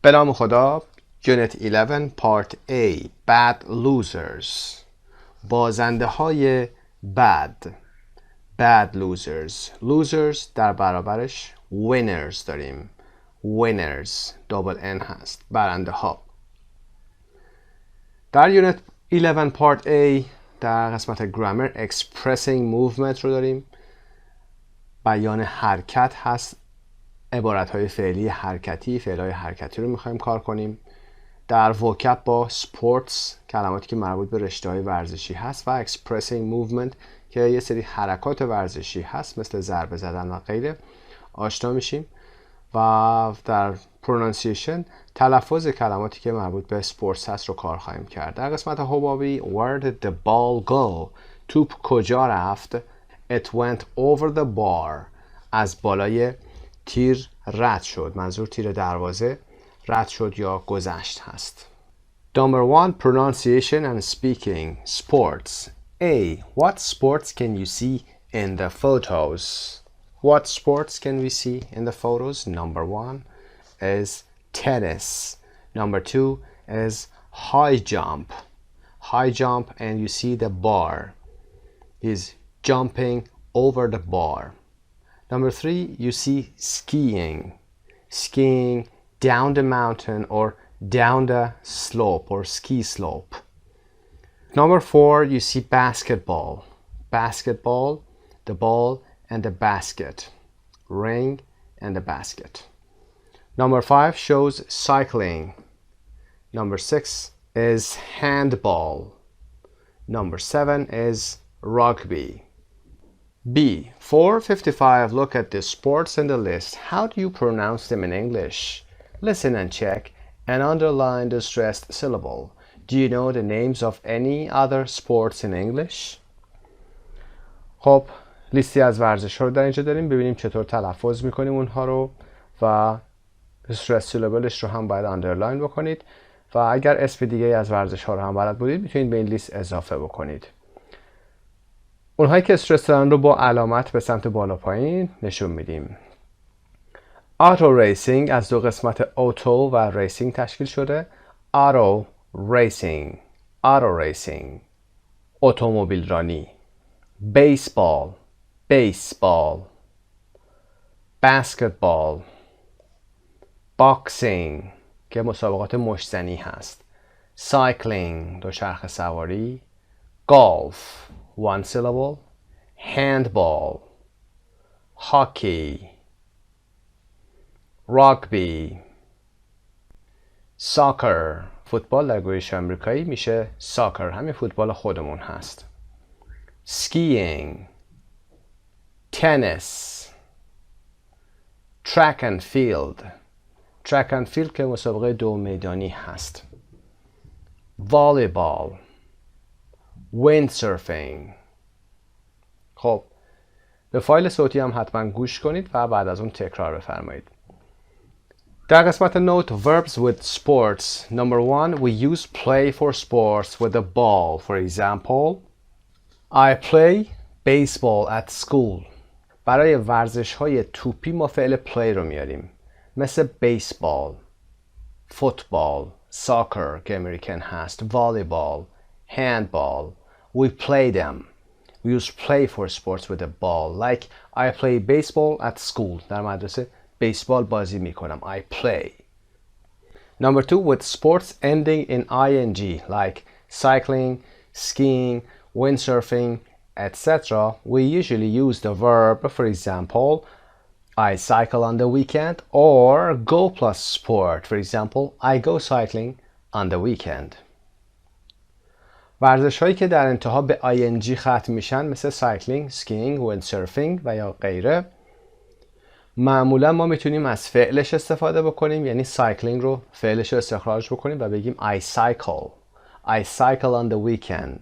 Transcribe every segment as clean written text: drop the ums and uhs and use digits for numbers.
به نام خدا. Unit 11 Part A Bad Losers. بازنده های bad. Bad losers. Losers در برابرش winners داریم. Winners double N هست. برنده ها. در Unit 11 Part A در قسمت grammar expressing movement رو داریم. بیان حرکت هست. عبارت‌های فعلی حرکتی، فعل‌های حرکتی رو می‌خوایم کار کنیم. در وکب با sports، کلماتی که مربوط به رشته‌های ورزشی هست، و expressing movement که یه سری حرکات ورزشی هست مثل ضربه زدن و غیره آشنا میشیم. و در pronunciation تلفظ کلماتی که مربوط به sports هست رو کار خواهیم کرد. در قسمت حبابی where did the ball go؟ توپ کجا رفت؟ It went over the bar. از بالای تیر رد شد. منظور تیر دروازه رد شد یا گذشت هست. Number 1 pronunciation and speaking. Sports. A. What sports can you see in the photos? What sports can we see in the photos? Number 1 is tennis. Number 2 is high jump. High jump, and you see the bar. He's jumping over the bar. Number 3, you see skiing. Skiing down the mountain or down the slope or ski slope. Number 4, you see basketball. Basketball, the ball and the basket. Ring and the basket. Number 5 shows cycling. Number 6 is handball. Number 7 is rugby. B. 455. Look at the sports in the list. How do you pronounce them in English? Listen and check and underline the stressed syllable. Do you know the names of any other sports in English? خب لیستی از ورزش ها رو در اینجا داریم. ببینیم چطور تلفظ میکنیم اونها رو و stressed syllableش رو هم باید underline بکنید و اگر اسم دیگه از ورزش ها رو هم بلد بودید میتونید به این لیست اضافه بکنید. اونهایی که استرس دارن رو با علامت به سمت بالا پایین نشون میدیم. آتو ریسینگ از دو قسمت اوتو و ریسینگ تشکیل شده. آتو ریسینگ. آتو ریسینگ. اتومبیل رانی. بیسبال. بیسبال. بسکتبال. باکسینگ که مسابقات مشتزنی هست. سایکلینگ دوچرخه سواری. گالف one syllable. Handball. Hockey. Rugby. Soccer. فوتبال در گویش امریکایی میشه soccer. همین فوتبال خودمون هست. Skiing. Tennis. Track and field. Track and field که مسابقه دو میدانی هست. Volleyball. windsurfing. خب به فایل صوتی هم حتما گوش کنید و بعد از اون تکرار بفرمایید. در قسمت note verbs with sports. Number 1, we use play for sports with a ball. For example, I play baseball at school. برای ورزش های توپی ما فعل play رو میاریم مثل baseball, football, soccer که امریکن هست, volleyball, handball. We play them. We use play for sports with a ball. Like I play baseball at school. در مدرسه بیسبال بازی میکنم. I play. Number 2, with sports ending in ing like cycling, skiing, windsurfing, etc. We usually use the verb. For example, I cycle on the weekend, or go plus sport. For example, I go cycling on the weekend. ورزش هایی که در انتها به ing ختم میشن مثل سایکلینگ، سکینگ، ویندسرفینگ و یا غیره معمولا ما میتونیم از فعلش استفاده بکنیم، یعنی سایکلینگ رو فعلش رو استخراج بکنیم و بگیم I cycle. I cycle on the weekend.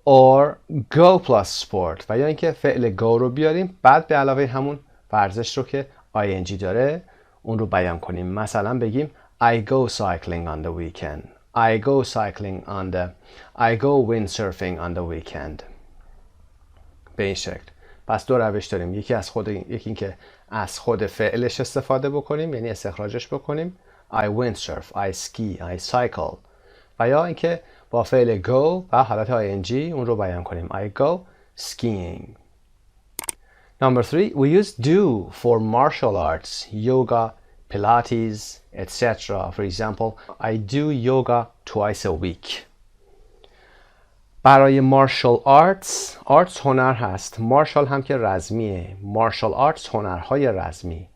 Or go plus sport و یا اینکه فعل go رو بیاریم بعد به علاوه همون ورزش رو که ing داره اون رو بیان کنیم. مثلا بگیم I go cycling on the weekend. I go cycling on the I go windsurfing on the weekend. به این شکل. پس دو روش داریم. یکی اینکه از خود فعلش استفاده بکنیم، یعنی استخراجش بکنیم I windsurf, I ski, I cycle. و یا اینکه با فعل go و حالت ing اون رو بیان کنیم. I go skiing. Number 3, we use do for martial arts, yoga, Pilates, etc. For example, I do yoga twice a week. برای martial arts هنر هست. martial هم که رزمیه. martial arts هنرهای رزمی.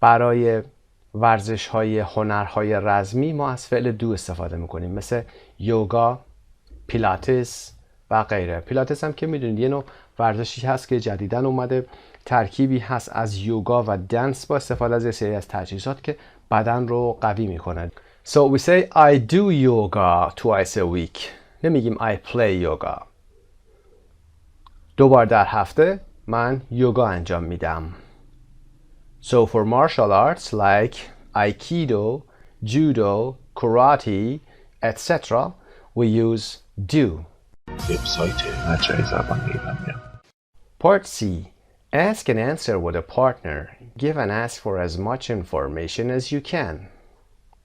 برای ورزش های هنرهای رزمی ما از فعل دو استفاده میکنیم، مثل یوگا، پیلاتس و غیره. پیلاتس هم که میدونید یه نوع ورزشی هست که جدیداً اومده، ترکیبی هست از یوگا و دنس با استفاده از سری از تجهیزات که بدن رو قوی میکنه. So we say I do yoga twice a week. نمیگیم I play yoga. 2 بار در هفته من یوگا انجام میدم. So for martial arts like Aikido, Judo, Karate, etc. we use do. وبسایت مجموعه زبان ایرانیان. Part C. Ask and answer with a partner. Give and ask for as much information as you can.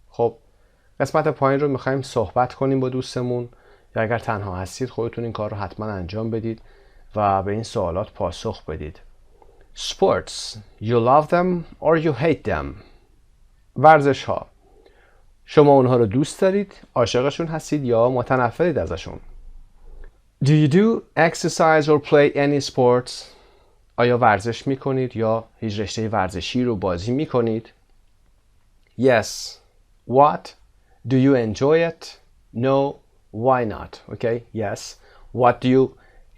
خب قسمت پایین رو میخوایم صحبت کنیم با دوستمون، یا اگر تنها هستید خودتون این کار رو حتما انجام بدید و به این سوالات پاسخ بدید. Sports. You love them or you hate them. ورزش ها. شما اونها رو دوست دارید، عاشقشون هستید یا متنفرید ازشون. Do you do exercise or play any sports? آیا ورزش میکنید یا هیچ رشته ورزشی رو بازی میکنید؟ Yes. What? Do you enjoy it? No. Why not? Okay. Yes. What do you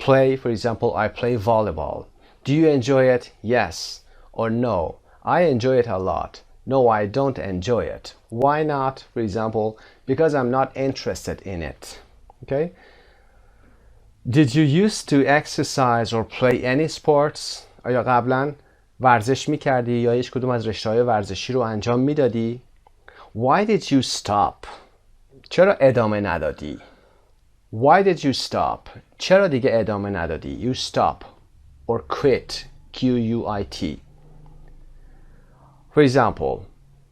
play? For example, I play volleyball. Do you enjoy it? Yes or no. I enjoy it a lot. No, I don't enjoy it. Why not? For example, because I'm not interested in it. Okay. Did you used to exercise or play any sports? آیا قبلا ورزش میکردی یا هیچ کدوم از رشته‌های ورزشی رو انجام میدادی؟ Why did you stop? چرا ادامه ندادی؟ Why did you stop? چرا دیگه ادامه ندادی؟ You stop or quit. Q-U-I-T. For example,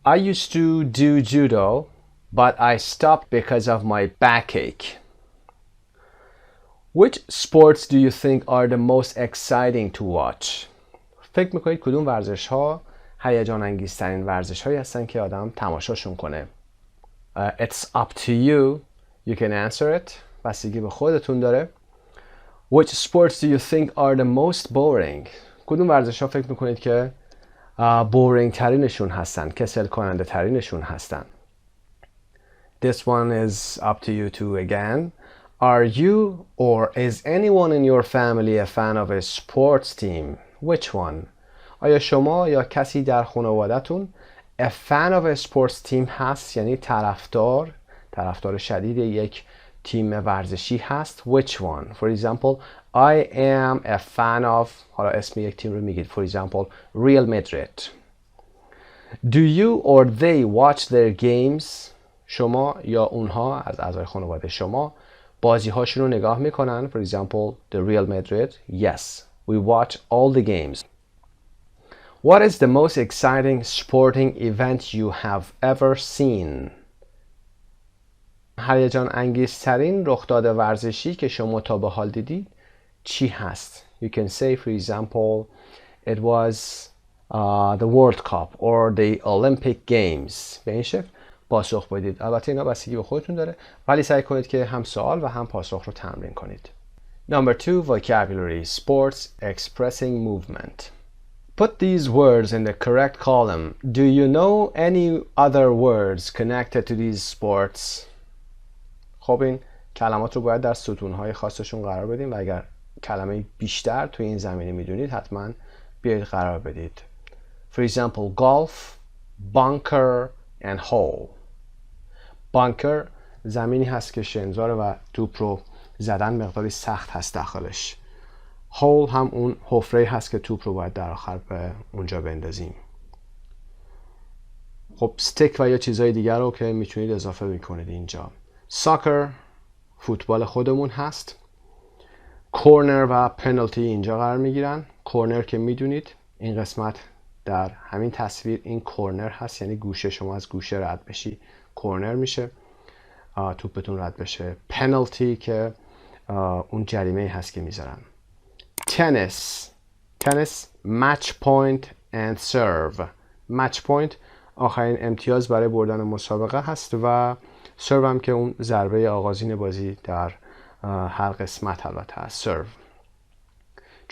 I used to do judo, but I stopped because of my backache. Which sports do you think are the most exciting to watch? فکر میکنید کدوم ورزش ها هیجان انگیزترین ورزش هایی هستن که آدم تماشاشون کنه؟ It's up to you. You can answer it. بستگی به خودتون داره. Which sports do you think are the most boring? کدوم ورزش ها فکر میکنید که boring ترینشون هستن، کسل کننده ترینشون هستن؟ This one is up to you too again. Are you or is anyone in your family a fan of a sports team? Which one? آیا شما یا کسی در خانواده‌تون a fan of a sports team هست، یعنی طرفدار شدید یک تیم ورزشی هست؟ Which one? For example, I am a fan of، حالا اسم یک تیم رو میگید. For example, Real Madrid. Do you or they watch their games? شما یا اونها از اعضای خانواده شما بازی هاشون رو نگاه میکنن؟ For example, the Real Madrid. Yes, we watch all the games. What is the most exciting sporting event you have ever seen? هیجان انگیزترین رخداد ورزشی که شما تا به حال دیدید چی هست؟ You can say, for example, it was the World Cup or the Olympic Games. به این شکل پاسخ بدید. البته اینا بستگی به خودتون داره، ولی سعی کنید که هم سوال و هم پاسخ رو تمرین کنید. Number 2, vocabulary. Sports expressing movement. Put these words in the correct column. Do you know any other words connected to these sports? خب این کلمات رو باید در ستونهای خاصشون قرار بدیم و اگر کلمه بیشتر توی این زمینه میدونید حتما بیایید قرار بدید. For example, golf, bunker and hole. bunker زمینی هست که شنزاره و توپ رو زدن مقداری سخت هست داخلش. hole هم اون حفره هست که توپ رو باید در آخر به اونجا بندازیم. خب stick و یا چیزهای دیگر رو که میتونید اضافه میکنید اینجا. soccer فوتبال خودمون هست. corner و penalty اینجا قرار میگیرن. corner که میدونید این قسمت در همین تصویر این کورنر هست، یعنی گوشه، شما از گوشه رد بشی کورنر میشه، توپتون رد بشه. پنالتی که اون جریمه هست که میذارن. تنیس match point and serve. match point آخرین امتیاز برای بردن مسابقه هست و serve هم که اون ضربه آغازین بازی در هر قسمت البته هست. serve.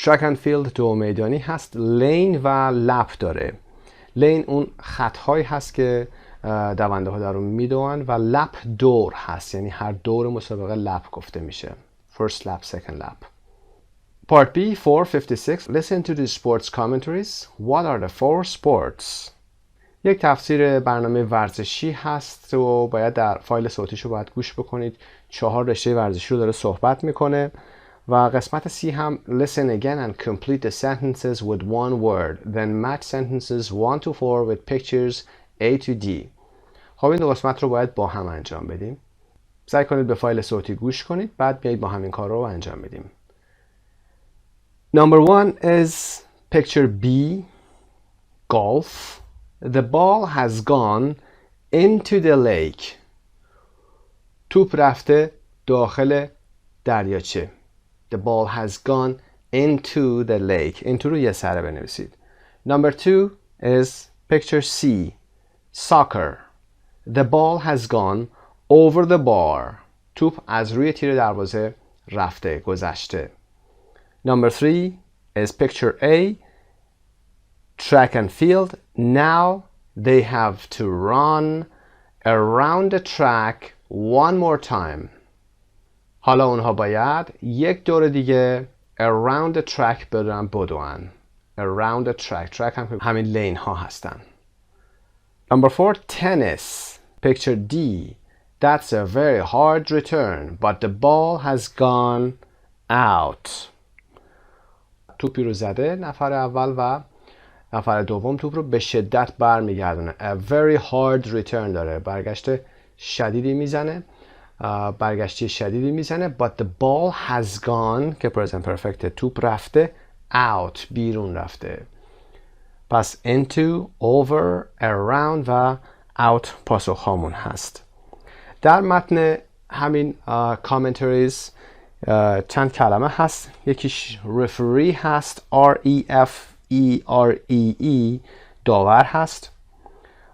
track and field دو میدانی هست. لین و لپ داره. لین اون خطهایی هست که دونده ها در اون میدوند و لپ دور هست، یعنی هر دور مسابقه لپ گفته میشه. first lap, second lap. Part B 456. Listen to the sports commentaries. What are the four sports? یک تفسیر برنامه ورزشی هست و باید در فایل صوتیش رو باید گوش بکنید. 4 رشته ورزشی رو داره صحبت میکنه و قسمت C هم listen again and complete the sentences with one word. Then match sentences 1 to 4 with pictures A to D. خب این دو قسمت رو باید با هم انجام بدیم. سعی کنید به فایل صوتی گوش کنید، بعد بیایید با همین کار رو انجام بدیم. Number 1 is picture B, golf. The ball has gone into the lake. توپ رفته داخل دریاچه. The ball has gone into the lake. into رو یه سره بنویسید. Number 2 is picture C, soccer. The ball has gone over the bar. توپ از روی تیر دروازه رفته، گذشته. Number 3 is picture A, track and field. Now they have to run around the track one more time. حالا اونها باید یک دور دیگه around the track بدوان. around the track. track هم همین لین ها هستن. Number 4, tennis. Picture D. That's a very hard return, but the ball has gone out. توپی رو زده نفر اول و نفر دوم توپ رو به شدت برمیگردونه. A very hard return داره. برگشت شدیدی میزنه. برگشتی شدیدی میزنه. But the ball has gone که present perfect، توپ رفته out، بیرون رفته. پس into, over, around و out پاسخ هامون هست. در متن همین commentaries چند کلمه هست. یکیش referee هست، R-E-F-E-R-E-E، داور هست.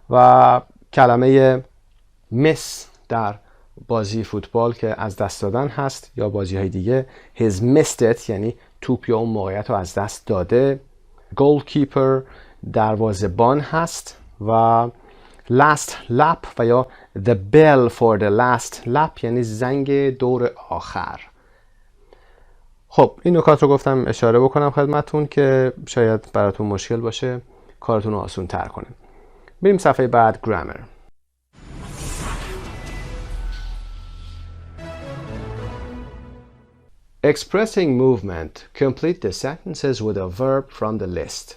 و کلمه miss در بازی فوتبال که از دست دادن هست یا بازی های دیگه. He's missed it یعنی توپ یا اون موقعیت رو از دست داده. goalkeeper دروازه‌بان هست و last lap و یا the bell for the last lap یعنی زنگ دور آخر. خب این نکات رو گفتم اشاره بکنم خدمتون که شاید براتون مشکل باشه کارتون رو آسون تر کنه. بریم صفحه بعد. grammar. Expressing movement. Complete the sentences with a verb from the list.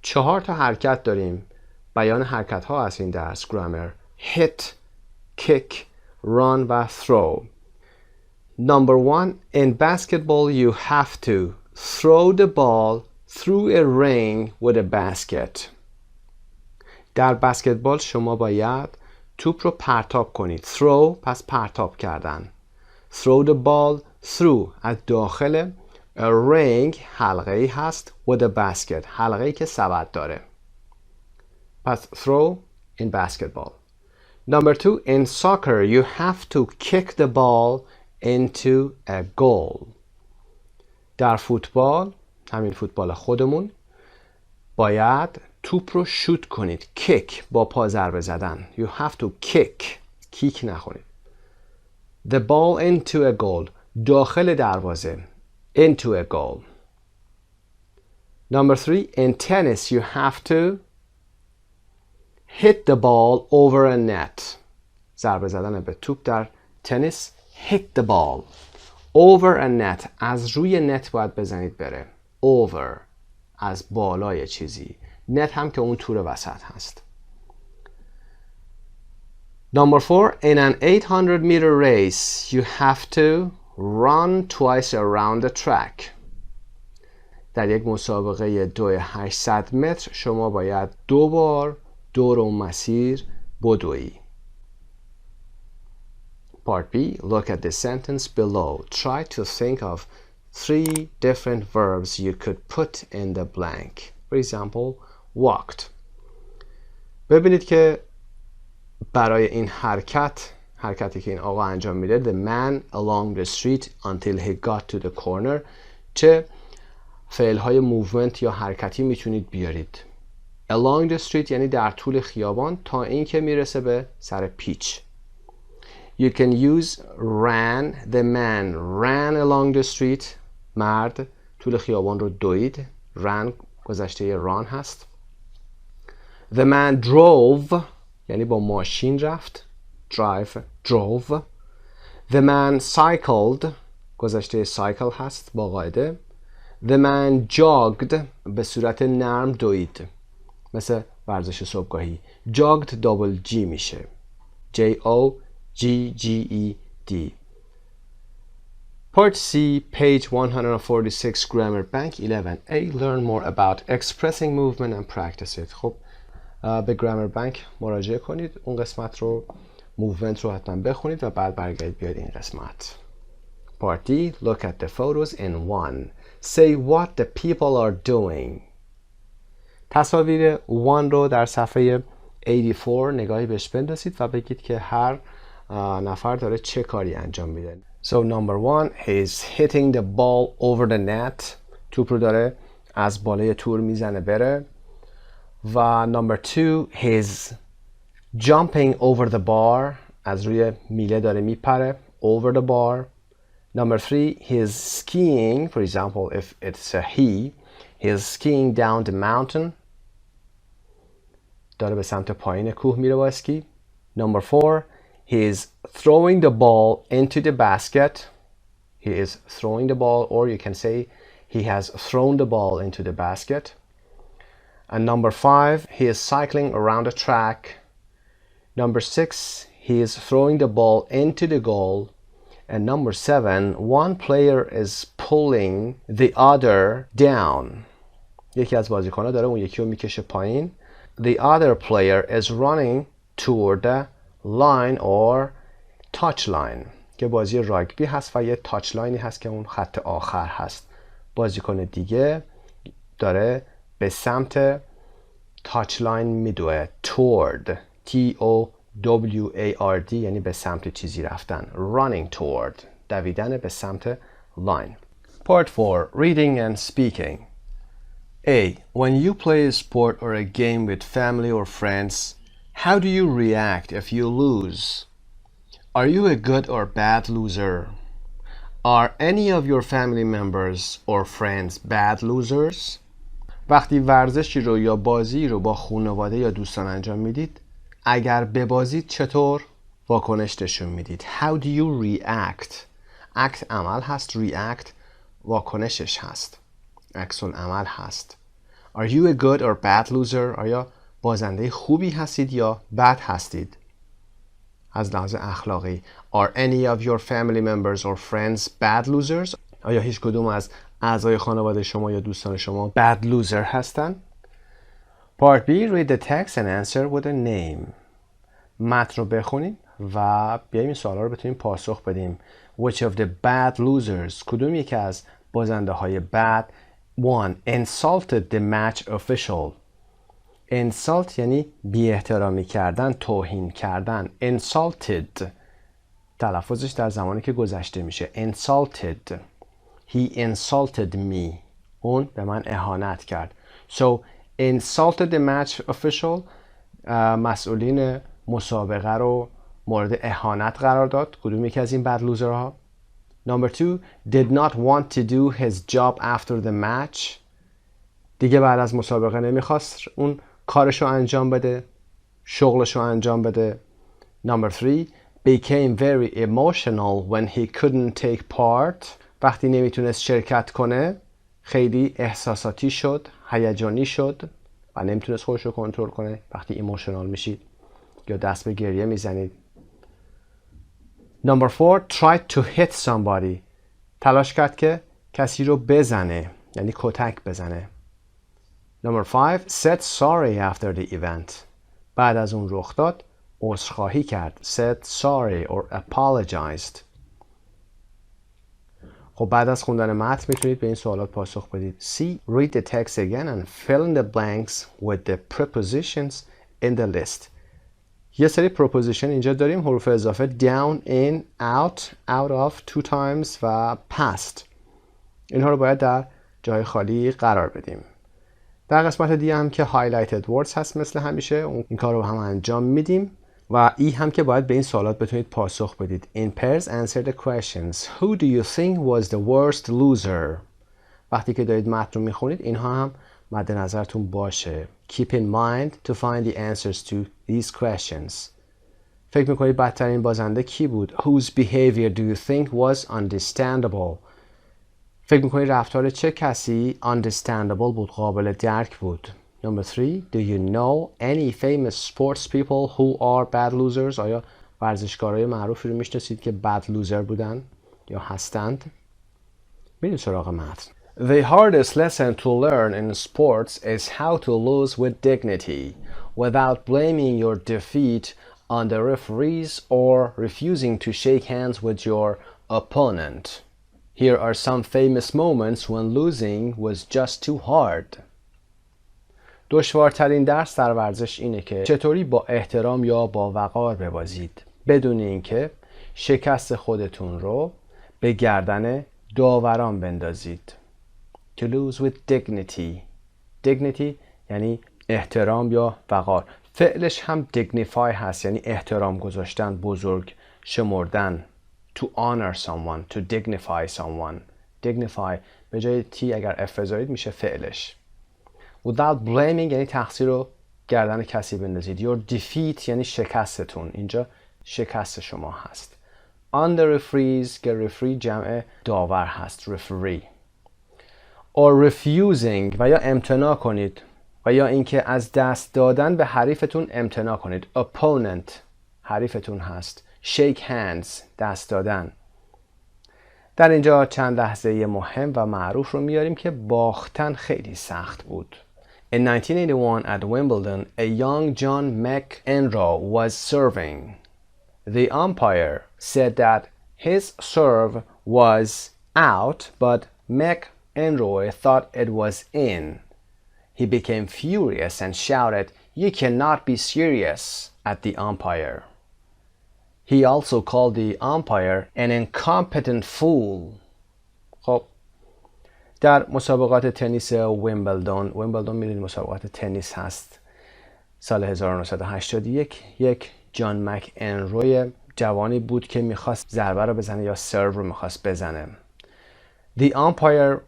4 تا حرکت داریم. بیان حرکت ها از این درس grammar. hit, kick, run و throw. Number 1, in basketball you have to throw the ball through a ring with a basket. در بسکتبال شما باید توپ رو پرتاب کنید. throw پس پرتاب کردن. throw the ball through از داخل a ring حلقه‌ای هست with a basket حلقه‌ای که سبد داره. پس throw in basketball. Number 2, in soccer you have to kick the ball into a goal. در فوتبال، همین فوتبال خودمون، باید توپ رو شوت کنید. kick با پا ضربه زدن. You have to kick. کیک نخونید. The ball into a goal. داخل دروازه. Into a goal. Number 3, in tennis you have to hit the ball over a net. ضربه زدن به توپ در تنیس. hit the ball over a net از روی نت باید بزنید بره. over از بالای چیزی. نت هم که اون تور وسط هست. Number 4, in an 800 meter race you have to run twice around the track. در یک مسابقه دوی 800 متر شما باید 2 بار دور اون مسیر بدویی. Part B. Look at the sentence below. Try to think of 3 different verbs you could put in the blank. For example, walked. ببینید که برای این حرکتی که این آقا انجام میده the man along the street until he got to the corner چه فعلهای موومنت یا حرکتی میتونید بیارید. along the street یعنی در طول خیابان تا اینکه میرسه به سر پیچ. You can use ran. The man ran along the street. مرد طول خیابان رو دوید. ran گذشته run هست. The man drove یعنی با ماشین رفت. drive drove. The man cycled گذشته cycle هست با قاعده. The man jogged به صورت نرم دوید مثل ورزش صبحگاهی. jogged double G میشه. J-O-G-G-E-D. Part C, page 146, Grammar Bank 11A. Learn more about expressing movement and practice it. خب به گرامر بانک مراجعه کنید. اون قسمت رو movement رو حتما بخونید و بعد برگردید بیاید این قسمت. Part D, look at the photos in one. Say what the people are doing. تصاویر one رو در صفحه 84 نگاهی بهش بندازید و بگید که هر نفر داره چه کاری انجام میده. So number 1, he's hitting the ball over the net. توپ رو داره از بالای تور میزنه بره. و number 2, he's jumping over the bar. از روی میله داره میپره. Over the bar. Number 3, he's skiing. For example, if it's a he's skiing down the mountain. داره به سمت پایین کوه میره با اسکی. Number 4, he's throwing the ball into the basket. He is throwing the ball, or you can say he has thrown the ball into the basket. And number 5, he is cycling around a track. Number 6, he is throwing the ball into the goal. And number 7, one player is pulling the other down. یکی از بازیکن‌ها داره اون یکی رو میکشه پایین. The other player is running toward the line or touch line که بازی راگبی هست و یه تاچ لاینی هست که اون خط آخر هست. بازیکن دیگه داره به سمت تاچ لاین میدوه. toward T-O-W-A-R-D یعنی به سمت چیزی رفتن. running toward دویدن به سمت line. Part 4, reading and speaking. A. When you play a sport or a game with family or friends, how do you react if you lose? Are you a good or bad loser? Are any of your family members or friends bad losers? وقتی ورزشی رو یا بازی رو با خانواده یا دوستان انجام میدید، اگر ببازید چطور واکنش نشون میدید؟ How do you react? act عمل هست. react واکنشش هست. عکس العمل هست. Are you a good or bad loser? آیا بازنده خوبی هستید یا بد هستید؟ از لحاظ اخلاقی. Are any of your family members or friends bad losers? آیا هیچ کدوم از اعضای خانواده شما یا دوستان شما bad loser هستن؟ Part B, read the text and answer with a name. متن رو بخونیم و بیاییم این سوالا رو بتونیم پاسخ بدیم. Which of the bad losers? کدوم یکی از بازنده های bad 1. Insulted the match official. insult یعنی بی احترامی کردن، توهین کردن. insulted تلفظش در زمانی که گذشته میشه. insulted. He insulted me. اون به من اهانت کرد. So insulted the match official مسئولین مسابقه رو مورد اهانت قرار داد. کدوم یکی از این bad loser ها؟ Number 2, did not want to do his job after the match. دیگه بعد از مسابقه نمیخواست اون کارشو انجام بده، شغلشو انجام بده. Number 3, became very emotional when he couldn't take part. وقتی نمیتونست شرکت کنه خیلی احساساتی شد، هیجانی شد و نمیتونست خودش رو کنترل کنه. وقتی ایموشنال میشید یا دست به گریه میزنید. Number 4, tried to hit somebody. تلاش کرد که کسی رو بزنه. یعنی کتک بزنه. Number 5. Said sorry after the event. بعد از اون رخ داد عذرخواهی کرد. Said sorry or apologized. خب بعد از خوندن متن میتونید به این سوالات پاسخ بدید. C. Read the text again and fill in the blanks with the prepositions in the list. یه سری preposition اینجا داریم، حروف اضافه down, in, out, out of, two times و past. اینها رو باید در جای خالی قرار بدیم. در قسمت دی هم که highlighted words هست مثل همیشه این کار رو هم انجام میدیم و ای هم که باید به این سوالات بتونید پاسخ بدید. In pairs answer the questions. Who do you think was the worst loser? وقتی که دارید متن رو میخونید اینها هم مد نظرتون باشه. Keep in mind to find the answers to these questions. فکر میکنید بدترین بازنده کی بود؟ Whose behavior do you think was understandable? فکر میکنید رفتار چه کسی understandable بود، قابل درک بود؟ Number 3. Do you know any famous sports people who are bad losers? آیا ورزشکارای معروفی رو میشناسید که bad loser بودن یا هستند؟ بریم سراغ متن. The hardest lesson to learn in sports is how to lose with dignity without blaming your defeat on the referees or refusing to shake hands with your opponent. Here are some famous moments when losing was just too hard. دشوارترین درس در ورزش اینه که چطوری با احترام یا با وقار ببازید بدون اینکه شکست خودتون رو به گردن داوران بندازید. To lose with dignity. Dignity یعنی احترام یا وقار. فعلش هم dignify هست یعنی احترام گذاشتن، بزرگ شمردن. To honor someone, to dignify someone. Dignify به جای تی اگر اف بذارید میشه فعلش. Without blaming یعنی تقصیر رو گردن کسی بندازید. Your defeat یعنی شکستتون. اینجا شکست شما هست. On the referees که referee جمع داور هست. Referee. Or refusing و یا امتناع کنید و یا اینکه از دست دادن به حریفتون امتناع کنید. Opponent حریفتون هست. Shake hands دست دادن. در اینجا چند لحظه مهم و معروف رو میاریم که باختن خیلی سخت بود. In 1981 at Wimbledon, a young John McEnroe was serving. The umpire said that his serve was out, but McEnroe thought it was in. He became furious and shouted, "You cannot be serious," at the umpire. He also called the umpire an incompetent fool. خب در مسابقات تنیس ویمبلدون میدونید مسابقات تنیس هست. سال 1981 یک جان مک انروی جوانی بود که میخواست ضربه رو بزنه یا سرو رو میخواست بزنه. The umpire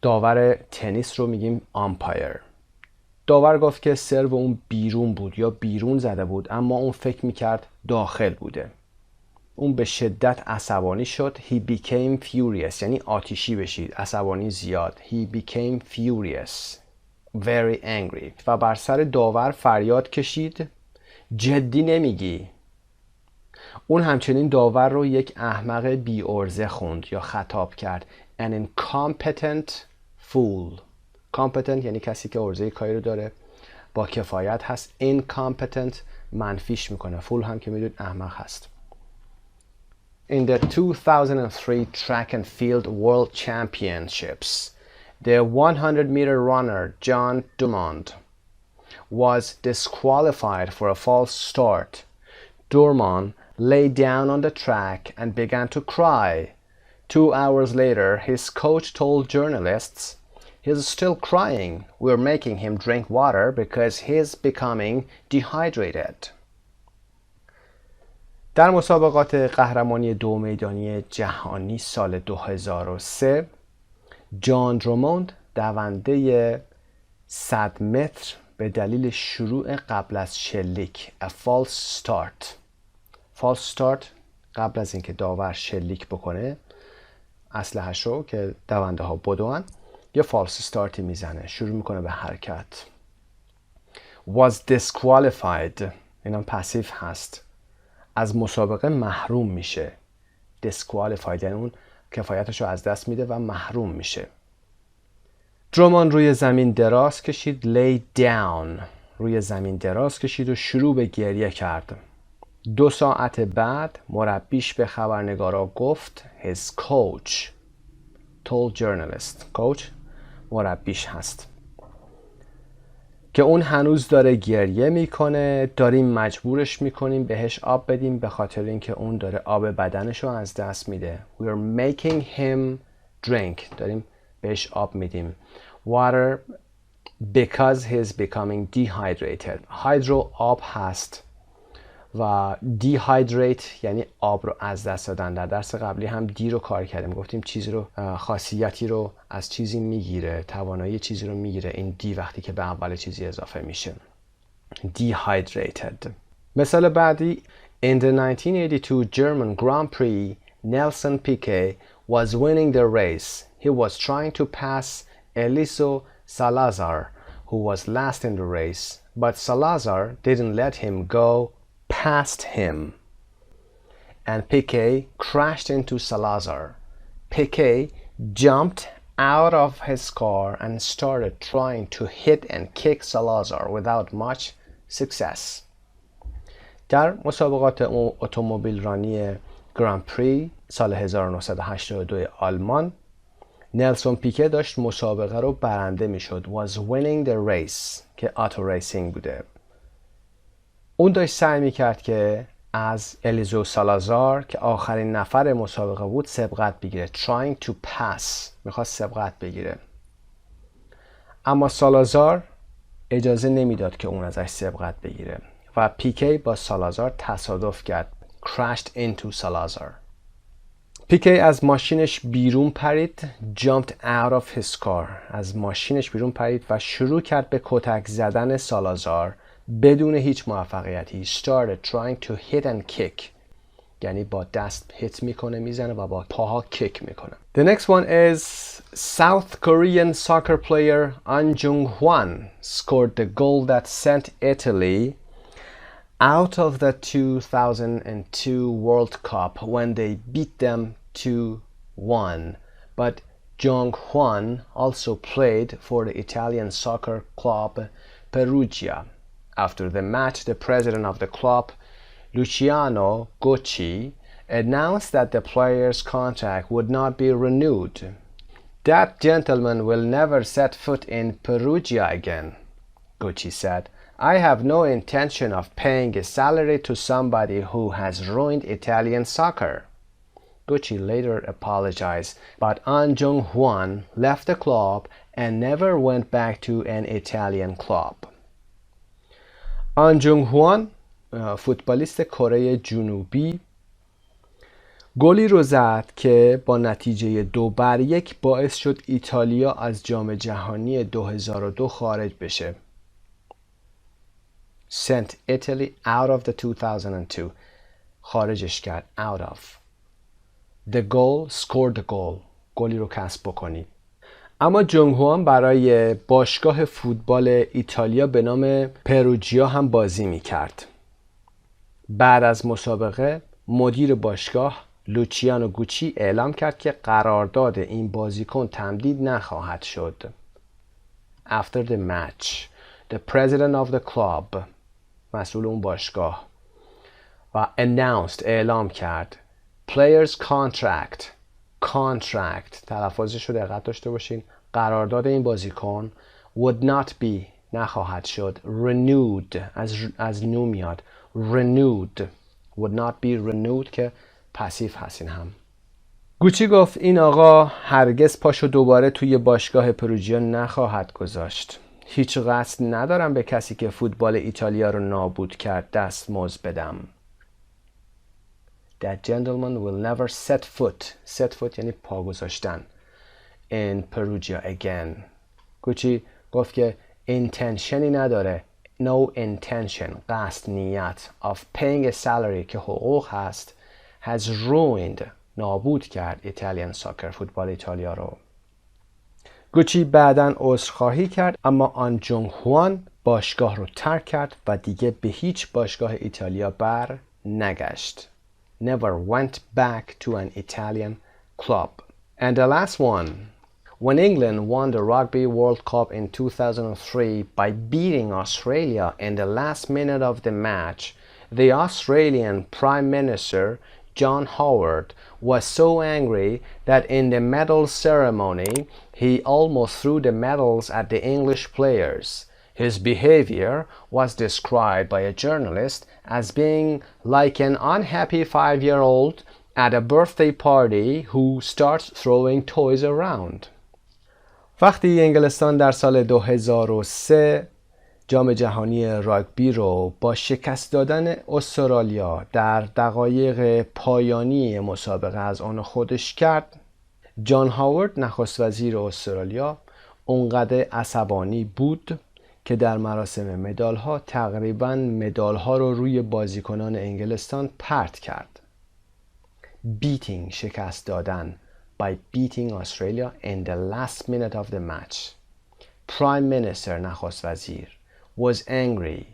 داور تنیس رو میگیم umpire. داور گفت که سرو اون بیرون بود یا بیرون زده بود اما اون فکر میکرد داخل بوده. اون به شدت عصبانی شد. He became furious یعنی آتیشی بشید، عصبانی زیاد. He became furious, very angry. و بر سر داور فریاد کشید جدی نمیگی؟ اون همچنین داور رو یک احمق بی ارزه خوند یا خطاب کرد. An incompetent fool. Competent یعنی کسی که ارزه کاری رو داره، با کفایت هست. Incompetent منفیش میکنه. Fool هم که میدونید احمق هست. In the 2003 Track and Field World Championships, the 100-meter runner John Dumont was disqualified for a false start. Dumont lay down on the track and began to cry. 2 hours later, his coach told journalists, "He's still crying. We're making him drink water because he's becoming dehydrated." در مسابقات قهرمانی 2 میدانی جهانی سال 2003 جان دروموند دونده 100 متر به دلیل شروع قبل از شلیک a false start قبل از اینکه داور شلیک بکنه اسلحه‌ش رو که دونده ها بدون یه false start میزنه، شروع میکنه به حرکت. was disqualified اینم پسیو هست، از مسابقه محروم میشه. disqualified یعنی اون کفایتش رو از دست میده و محروم میشه. درمان روی زمین دراز کشید. lay down. روی زمین دراز کشید و شروع به گریه کرد. 2 ساعت بعد مربیش به خبرنگارا گفت his coach told journalist. coach مربیش هست که اون هنوز داره گریه میکنه. داریم مجبورش میکنیم بهش آب بدیم به خاطر اینکه اون داره آب بدنشو از دست میده. we're making him drink. داریم بهش آب میدیم. water because he's becoming dehydrated. hydro آب هست و dehydrate یعنی آب رو از دست دادن. در درس قبلی هم دی رو کار کردیم، گفتیم چیزی رو خاصیتی رو از چیزی میگیره، توانایی چیزی رو میگیره. این دی وقتی که به اول چیزی اضافه میشه dehydrated. مثال بعدی In the 1982 German Grand Prix, Nelson Piquet was winning the race. He was trying to pass Eliseo Salazar, who was last in the race, but Salazar didn't let him go past him, and Piquet crashed into Salazar. Piquet jumped out of his car and started trying to hit and kick Salazar without much success. در مسابقات اتومبیل رانی گراند پری سال 1982 آلمان، نلسون پیکه داشت مسابقه رو برنده میشد. was winning the race که آتو ریسینگ بوده. اون داشت سعی میکرد که از الیزو سالازار که آخرین نفر مسابقه بود سبقت بگیره. trying to pass میخواست سبقت بگیره، اما سالازار اجازه نمیداد که اون ازش سبقت بگیره و پیکی با سالازار تصادف کرد. crashed into Salazar. پیکی از ماشینش بیرون پرید. jumped out of his car. از ماشینش بیرون پرید و شروع کرد به کتک زدن سالازار بدون هیچ موفقیتی. started trying to hit and kick یعنی با دست هیت میکنه، میزنه و با پاها کیک میکنه. The next one is South Korean soccer player An Jung-hwan scored the goal that sent Italy out of the 2002 World Cup when they beat them 2-1. But Jung-hwan also played for the Italian soccer club Perugia. After the match, the president of the club, Luciano Gucci, announced that the player's contract would not be renewed. That gentleman will never set foot in Perugia again, Gucci said. I have no intention of paying a salary to somebody who has ruined Italian soccer. Gucci later apologized, but An Jung-hwan left the club and never went back to an Italian club. An Jung-hwan فوتبالیست کره جنوبی گلی رو زد که با نتیجه 2-1 باعث شد ایتالیا از جام جهانی 2002 خارج بشه. Sent Italy out of the 2002. خارجش کرد. out of. The goal scored the goal. گلی رو کسب بکنید. اما جونگ‌هوان برای باشگاه فوتبال ایتالیا به نام پروجیا هم بازی می‌کرد. بعد از مسابقه مدیر باشگاه لوچیانو گوچی اعلام کرد که قرارداد این بازیکن تمدید نخواهد شد. After the match, the president of the club, مسئول اون باشگاه، و announced اعلام کرد players contract تلفظش رو دقت داشته باشین، قرارداد این بازیکن would not be نخواهد شد renewed از نو میاد renewed would not be renewed که پسیو هستین هم. گوچی گفت این آقا هرگز پاشو دوباره توی باشگاه پروجیا نخواهد گذاشت. هیچ قصد ندارم به کسی که فوتبال ایتالیا رو نابود کرد دستمزد بدم. That gentleman will never set foot یعنی پا گذاشتن in Perugia again. گوچی گفت که intentionی نداره no intention قصد نیت of paying a salary که حقوق هست has ruined نابود کرد Italian soccer فوتبال ایتالیا رو. گوچی بعداً عذرخواهی کرد اما آن جونگ-هوان باشگاه رو ترک کرد و دیگه به هیچ باشگاه ایتالیا بر نگشت. Never went back to an Italian club. And the last one. When England won the Rugby World Cup in 2003 by beating Australia in the last minute of the match, the Australian Prime Minister, John Howard, was so angry that in the medal ceremony, he almost threw the medals at the English players. His behavior was described by a journalist as being like an unhappy 5-year-old at a birthday party who starts throwing toys around. وقتی انگلستان در سال 2003 جام جهانی راگبی رو با شکست دادن استرالیا در دقایق پایانی مسابقه از آن خودش کرد، جان هاورد نخست وزیر استرالیا اونقدر عصبانی بود که در مراسم مدال‌ها تقریباً مدال‌ها رو روی بازیکنان انگلستان پرت کرد. Beating شکست دادن by beating Australia in the last minute of the match. Prime Minister نخست وزیر was angry.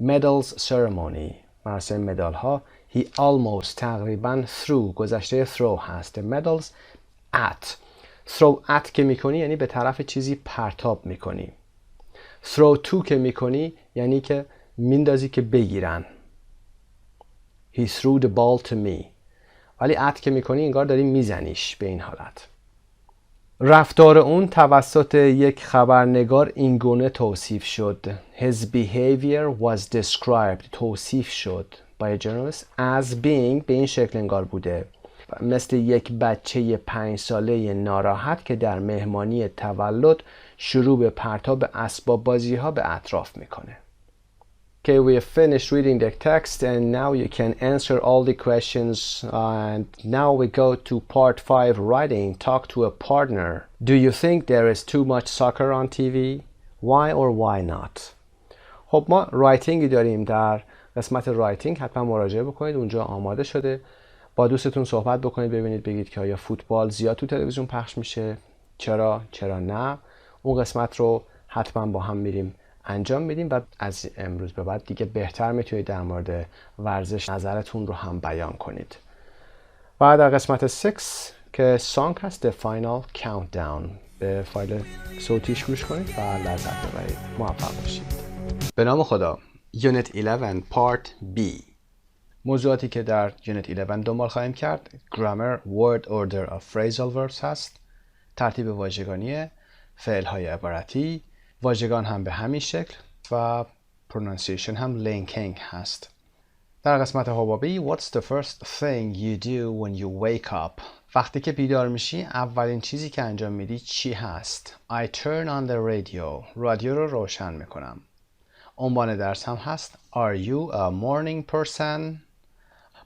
Medals ceremony مراسم مدال‌ها he almost تقریباً threw گذشته throw هست the medals at. throw at که میکنی یعنی به طرف چیزی پرتاب میکنی. throw to که میکنی یعنی که میندازی که بگیرن. He threw the ball to me. ولی at که میکنی انگار داری میزنیش به این حالت. رفتار اون توسط یک خبرنگار اینگونه توصیف شد. His behavior was described توصیف شد by a journalist as being به این شکل انگار بوده مثل یک بچه 5 ساله ناراحت که در مهمانی تولد شروع به پرتاب اسباب بازی ها به اطراف میکنه. Okay, we have finished reading the text and now you can answer all the questions and now we go to part 5 writing. Talk to a partner. Do you think there is too much soccer on TV? Why or why not? خب ما رایتینگی داریم در قسمت رایتینگ حتما مراجعه بکنید اونجا آماده شده با دوستتون صحبت بکنید ببینید بگید که آیا فوتبال زیاد تو تلویزیون پخش میشه چرا نه اون قسمت رو حتما با هم میریم انجام میدیم و از امروز به بعد دیگه بهتر میتونید در مورد ورزش نظرتون رو هم بیان کنید. بعد در قسمت 6 که سانگ هست The Final Countdown به فایل صوتیش گوش کنید و لذت ببرید. موفق باشید. به نام خدا. Unit 11 Part B. موضوعاتی که در Unit 11 دنبال خواهیم کرد Grammar, Word Order of Phrasal Verbs هست. ترتیب واژگانی، فعل‌های عبارتی، واژگان هم به همین شکل و pronunciation هم linking هست. در قسمت حبابی What's the first thing you do when you wake up? وقتی که بیدار میشی اولین چیزی که انجام میدی چی هست؟ I turn on the radio. رادیو رو روشن میکنم. عنوان درس هم هست Are you a morning person?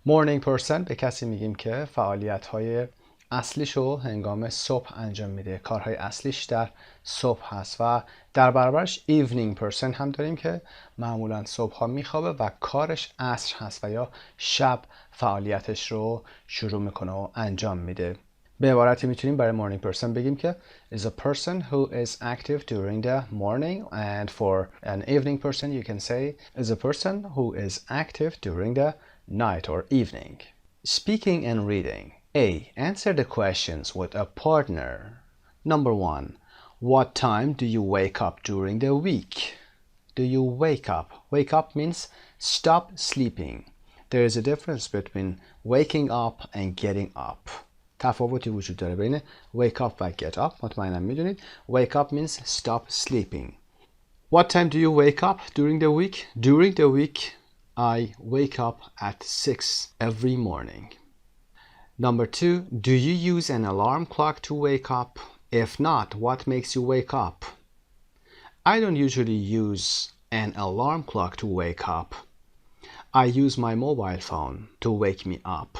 Morning person به کسی میگیم که فعالیت‌های اصلیشو هنگام صبح انجام میده. کارهای اصلیش در صبح هست و در برابرش evening person هم داریم که معمولا صبح ها میخوابه و کارش عصر هست و یا شب فعالیتش رو شروع میکنه و انجام میده. به عبارتی میتونیم برای morning person بگیم که is a person who is active during the morning and for an evening person you can say is a person who is active during the night or evening. Speaking and reading. A. Answer the questions with a partner. Number 1. What time do you wake up during the week? Do you wake up? Wake up means stop sleeping. There is a difference between waking up and getting up. تفاوتی وجود داره بین wake up و get up. مطمئنم میدونید. Wake up means stop sleeping. What time do you wake up during the week? During the week, I wake up at 6 every morning. Number 2, do you use an alarm clock to wake up? If not, what makes you wake up? I don't usually use an alarm clock to wake up. I use my mobile phone to wake me up.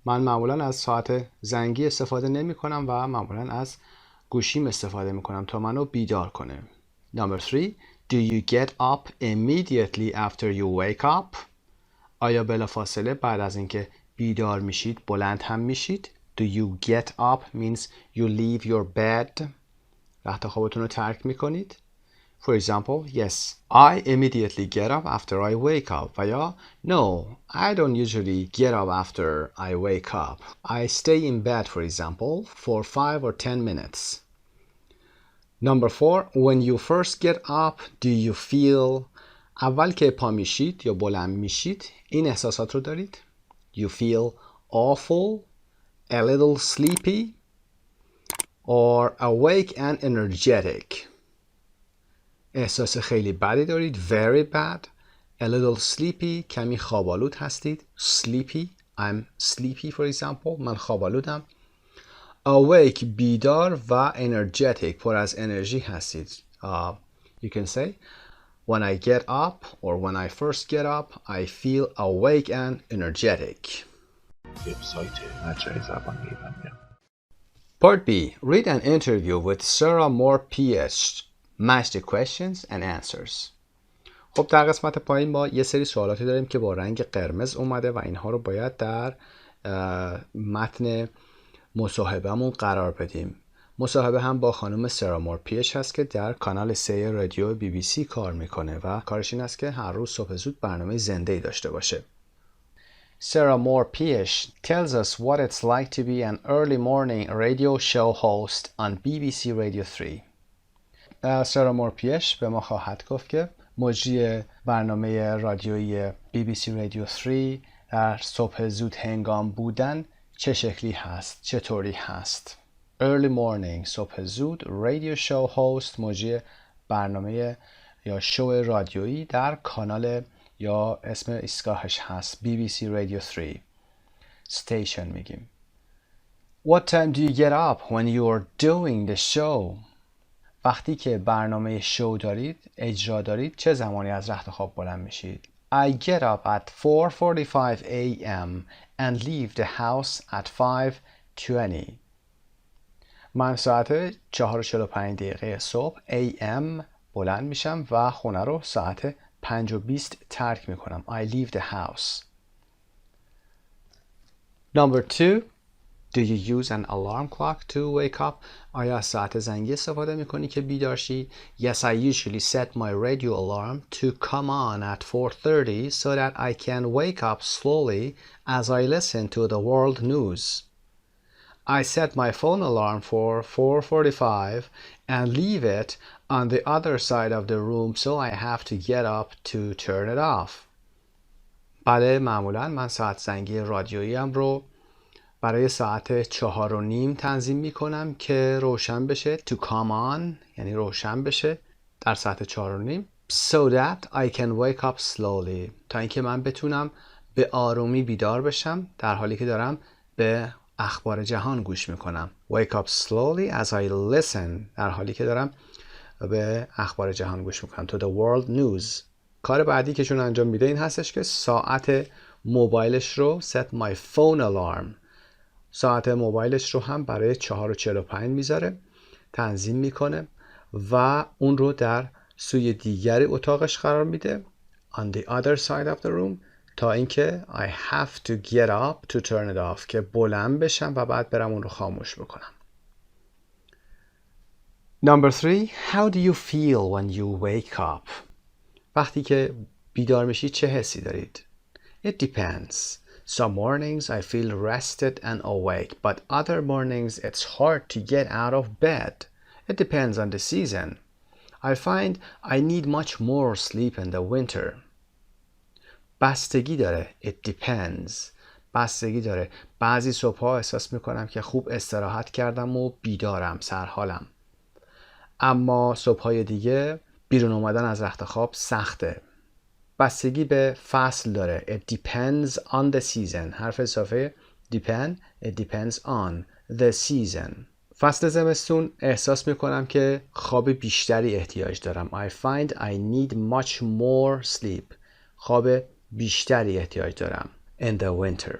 من معمولا از ساعت زنگی استفاده نمی کنم و معمولا از گوشیم استفاده می کنم تا منو بیدار کنه. Number 3, do you get up immediately after you wake up? آیا بلافاصله بعد از اینکه بیدار میشید بلند هم میشید؟ Do you get up means you leave your bed. رخت خوابتون رو ترک میکنید. For example, yes, I immediately get up after I wake up. و یا no, I don't usually get up after I wake up. I stay in bed, for example, for 5 or 10 minutes. Number 4, when you first get up, do you feel اول که پا میشید یا بلند میشید این احساسات رو دارید؟ You feel awful, a little sleepy, or awake and energetic. احساس خیلی بدی دارید. Very bad. A little sleepy. کمی خوابالود هستید. Sleepy. I'm sleepy for example. من خوابالودم. Awake. بیدار و energetic. پر از انرژی هستید. You can say when I get up or when I first get up I feel awake and energetic. وبسایت مجموعه زبان ایرانیان. Part B. Read an interview with Sarah Moore PhD. Match the questions and answers. خب در قسمت پایین ما یه سری سوالاتی داریم که با رنگ قرمز اومده و اینها رو باید در متن مصاحبهمون قرار بدیم. مصاحبه هم با خانم سارا مور پیش هست که در کانال 3 رادیو BBC کار میکنه و کارش این است که هر روز صبح زود برنامه زنده‌ای داشته باشه. Sarah Moore Pierce tells us what it's like to be an early morning radio show host on BBC Radio 3. سارا مور پیش به ما خواهد گفت که مجری برنامه رادیویی BBC Radio 3 در صبح زود هنگام بودن چه شکلی هست، چطوری هست. Early morning صبح زود radio show host مجری برنامه یا شو رادیویی در کانال یا اسم ایستگاهش هست BBC Radio 3 station میگیم. What time do you get up when you are doing the show? وقتی که برنامه شو دارید، اجرا دارید، چه زمانی از رخت خواب بلند میشید؟ I get up at 4:45 a.m. and leave the house at 5:20. من ساعت 4:45 صبح AM بلند میشم و خونه رو ساعت 5:20 ترک میکنم. I leave the house. Number 2. Do you use an alarm clock to wake up? آیا از ساعت زنگی استفاده میکنی که بیدار شی؟ Yes, I usually set my radio alarm to come on at 4:30 so that I can wake up slowly as I listen to the world news. I set my phone alarm for 4:45 and leave it on the other side of the room so I have to get up to turn it off. بله، معمولا من ساعت زنگی رادیوییم رو برای ساعت 4:30 تنظیم می کنم که روشن بشه to come on یعنی روشن بشه در ساعت 4:30 so that I can wake up slowly تا اینکه من بتونم به آرومی بیدار بشم در حالی که دارم به اخبار جهان گوش میکنم. Wake up slowly as I listen در حالی که دارم به اخبار جهان گوش میکنم. To the world news. کار بعدی که چون انجام میده این هستش که ساعت موبایلش رو set my phone alarm ساعت موبایلش رو هم برای 4:45 میذاره تنظیم میکنه و اون رو در سوی دیگری اتاقش قرار میده on the other side of the room تا اینکه I have to get up to turn it off که بلند بشم و بعد برم اون رو خاموش بکنم. Number 3. How do you feel when you wake up? وقتی که بیدار میشی چه حسی دارید؟ It depends. Some mornings I feel rested and awake, but other mornings it's hard to get out of bed. It depends on the season. I find I need much more sleep in the winter. بستگی داره. It depends. بستگی داره. بعضی صبح‌ها احساس میکنم که خوب استراحت کردم و بیدارم، سرحالم. اما صبح‌های دیگه بیرون اومدن از رخت خواب سخته. بستگی به فصل داره. It depends on the season. حرف اضافه depend. It depends on the season. فصل زمستون احساس میکنم که خواب بیشتری احتیاج دارم. I find I need much more sleep. خواب بیشتری احتیاج دارم. In the winter.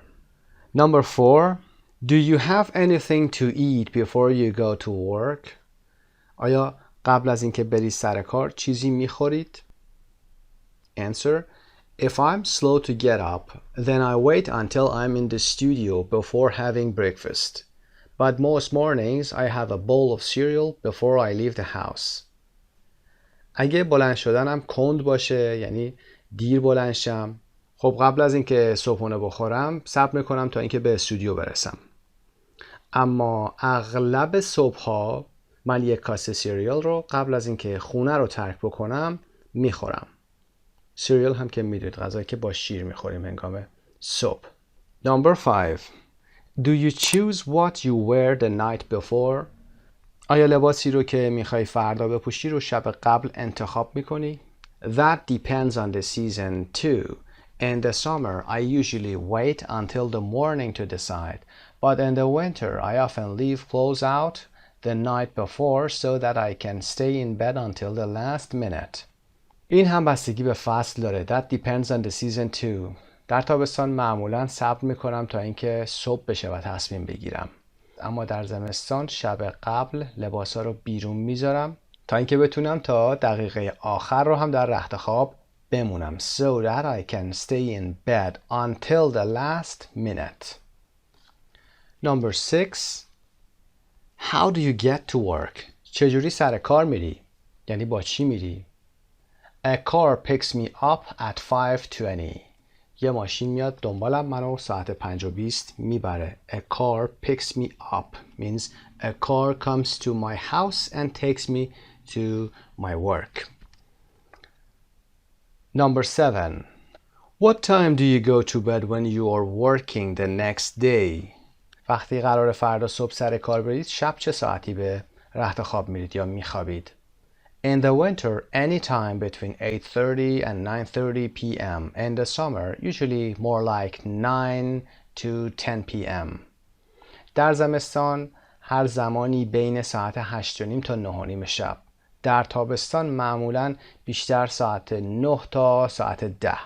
Number 4. Do you have anything to eat before you go to work? آیا قبل از اینکه بری سر کار چیزی میخورید؟ Answer. If I'm slow to get up, then I wait until I'm in the studio before having breakfast. But most mornings I have a bowl of cereal before I leave the house. اگه بلند شدنم کند باشه، یعنی دیر بلند شم، خب قبل از اینکه صبحونه بخورم صبر میکنم تا اینکه به استودیو برسم. اما اغلب صبحها من یک کاسه سیریال رو قبل از اینکه خونه رو ترک بکنم میخورم. سیریال هم که میدونید غذایی که با شیر میخوریم هنگام صبح. Number 5. Do you choose what you wear the night before? آیا لباسی رو که میخوای فردا بپوشی رو شب قبل انتخاب میکنی؟ That depends on the season too. In the summer, I usually wait until the morning to decide. But in the winter, I often leave clothes out the night before so that I can stay in bed until the last minute. این هم بستگی به فصل داره. That depends on the season too. در تابستان معمولاً صبر میکنم تا اینکه صبح بشه و تصمیم بگیرم. اما در زمستان شب قبل لباسا رو بیرون میذارم تا اینکه بتونم تا دقیقه آخر رو هم در رخت خواب بمونم. So that I can stay in bed until the last minute. Number 6. How do you get to work? چجوری سر کار میری؟ یعنی با چی میری؟ A car picks me up at 5:20. یه ماشین میاد دنبالم، منو ساعت 5:20 میبره. A car picks me up means a car comes to my house and takes me to my work. Number 7. What time do you go to bed when you are working the next day? وقتی قرار فردا صبح سر کار برید، شب چه ساعتی به رخت خواب میرید یا میخوابید؟ In the winter, any time between 8:30 and 9:30 p.m. In the summer, usually more like 9 to 10 p.m. در زمستان هر زمانی بین ساعت 8:30 تا 9:30 شب. در تابستان معمولاً بیشتر ساعت 9 تا ساعت 10.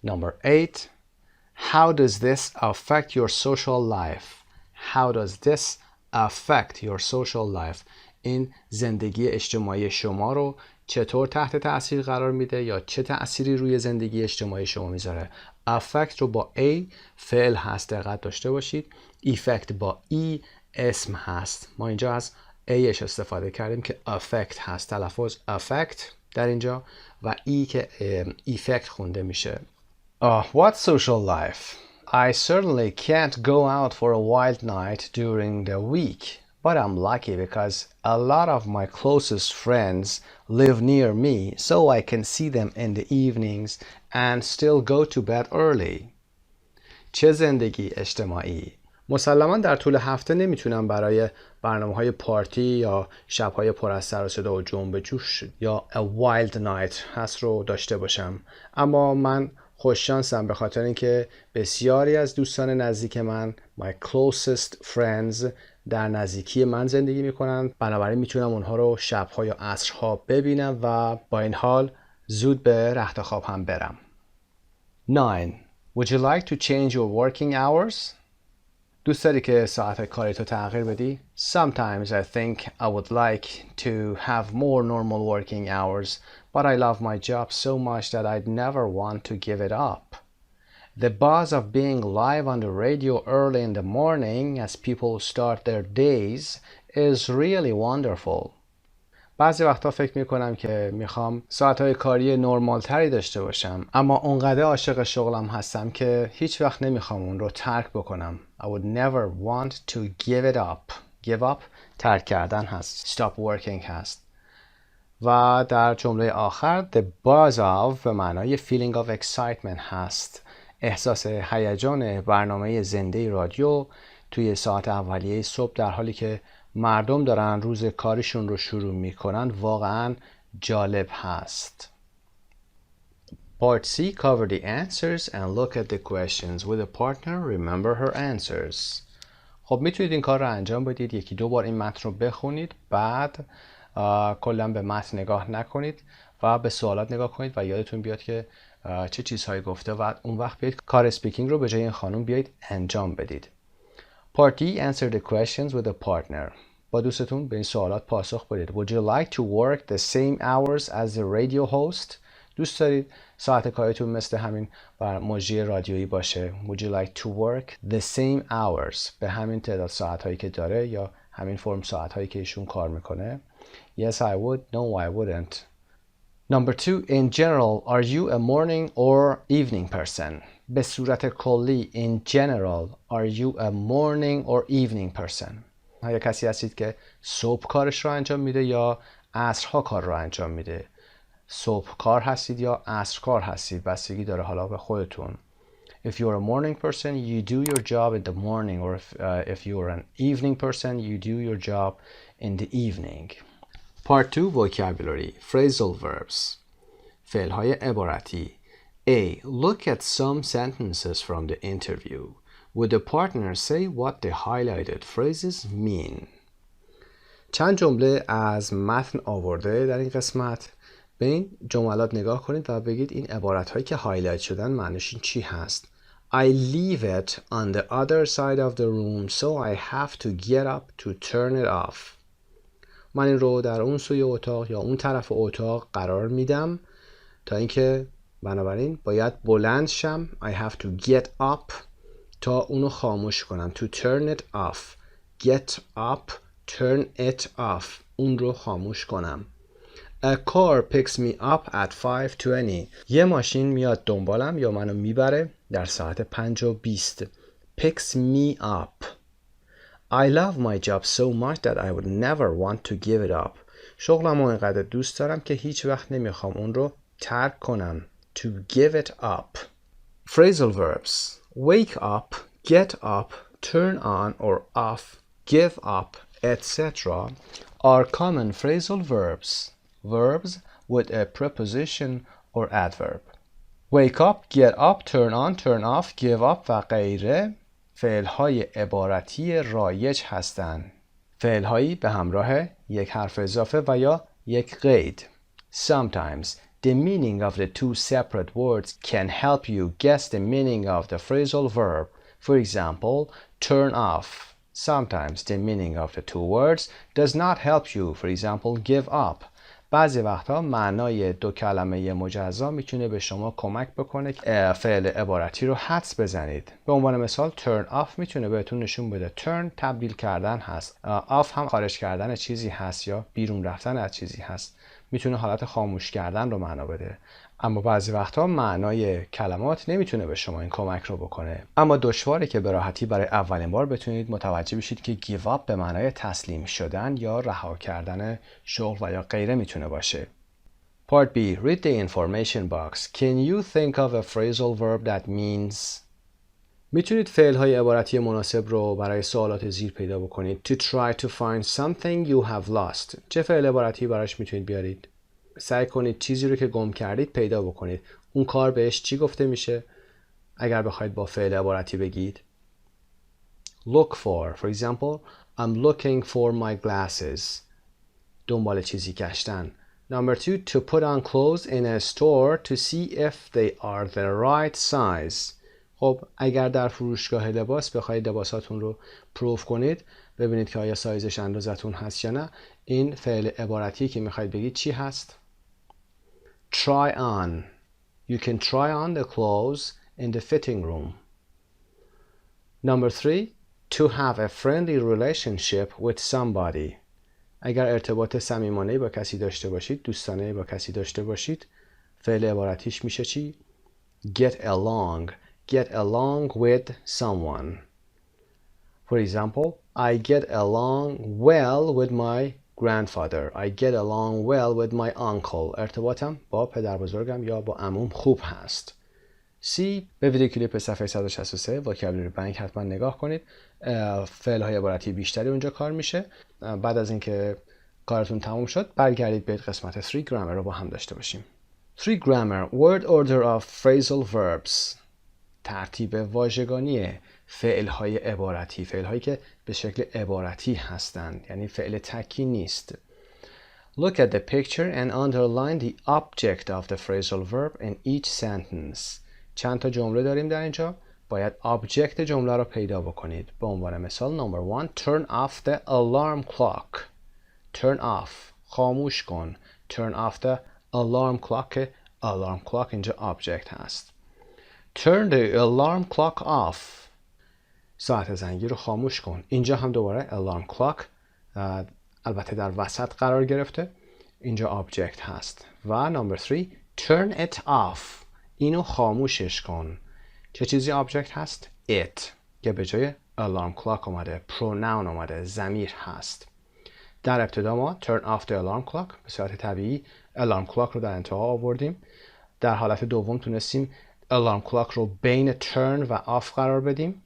Number 8. How does this affect your social life? How does this affect your social life? این زندگی اجتماعی شما رو چطور تحت تأثیر قرار میده یا چه تأثیری روی زندگی اجتماعی شما میذاره؟ affect رو با A فعل هست، دقت داشته باشید. effect با E اسم هست. ما اینجا از Aش استفاده کردیم که affect هست، تلفظ affect در اینجا و E که effect خونده میشه. What social life? I certainly can't go out for a wild night during the week. But I'm lucky because a lot of my closest friends live near me, so I can see them in the evenings and still go to bed early. چه زندگی اجتماعی؟ مسلماً در طول هفته نمیتونم برای برنامه‌های پارتی یا شب‌های پر از سر و صدا و جنب و جوش یا a wild night هست رو داشته باشم. اما من خوششانسم به خاطر اینکه بسیاری از دوستان نزدیک من my closest friends در نزدیکی من زندگی میکنن، بنابراین میتونم اونها رو شبها یا عصرها ببینم و با این حال زود به رخت خواب هم برم. 9. Would you like to change your working hours? دوست داری که ساعت کاریتو تغییر بدی؟ Sometimes I think I would like to have more normal working hours, but I love my job so much that I'd never want to give it up. The buzz of being live on the radio early in the morning as people start their days is really wonderful. بعضی وقتا فکر میکنم که میخوام ساعتهای کاری نرمال تری داشته باشم، اما اونقدر عاشق شغلم هستم که هیچ وقت نمیخوام اون رو ترک بکنم. I would never want to give it up. Give up ترک کردن هست. Stop working هست. و در جمله آخر the buzz of به معنای feeling of excitement هست. احساس هیجان برنامه زنده رادیو توی ساعت اولیه صبح در حالی که مردم دارن روز کارشون رو شروع میکنن واقعا جالب هست. Part C. Cover the answers and look at the questions with a partner. Remember her answers. خب میتونید این کار رو انجام بدید. یکی دو بار این متن رو بخونید، بعد کلا به متن نگاه نکنید و به سوالات نگاه کنید و یادتون بیاد که چه چیزهایی گفته و اون وقت بیاید کار اسپیکینگ رو به جای این خانم بیاید انجام بدید. Part D. Answer the questions with a partner. با دوستتون به این سوالات پاسخ بدید. Would you like to work the same hours as the radio host? دوست دارید ساعت کارتون مثل همین مجری رادیویی باشه؟ Would you like to work the same hours؟ به همین تعداد ساعت هایی که داره یا همین فرم ساعت هایی که ایشون کار میکنه؟ Yes, I would. No, I wouldn't. Number 2. In general, are you a morning or evening person? به صورت کلی in general, are you a morning or evening person? آیا کسی هستید که صبح کارش رو انجام میده یا عصرها کار رو انجام میده؟ صبح کار هستید یا عصر کار هستید؟ بستگی داره حالا به خودتون. If you're a morning person, you do your job in the morning, or if you're an evening person, you do your job in the evening. Part 2. Vocabulary. Phrasal verbs. فعل‌های عبارتی. A. Look at some sentences from the interview. Would the partner say what the highlighted phrases mean? چند جمله از متن آورده در این قسمت. به این جملات نگاه کنید و بگید این عبارت‌هایی که هایلایت شدن معنیش چی هست. I leave it on the other side of the room so I have to get up to turn it off. من این رو در اون سوی اتاق یا اون طرف اتاق قرار میدم تا اینکه بنابراین باید بلند شم. I have to get up تا اونو خاموش کنم. To turn it off. Get up, turn it off. اون رو خاموش کنم. A car picks me up at 5:20. یه ماشین میاد دنبالم یا منو میبره در ساعت 5:20. Picks me up. I love my job so much that I would never want to give it up. شغلمو اینقدر دوست دارم که هیچ وقت نمیخوام اون رو ترک کنم. To give it up. Phrasal verbs. Wake up, get up, turn on or off, give up, etc. are common phrasal verbs. Verbs with a preposition or adverb. Wake up, get up, turn on, turn off, give up و غیره فعل‌های عبارتی رایج هستند. فعل‌هایی به همراه یک حرف اضافه و یا یک قید. Sometimes the meaning of the two separate words can help you guess the meaning of the phrasal verb. For example, turn off. Sometimes the meaning of the two words does not help you. For example, give up. بعضی وقتها معنای دو کلمه مجزا میتونه به شما کمک بکنه که فعل عبارتی رو حدس بزنید. به عنوان مثال turn off میتونه بهتون نشون بده turn تبدیل کردن هست. off هم خارج کردن چیزی هست یا بیرون رفتن از چیزی هست. میتونه حالت خاموش کردن رو معنا بده. اما بعضی وقتها معنای کلمات نمیتونه به شما این کمک رو بکنه. اما دشواره که به راحتی برای اولین بار بتونید متوجه بشید که give up به معنای تسلیم شدن یا رها کردن شغل و یا غیره میتونه باشه. Part B. Read the information box. Can you think of a phrasal verb that means... میتونید فعل‌های عبارتی مناسب رو برای سوالات زیر پیدا بکنید. To try to find something you have lost. چه فعل عبارتی براش میتونید بیارید؟ سعی کنید چیزی رو که گم کردید پیدا بکنید. اون کار بهش چی گفته میشه؟ اگر بخواید با فعل عبارتی بگید. Look for. For example, I'm looking for my glasses. دنبال چیزی گشتن. Number 2, to put on clothes in a store to see if they are the right size. خب اگر در فروشگاه لباس بخواید لباساتون رو پروف کنید ببینید که آیا سایزش اندازتون هست یا نه. این فعل عبارتی که میخواید بگید چی هست؟ Try on. You can try on the clothes in the fitting room. Number 3, to have a friendly relationship with somebody. اگر ارتباط صمیمانه‌ای با کسی داشته باشید، دوستانه با کسی داشته باشید، فعل عبارتیش میشه چی؟ Get along. Get along with someone. For example, I get along well with my grandfather. I get along well with my uncle. ارتباطم با پدر بزرگم یا با عموم خوب هست. C. به ویدیو کلیپ صفحه 163 vocabulary bank حتما نگاه کنید. فعل های عبارتی بیشتری اونجا کار میشه. بعد از اینکه کارتون تموم شد برگردید به قسمت 3 grammar رو با هم داشته باشیم. 3 grammar. Word order of phrasal verbs. ترتیب واژگانی فعل‌های عبارتی، فعل‌هایی که به شکل عبارتی هستند، یعنی فعل تکی نیست. Look at the picture and underline the object of the phrasal verb in each sentence. چند تا جمله داریم در اینجا. باید object جمله رو پیدا بکنید. به عنوان مثال number 1 turn off the alarm clock. Turn off خاموش کن. Turn off the alarm clock. alarm clock اینجا object هست. Turn the alarm clock off. ساعت زنگی رو خاموش کن. اینجا هم دوباره alarm clock البته در وسط قرار گرفته، اینجا آبجکت هست. و نمبر 3 turn it off، اینو خاموشش کن. چه چیزی آبجکت هست؟ it که به جای alarm clock اومده، pronoun اومده، ضمیر هست. در ابتدا ما turn off the alarm clock به صورت طبیعی alarm clock رو در انتها آوردیم. در حالت دوم تونستیم alarm clock رو بین turn و off قرار بدیم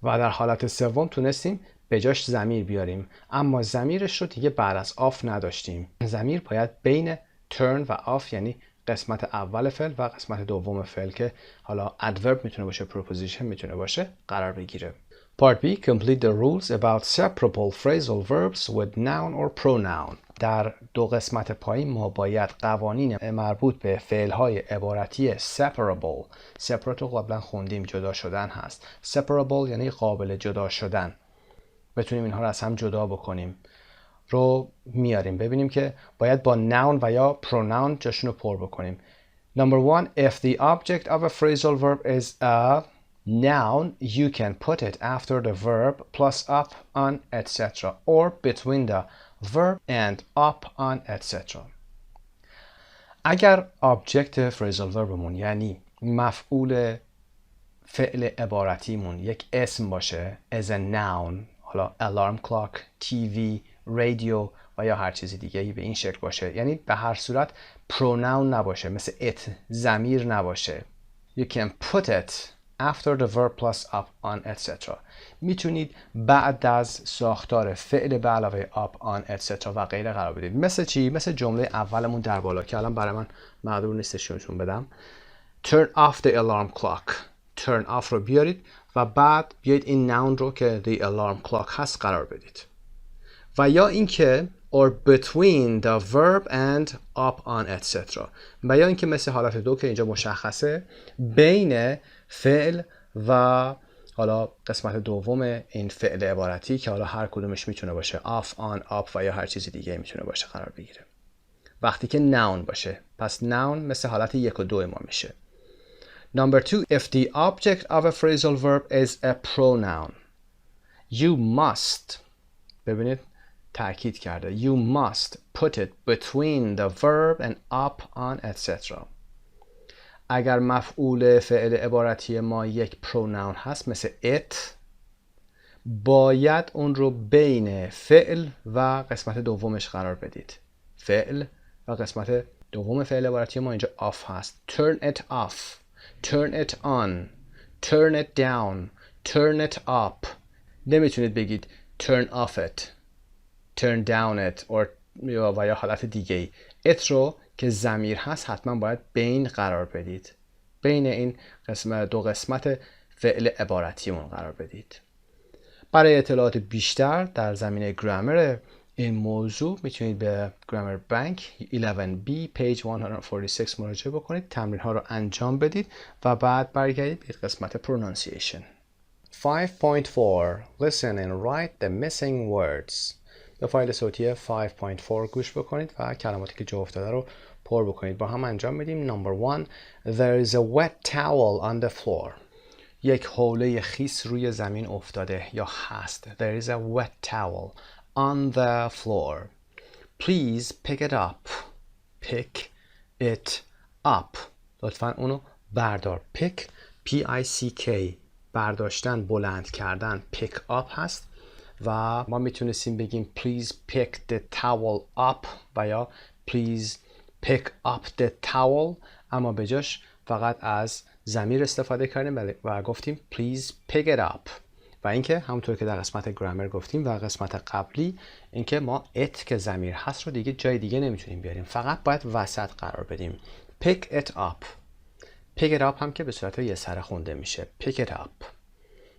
و در حالت سوم تونستیم به جاش ضمیر بیاریم، اما ضمیرش رو دیگه بعد از off نداشتیم. ضمیر باید بین turn و off، یعنی قسمت اول فعل و قسمت دوم فعل که حالا adverb میتونه باشه، preposition میتونه باشه، قرار بگیره. Part B. Complete the rules about separable phrasal verbs with noun or pronoun. در دو قسمت پایین ما باید قوانین مربوط به فعل‌های عبارتی separable، separate رو قبلا خوندیم، جدا شدن هست. separable یعنی قابل جدا شدن، بتونیم اینها رو از هم جدا بکنیم، رو میاریم. ببینیم که باید با noun و یا pronoun جاشون رو پر بکنیم. Number 1. If the object of a phrasal verb is a noun, you can put it after the verb plus up, on, etc. or between the verb and up, on, etc. اگر object phrasal verbمون یعنی مفعول فعل عبارتیمون یک اسم باشه as a noun، حالا alarm clock، TV، رادیو و یا هر چیزی دیگه‌ای به این شکل باشه، یعنی به هر صورت pronoun نباشه، مثل it ضمیر نباشه. You can put it after the verb plus up, on, etc. میتونید بعد از ساختار فعل به علاوه up, on, etc. و غیره قرار بدید. مثل چی؟ مثل جمله اولمون در بالا که الان برای من مقدور نیستشون بدم. Turn off the alarm clock. Turn off رو بیارید و بعد بیایید این noun رو که the alarm clock هست قرار بدید. و یا اینکه or between the verb and up, on, etc. و یا اینکه مثل حالت دو که اینجا مشخصه، بین فعل و حالا قسمت دوم این فعل عبارتی که حالا هر کدومش میتونه باشه off, on, up و یا هر چیز دیگه میتونه باشه قرار بگیره. وقتی که noun باشه، پس noun مثل حالت 1 و 2 ما میشه. Number 2. If the object of a phrasal verb is a pronoun, you must، ببینید تأکید کرده، you must put it between the verb and up, on, etc. اگر مفعول فعل عبارتی ما یک pronoun هست مثل it، باید اون رو بین فعل و قسمت دومش قرار بدید. فعل و قسمت دوم فعل عبارتی ما اینجا off هست. Turn it off، turn it on، turn it down، turn it up. نمیتونید بگید turn off it، turn down it و یا حالت دیگه ای. it رو که ضمیر هست حتما باید بین قرار بدید، بین این دو قسمت فعل عبارتیمون قرار بدید. برای اطلاعات بیشتر در زمینه گرامر این موضوع میتونید به گرامر بانک 11B page 146 مراجعه بکنید، تمرین ها رو انجام بدید و بعد برگردید به قسمت pronunciation. 5.4 Listen and write the missing words. به فایل صوتی 5.4 گوش بکنید و کلماتی که جا افتاده رو پر بکنید. با هم انجام بدیم. Number 1. There is a wet towel on the floor. یک حوله خیس روی زمین افتاده یا هست. There is a wet towel on the floor. Please pick it up. Pick it up. لطفاً اونو بردار. Pick P-I-C-K برداشتن، بلند کردن. Pick up هست و ما میتونستیم بگیم please pick the towel up و یا please pick up the towel، اما به جاش فقط از ضمیر استفاده کردیم و گفتیم please pick it up. و اینکه همونطور که در قسمت گرامر گفتیم و قسمت قبلی، اینکه ما it که ضمیر هست رو دیگه جای دیگه نمیتونیم بیاریم، فقط باید وسط قرار بدیم. pick it up. pick it up هم که به صورت یه سره خونده میشه. pick it up.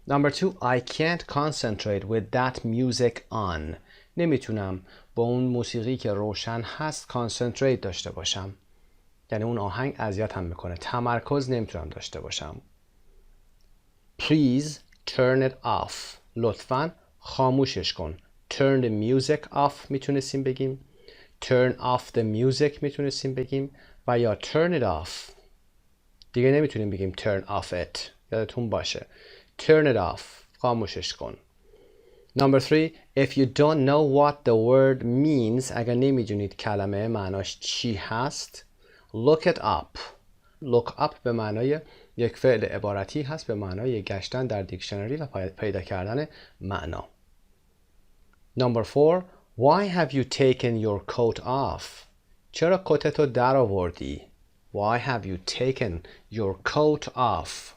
Number 2. I can't concentrate with that music on. نمیتونم با اون موسیقی که روشن هست concentrate داشته باشم، یعنی اون آهنگ اذیتم میکنه، تمرکز نمیتونم داشته باشم. Please turn it off. لطفاً خاموشش کن. Turn the music off میتونستیم بگیم. Turn off the music میتونستیم بگیم و یا turn it off. دیگه نمیتونیم بگیم turn off it. یادتون باشه. Turn it off. خاموشش کن. Number 3. If you don't know what the word means, اگر نمیدونید کلمه معناش چی هست, look it up. look up به معنای یک فعل عبارتی هست به معنای گشتن در دیکشنری و پیدا کردن معنا. Number 4. Why have you taken your coat off? چرا کتتو در آوردی؟ Why have you taken your coat off?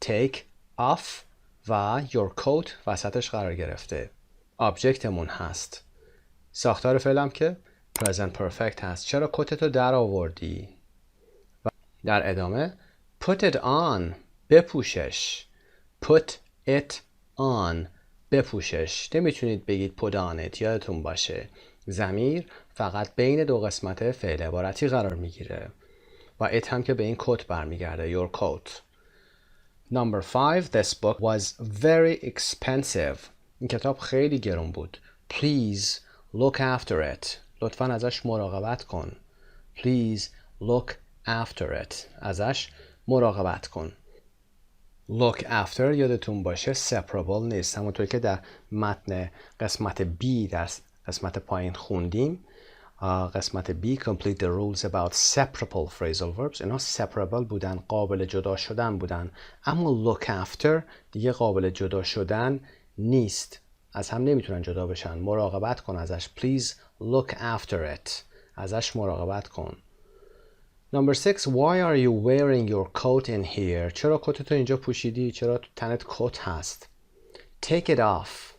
Take off و your coat وسطش قرار گرفته. آبجکتمون هست. ساختار فعلم که present perfect هست. چرا کتتو در آوردی؟ و در ادامه put it on بپوشش. put it on بپوشش. نمیتونید بگید put on it. یادتون باشه ضمیر فقط بین دو قسمت فعل عبارتی قرار میگیره و it هم که به این کت برمیگرده. your coat. Number 5. This book was very expensive. این کتاب خیلی گرون بود. Please look after it. لطفاً ازش مراقبت کن. Please look after it. ازش مراقبت کن. Look after یادتون باشه separable نیست. همونطور که در متن قسمت B در قسمت پایین خوندیم. قسمت B complete the rules about separable phrasal verbs. اینا separable بودن، قابل جدا شدن بودن. اما look after دیگه قابل جدا شدن نیست. از هم نمیتونن جدا بشن. مراقبت کن ازش. Please look after it. ازش مراقبت کن. Number 6. Why are you wearing your coat in here? چرا کتتو اینجا پوشیدی؟ چرا تو تنت کت هست؟ Take it off.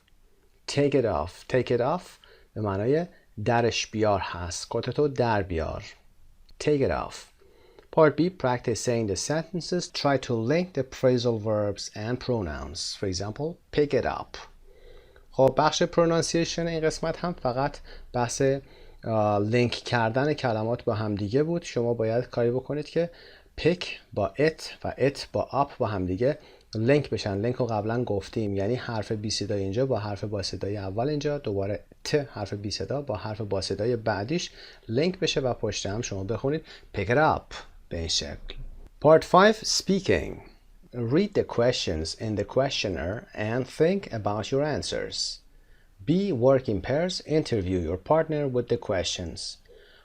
Take it off. Take it off به معنای درش بیار هست. کتتو در بیار. Take it off. Part B. Practice saying the sentences. Try to link the phrasal verbs and pronouns. For example, pick it up. خب بخش pronunciation این قسمت هم فقط بحث لینک کردن کلمات با همدیگه بود. شما باید کاری بکنید که pick با it و it با up با همدیگه لینک بشن. لینک رو قبلا گفتیم، یعنی حرف بی صدای اینجا با حرف با صدای اول اینجا، دوباره ت حرف بی صدا با حرف با صدای بعدیش لینک بشه و پشت هم شما بخونید pick it up به این شکل. Part 5. Speaking. Read the questions in the questionnaire and think about your answers. B. Work in pairs. Interview your partner with the questions.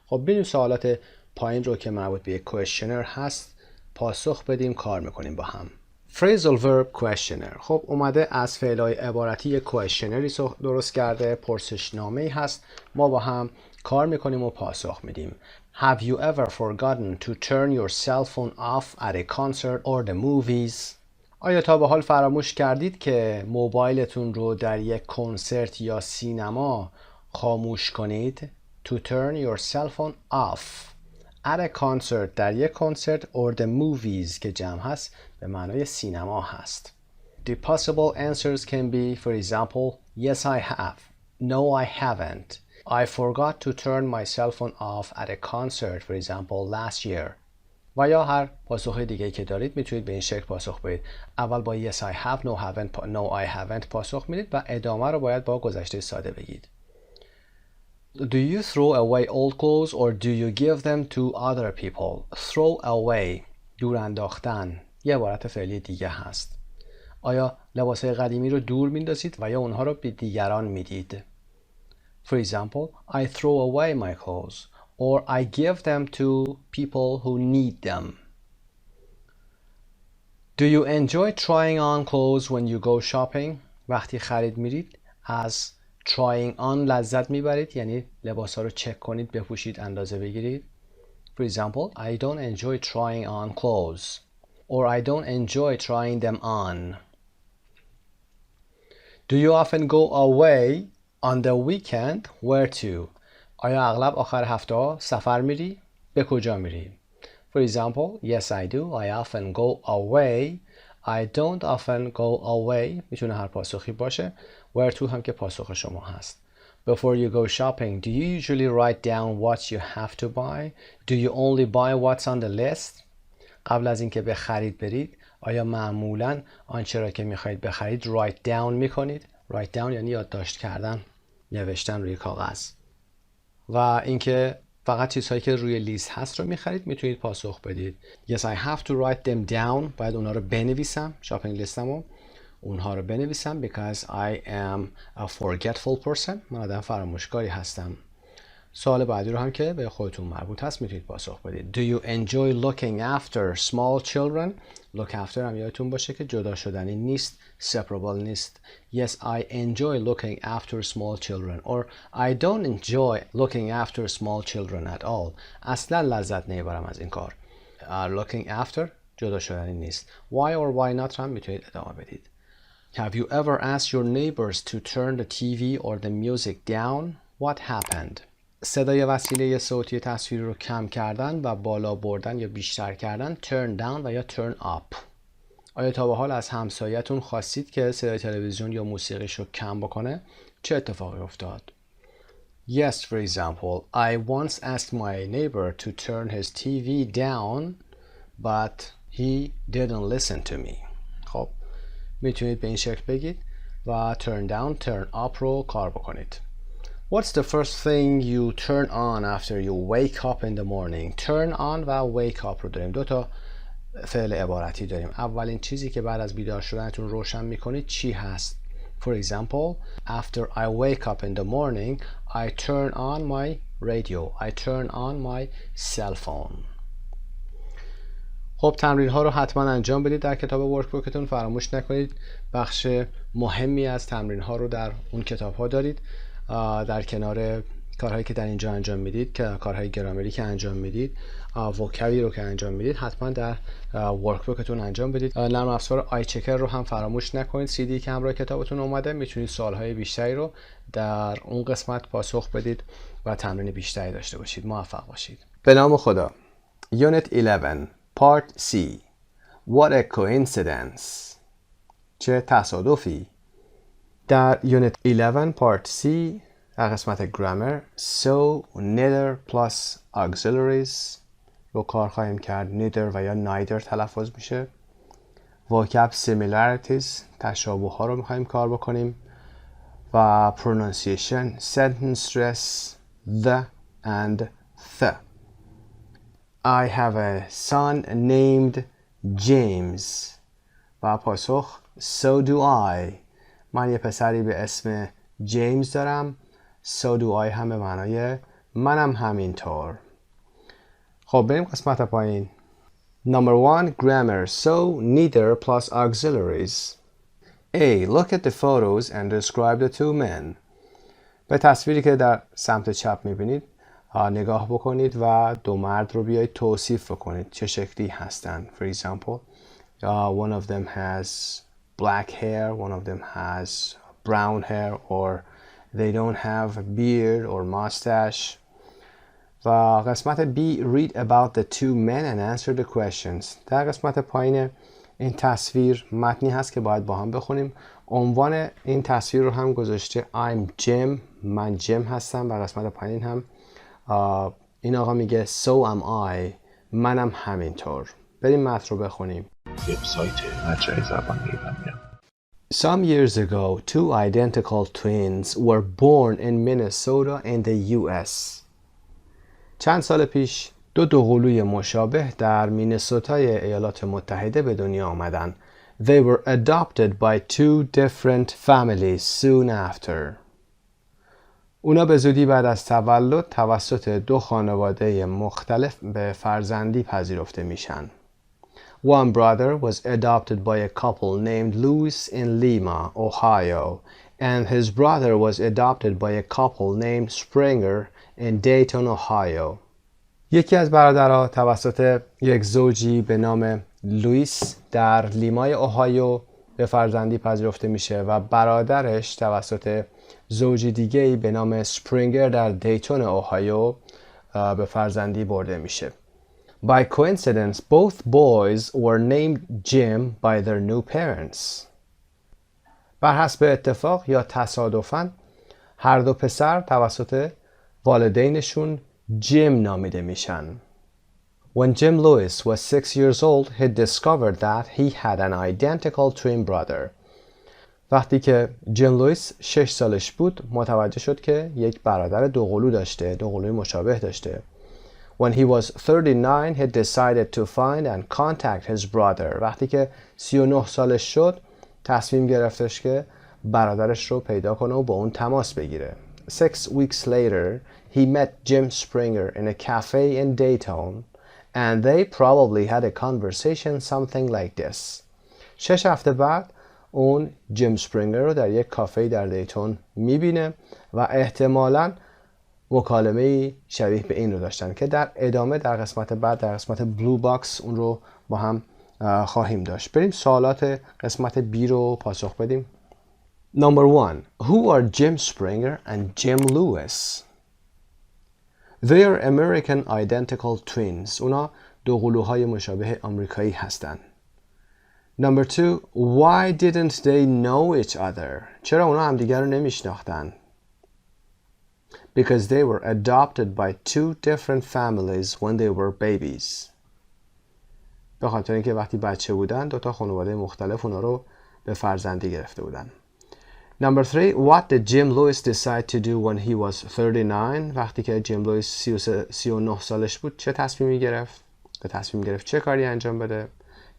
خب ببینیم سوالات پایین رو که مربوط به یک questionnaire هست پاسخ بدیم، کار میکنیم با هم. Phrasal verb questionnaire. خب اومده از فعلای عبارتی یک questionnaire درست کرده، پرسشنامه‌ای هست. ما با هم کار میکنیم و پاسخ میدیم. Have you ever forgotten to turn your cell phone off at a concert or the movies? آیا تا به حال فراموش کردید که موبایلتون رو در یک کنسرت یا سینما خاموش کنید؟ To turn your cell phone off at a concert در یک کنسرت or the movies که جمع هست به معنای سینما هست. The possible answers can be, for example, yes I have, no I haven't. I forgot to turn my cell phone off at a concert, for example, last year. و یا هر پاسخ دیگه که دارید میتونید به این شکل پاسخ بدید. اول با yes I have, no I haven't پاسخ میدید و ادامه رو باید با گذشته ساده بگید. Do you throw away old clothes or do you give them to other people? Throw away دور انداختن یه عبارت فعلی دیگه هست. آیا لباسهای قدیمی رو دور میندازید و یا اونها رو به دیگران میدید؟ For example, I throw away my clothes or I give them to people who need them. Do you enjoy trying on clothes when you go shopping? وقتی خرید میرید از trying on لذت میبرید، یعنی لباس ها رو چک کنید، بپوشید، اندازه بگیرید. For example, I don't enjoy trying on clothes or I don't enjoy trying them on. Do you often go away on the weekend? Where to? آیا اغلب آخر هفته سفر میری؟ به کجا میری؟ For example, yes I do. I often go away. I don't often go away. میتونه هر پاسخی باشه. Where to هم که پاسخ شما هست. Before you go shopping, do you usually write down what you have to buy? Do you only buy what's on the list? قبل از اینکه به خرید برید آیا معمولاً آنچه را که میخواهید بخرید write down میکنید؟ write down یعنی یادداشت کردن، نوشتن روی کاغذ. و اینکه فقط چیزهایی که روی لیست هست رو میخرید میتونید پاسخ بدید. Yes, I have to write them down. باید اونا رو بنویسم، شاپینگ لیستمو. اونها رو بنویسم because I am a forgetful person. من آدم فراموشکاری هستم. سوال بعدی رو هم که به خودتون مربوط هست میتونید پاسخ بدید. Do you enjoy looking after small children? look after هم یادتون باشه که جدا شدنی نیست، separable نیست. Yes, I enjoy looking after small children or I don't enjoy looking after small children at all. اصلا لذت نمیبرم از این کار. looking after جدا شدنی نیست. Why or why not هم میتونید ادامه بدید. Have you ever asked your neighbors to turn the TV or the music down? What happened? صدای وسیله صوتی تصویری رو کم کردن و بالا بردن یا بیشتر کردن turn down و یا turn up. آیا تا به حال از همسایه‌تون خواستید که صدای تلویزیون یا موسیقیش رو کم بکنه؟ چه اتفاقی افتاد؟ Yes, for example, I once asked my neighbor to turn his TV down, but he didn't listen to me. خب میتونید به این شکل بگید و turn down, turn up رو کار بکنید. What's the first thing you turn on after you wake up in the morning? Turn on و wake up رو داریم. دو تا فعل عبارتی داریم. اولین چیزی که بعد از بیدار شدنتون روشن میکنید چی هست؟ For example, after I wake up in the morning, I turn on my radio. I turn on my cell phone. خب تمرین ها رو حتما انجام بدید در کتاب ورکبوکتون. فراموش نکنید بخش مهمی از تمرین ها رو در اون کتاب ها دارید. در کنار کارهایی که در اینجا انجام میدید، که کارهای گرامری که انجام میدید، وکبی رو که انجام میدید، حتما در ورکبوکتون انجام بدید. نرم افزار آی چکر رو هم فراموش نکنید. سی دی که همراه کتابتون اومده، میتونید سوالهای بیشتری رو در اون قسمت پاسخ بدید و تمرین بیشتری داشته باشید. موفق باشید. به نام خدا. Unit 11 Part C. What a coincidence. چه تصادفی. در Unit 11 Part C در قسمت Grammar so, neither plus auxiliaries رو کار خواهیم کرد. neither و یا neither تلفظ میشه. vocab similarities تشابه ها رو میخوایم کار بکنیم و pronunciation sentence stress the and the. I have a son named James و پاسخ so do I. من یه پسری به اسم جیمز دارم. so do I هم به معنای منم همینطور. خب بریم قسمت پایین. Number 1 Grammar so neither plus auxiliaries. A. Look at the photos and describe the two men. به تصویری که در سمت چپ میبینید نگاه بکنید و دو مرد رو بیایید توصیف بکنید. چه شکلی هستند؟ For example, one of them has black hair, one of them has brown hair, or they don't have a beard or mustache. و قسمت B read about the two men and answer the questions. در قسمت پایین این تصویر متنی هست که باید با هم بخونیم. عنوان این تصویر رو هم گذاشته I'm Jim. من جیم هستم. و قسمت پایین هم این آقا میگه so am I. منم همینطور. بریم متن رو بخونیم. وبسایت مجموعه زبان ایرانیان. Some years ago, two identical twins were born in Minnesota in the US. چند سال پیش دو دوقلوی مشابه در مینسوتای ایالات متحده به دنیا آمدند. They were adopted by two different families soon after. اونا به زودی بعد از تولد توسط دو خانواده مختلف به فرزندی پذیرفته میشن. One brother was adopted by a couple named Louis in Lima, Ohio, and his brother was adopted by a couple named Springer in Dayton, Ohio. یکی از برادرها توسط یک زوجی به نام لوئیس در لیمای اوهایو به فرزندی پذیرفته میشه و برادرش توسط زوجی دیگه‌ای به نام سپرینگر در دیتون اوهایو به فرزندی برده میشه. By coincidence, both boys were named Jim by their new parents. بر حسب اتفاق یا تصادفاً هر دو پسر توسط والدینشون جیم نامیده میشن. When Jim Lewis was 6 years old, he discovered that he had an identical twin brother. وقتی که جیم لوئیس 6 سالش بود متوجه شد که یک برادر دوقلو داشته، دوقلوی مشابه داشته. When he was 39, he decided to find and contact his brother. وقتی که 39 سالش شد تصمیم گرفتش که برادرش رو پیدا کنه و با اون تماس بگیره. 6 weeks later, he met Jim Springer in a cafe in Dayton and they probably had a conversation something like this. 6 هفته بعد اون جیم سپرینگر رو در یک کافه در دیتون میبینه و احتمالاً مکالمه شبیه به این رو داشتن که در ادامه در قسمت بعد در قسمت بلو باکس اون رو با هم خواهیم داشت. بریم سوالات قسمت B رو پاسخ بدیم. Number 1. Who are Jim Springer and Jim Lewis? They are American identical twins. اونا دو قلوهای مشابه آمریکایی هستند. Number 2. Why didn't they know each other? چرا اونا همدیگر رو نمیشناختن؟ Because they were adopted by 2 different families when they were babies. به خاطر اینکه وقتی بچه بودن 2 تا خانواده مختلف اونا رو به فرزندی گرفته بودن. Number 3. What did Jim Lewis decide to do when he was 39? وقتی که جیم لوئیس 39 سالش بود چه تصمیمی گرفت؟ به تصمیم گرفت چه کاری انجام بده؟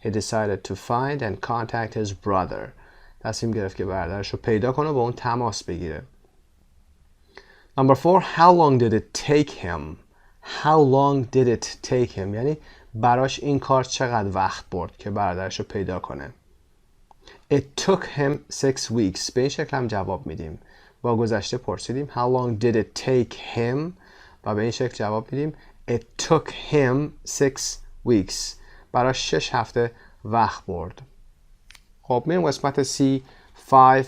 He decided to find and contact his brother. تصمیم گرفت که برادرش رو پیدا کنه و با اون تماس بگیره. Number 4. How long did it take him? How long did it take him? یعنی براش این کار چقدر وقت برد که برادرش رو پیدا کنه. It took him 6 weeks. به این شکل هم جواب میدیم. با گذشته پرسیدیم How long did it take him? و به این شکل جواب میدیم It took him 6 weeks. براش 6 هفته وقت برد. خب میریم قسمت C. 5.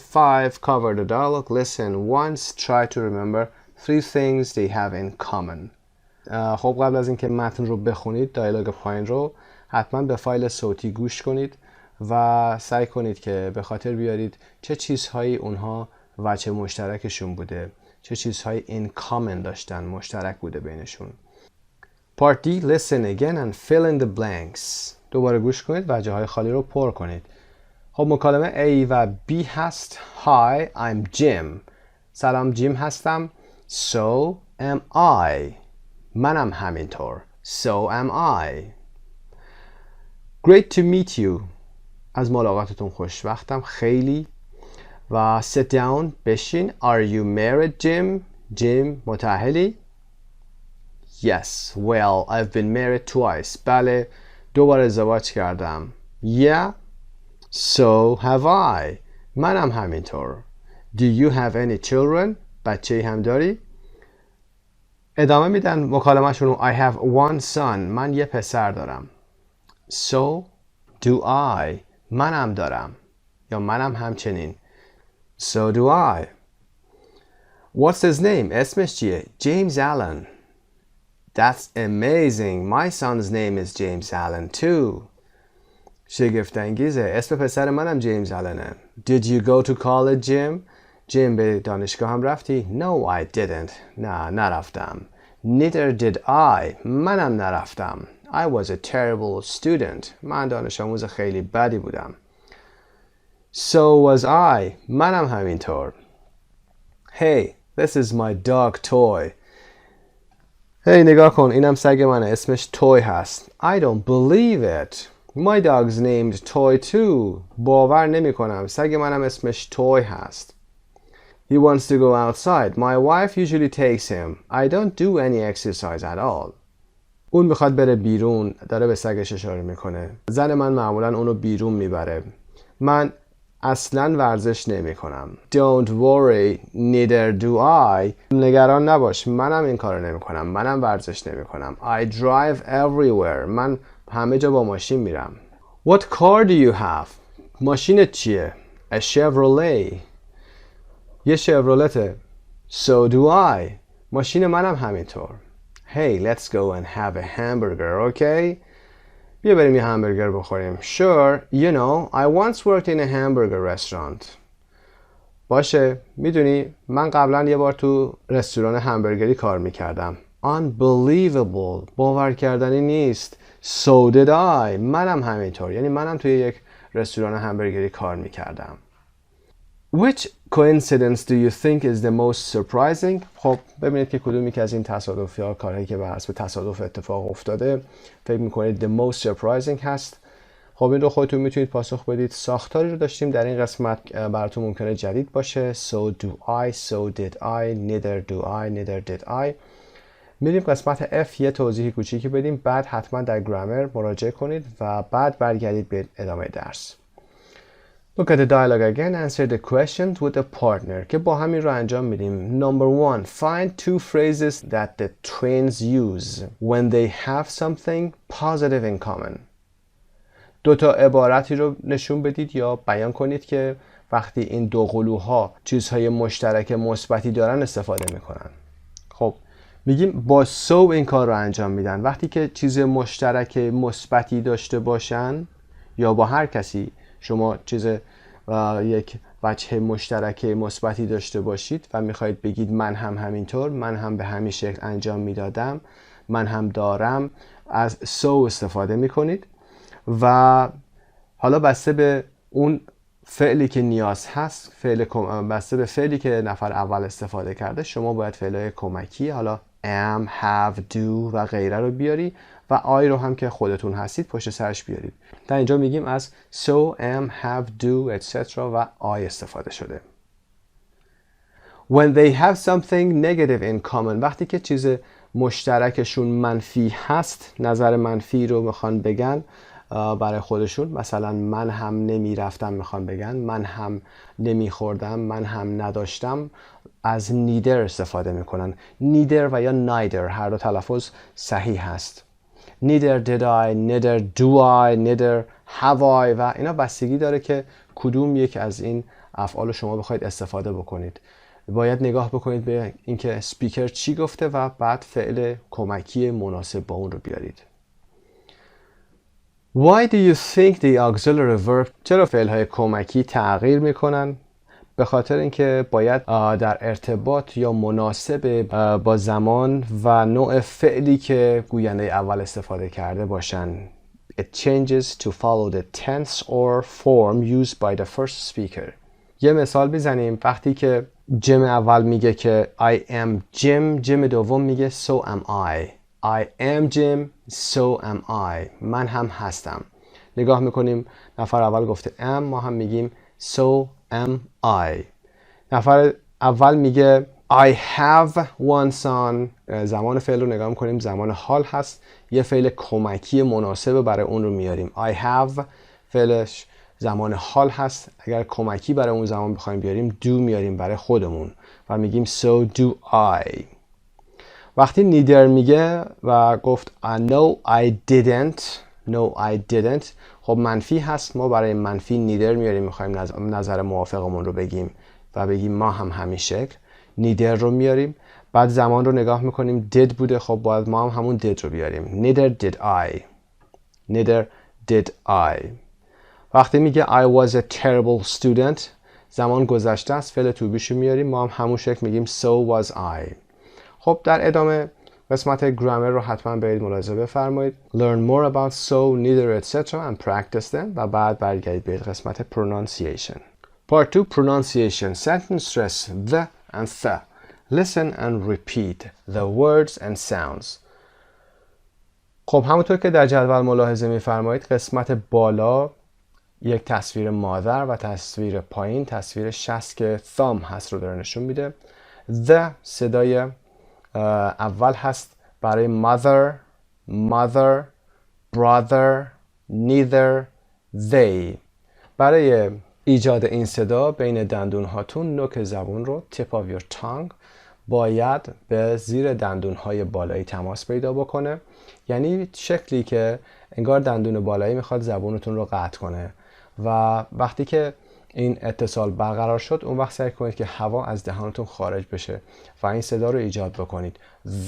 Cover the dialogue. Listen once. Try to remember 3 things they have in common. خب قبل از اینکه متن رو بخونید دیالوگ پایین رو حتما به فایل صوتی گوش کنید و سعی کنید که به خاطر بیارید چه چیزهایی اونها وجه مشترکشون بوده، چه چیزهایی in common داشتن، مشترک بوده بینشون. Part D. Listen again and fill in the blanks. دوباره گوش کنید و جاهای خالی رو پر کنید. خب مکالمه A و B هست. Hi, I'm Jim. سلام جیم هستم. So am I. منم همینطور. So am I. Great to meet you. از ملاقاتتون خوشوقتم خیلی. و sit down. بشین. Are you married, Jim? جیم متأهلی؟ Yes. Well, I've been married twice. بله. 2 بار ازدواج کردم. Yeah. So have I. منم همینطور. Do you have any children? بچه‌ای هم داری؟ ادامه میدن مکالمه‌شون رو. I have one son. من یه پسر دارم. So do I. منم دارم. یا منم همچنین. So do I. What's his name? اسمش چیه؟ James Allen. That's amazing. My son's name is James Allen too. شگفت انگیزه. اسم پسر منم جیمز آلنه. Did you go to college, Jim? جیم به دانشگاه هم رفتی؟ No, I didn't. نه نرفتم. Neither did I. منم نرفتم. I was a terrible student. من دانش آموز خیلی بدی بودم. So was I. منم همینطور. Hey, this is my dog Toy. Hey, نگاه کن. اینم سگ منه. اسمش توی هست. I don't believe it. My dog's named Toy too. باور نمی کنم. سگ منم اسمش توی هست. He wants to go outside. My wife usually takes him. I don't do any exercise at all. اون میخواد بره بیرون. داره به سگش اشاره میکنه. زن من معمولا اونو بیرون میبره. من اصلا ورزش نمی کنم. Don't worry. Neither do I. نگران نباش. منم این کارو نمی کنم. منم ورزش نمی کنم. I drive everywhere. من همه جا با ماشین میرم. What car do you have? ماشینت چیه؟ A Chevrolet. یه شورولته. So do I. ماشین منم همینطور. Hey, let's go and have a hamburger, okay? بیا بریم یه همبرگر بخوریم. Sure, you know, I once worked in a hamburger restaurant. باشه، میدونی من قبلا یه بار تو رستوران همبرگری کار میکردم. Unbelievable. باور کردنی نیست. So did I. منم همینطور. یعنی منم توی یک رستوران همبرگری کار میکردم. Which coincidence do you think is the most surprising? خب ببینید که کدومی که از این تصادف یا کارهایی که بر حسب تصادف اتفاق افتاده فکر میکنید the most surprising هست. خب این رو خودتون میتونید پاسخ بدید. ساختاری رو داشتیم در این قسمت براتون ممکنه جدید باشه. So do I, so did I, neither do I, neither did I. میریم قسمت F، یه توضیح کوچیکی بدیم، بعد حتما در گرامر مراجعه کنید و بعد برگردید به ادامه درس. Look at the dialogue again, answer the questions with a partner که با همین رو انجام میدیم. Number 1. Find two phrases that the twins use when they have something positive in common. دو تا عبارتی رو نشون بدید یا بیان کنید که وقتی این دو قلوها چیزهای مشترک مثبتی دارن استفاده میکنن. خب میگیم با so این کار رو انجام میدن. وقتی که چیز مشترک مثبتی داشته باشن یا با هر کسی شما یک وجه مشترک مثبتی داشته باشید و میخواید بگید من هم همینطور، من هم به همین شکل انجام میدادم، من هم دارم، از so استفاده میکنید و حالا بسته به اون فعلی که نیاز هست، بسته به فعلی که نفر اول استفاده کرده، شما باید فعلای کمکی حالا am, have, do و غیره رو بیاری و I رو هم که خودتون هستید پشت سرش بیارید. در اینجا میگیم از so, am, have, do, etc. و I استفاده شده. When they have something negative in common، وقتی که چیز مشترکشون منفی هست، نظر منفی رو میخوان بگن برای خودشون، مثلا من هم نمی رفتم میخوان بگن، من هم نمی خوردم، من هم نداشتم، از neither استفاده میکنن. neither و یا neither هر دو تلفظ صحیح هست. neither did I, neither do I, neither have I و اینا بستگی داره که کدوم یک از این افعال شما بخواید استفاده بکنید. باید نگاه بکنید به اینکه سپیکر چی گفته و بعد فعل کمکی مناسب با اون رو بیارید. Why do you think the auxiliary verb چرا فعل‌های کمکی تغییر میکنن؟ به خاطر اینکه باید در ارتباط یا مناسب با زمان و نوع فعلی که گوینده اول استفاده کرده باشن. It changes to follow the tense or form used by the first speaker. یه مثال بزنیم. وقتی که جم اول میگه که I am Jim، جم دوم میگه so am I. I am Jim, so am I. من هم هستم. نگاه میکنیم نفر اول گفته am، ما هم میگیم so am I. نفر اول میگه I have one son، زمان فعل رو نگاه میکنیم زمان حال هست، یه فعل کمکی مناسب برای اون رو میاریم. I have فعلش زمان حال هست، اگر کمکی برای اون زمان بخوایم بیاریم do میاریم برای خودمون و میگیم so do I. وقتی neither میگه و گفت no I didn't، خب منفی هست، ما برای منفی neither میاریم، میخوایم نظر موافقمون رو بگیم و بگیم ما هم همین شکل neither رو میاریم. بعد زمان رو نگاه میکنیم did بوده، خب باید ما هم همون did رو بیاریم. neither did I. وقتی میگه I was a terrible student، زمان گذشته است، فعل to be رو میاریم، ما هم همون شکل میگیم so was I. خب در ادامه قسمت گرامر رو حتما برید ملاحظه بفرمایید. Learn more about so, neither, etc. and practice them و بعد برگردید به قسمت pronunciation. Part 2 pronunciation. Sentence stress the and the. Listen and repeat the words and sounds. خب همونطور که در جدول ملاحظه میفرمایید قسمت بالا یک تصویر مادر و تصویر پایین تصویر شست که thumb هست رو داره نشون میده. The صدای اول هست برای mother, brother, neither, they. برای ایجاد این صدا بین دندون هاتون نوک زبون رو tip of your tongue باید به زیر دندون های بالایی تماس پیدا بکنه، یعنی شکلی که انگار دندون بالایی میخواد زبونتون رو قطع کنه و وقتی که این اتصال برقرار شد اون وقت سعی کنید که هوا از دهانتون خارج بشه و این صدا رو ایجاد بکنید.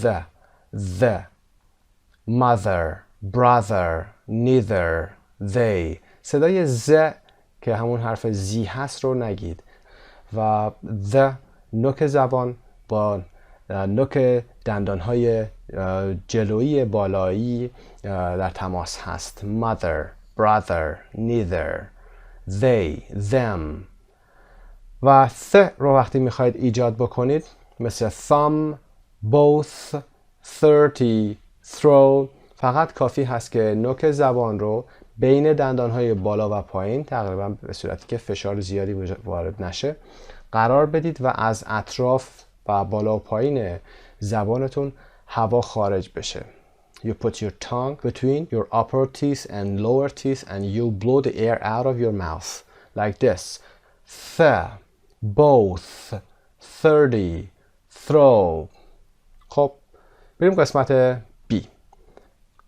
the, mother, brother, neither, they. صدای ز که همون حرف زی هست رو نگید و the نوک زبان با نوک دندانهای جلویی بالایی در تماس هست. mother, brother, neither, they, them. و th رو وقتی میخواید ایجاد بکنید مثل thumb, both, 30, throw، فقط کافی هست که نوک زبان رو بین دندانهای بالا و پایین تقریبا به صورتی که فشار زیادی وارد نشه قرار بدید و از اطراف و بالا و پایین زبانتون هوا خارج بشه. You put your tongue between your upper teeth and lower teeth and you blow the air out of your mouth like this. Both, 30, throw. خب بریم قسمت B.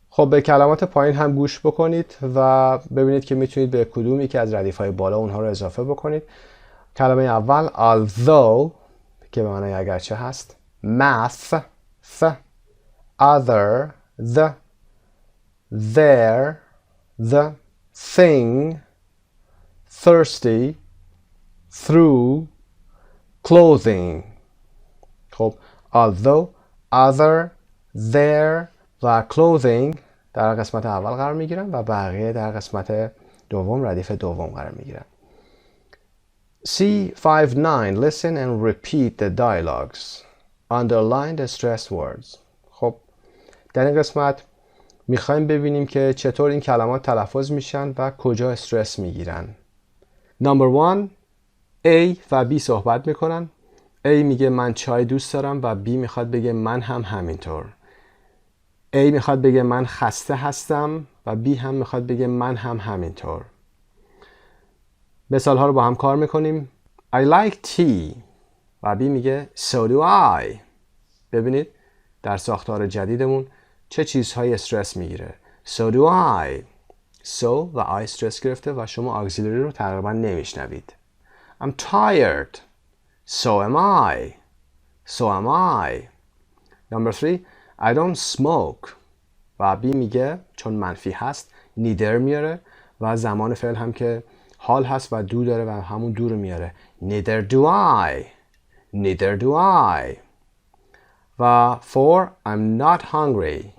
خب به کلمات پایین هم گوش بکنید و ببینید که میتونید به کدومی که از ردیف‌های بالا اونها رو اضافه بکنید. کلمه اول although که به معنای اگرچه هست. math, other, the, there, the, thing, thirsty, through, clothing. خب although, other, there و clothing در قسمت اول قرار میگیرن و بقیه در قسمت دوم ردیف دوم قرار میگیرن. C59 listen and repeat the dialogues. Underline the stressed words. خب در این قسمت میخوایم ببینیم که چطور این کلمات تلفظ میشن و کجا استرس میگیرن. Number 1 A و B صحبت میکنن. A میگه من چای دوست دارم و B میخواد بگه من هم همینطور. A میخواد بگه من خسته هستم و B هم میخواد بگه من هم همینطور. مثال ها رو با هم کار میکنیم. I like tea و B میگه so do I. ببینید در ساختار جدیدمون چه چیزهایی استرس میگیره. So do I. So و I استرس گرفته و شما auxiliary رو تقریبا نمیشنوید. I'm tired. So am I. So am I. Number 3. I don't smoke. و B میگه چون منفی هست neither میاره و زمان فعل هم که حال هست و دو داره و همون دو رو میاره. Neither do I. Neither do I. و 4. I'm not hungry.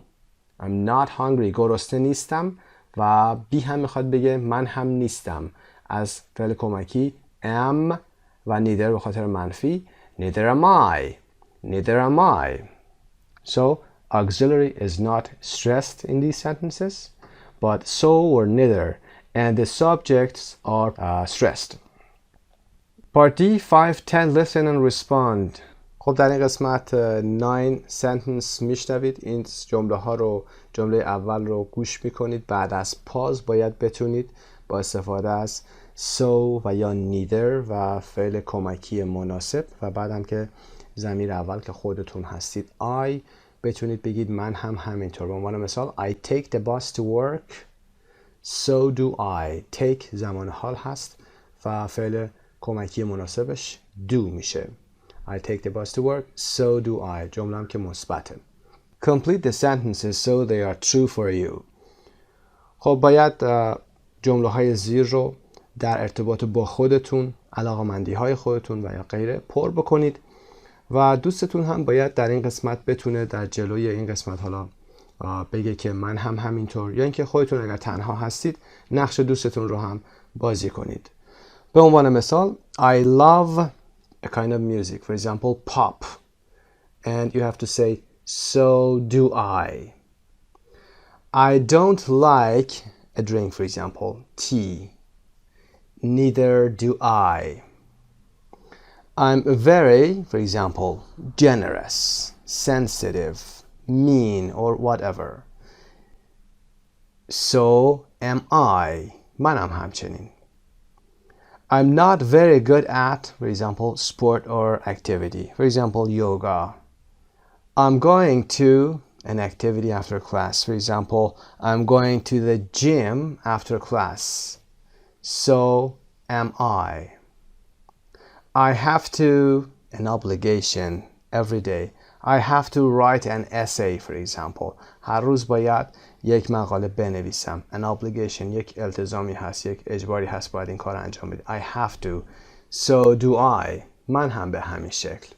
I'm not hungry. گرسنه نیستم و B هم میخواد بگه من هم نیستم. از فعل کمکی am و neither به خاطر منفی. Neither am I. Neither am I. So auxiliary is not stressed in these sentences, but so or neither, and the subjects are stressed. Part D, 5-10, listen and respond. خب در این قسمت 9 sentence میشنوید. این جمله ها رو جمله اول رو گوش میکنید. بعد از پاز باید بتونید با استفاده از so و یا neither و فعل کمکی مناسب و بعد هم که ضمیر اول که خودتون هستید I بتونید بگید من هم همینطور. به عنوان مثال I take the bus to work. So do I. Take زمان حال هست و فعل کمکی مناسبش do میشه. I take the bus to work. So do I. جمله هم که مثبته. Complete the sentences so they are true for you. خب باید جمله های زیر رو در ارتباط با خودتون، علاقمندی های خودتون و یا غیره پر بکنید و دوستتون هم باید در این قسمت بتونه در جلوی این قسمت حالا بگه که من هم همینطور یا اینکه خودتون اگر تنها هستید نقش دوستتون رو هم بازی کنید. به عنوان مثال I love a kind of music, for example pop, and you have to say so do I. I don't like a drink, for example tea. Neither do I. I'm very, for example, generous, sensitive, mean, or whatever. So am I. منم همچنین. I'm not very good at, for example, sport or activity. For example, yoga. I'm going to an activity after class. For example, I'm going to the gym after class. So am I. I have to, an obligation every day. I have to write an essay, for example. هر روز باید یک مقاله بنویسم. An obligation, یک التزامی هست، یک اجباری هست باید این کار انجام بدید. I have to. So do I. من هم به همین شکل.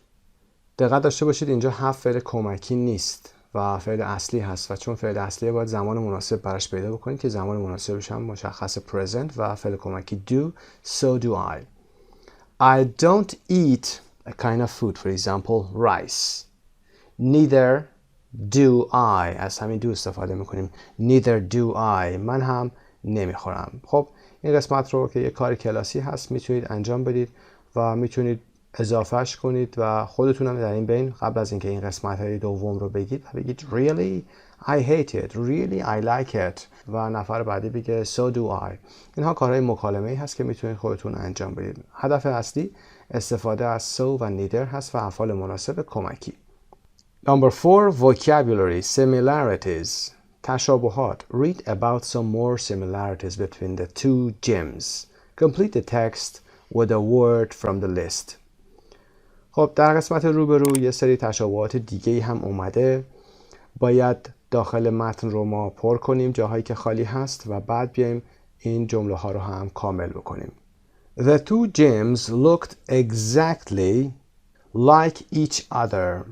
دقت داشته باشید اینجا حرف فعل کمکی نیست و فعل اصلی هست و چون فعل اصلی باید زمان مناسب براش پیدا بکنید که زمان مناسبش هم مشخص present و فعل کمکی do. So do I. I don't eat a kind of food, for example, rice. Neither do I. از همین do استفاده میکنیم. Neither do I. من هم نمیخورم. خب این قسمت رو که یه کار کلاسی هست میتونید انجام بدید و میتونید اضافهش کنید و خودتونم در این بین قبل از اینکه این قسمت های دوم رو بگید و بگید really I hate it, really I like it و نفر بعدی بگه so do I. اینها کارهای مکالمه‌ای هست که میتونید خودتون انجام بدید. هدف اصلی استفاده از so و neither هست و افعال مناسب کمکی. Number 4 vocabulary similarities. تشابهات. Read about some more similarities between the two gyms. Complete the text with a word from the list. خب در قسمت روبرو یه سری تشابهات دیگه هم اومده. باید داخل متن رو ما پر کنیم جاهایی که خالی هست و بعد بیایم این جمله ها رو هم کامل بکنیم. The two gyms looked exactly like each other.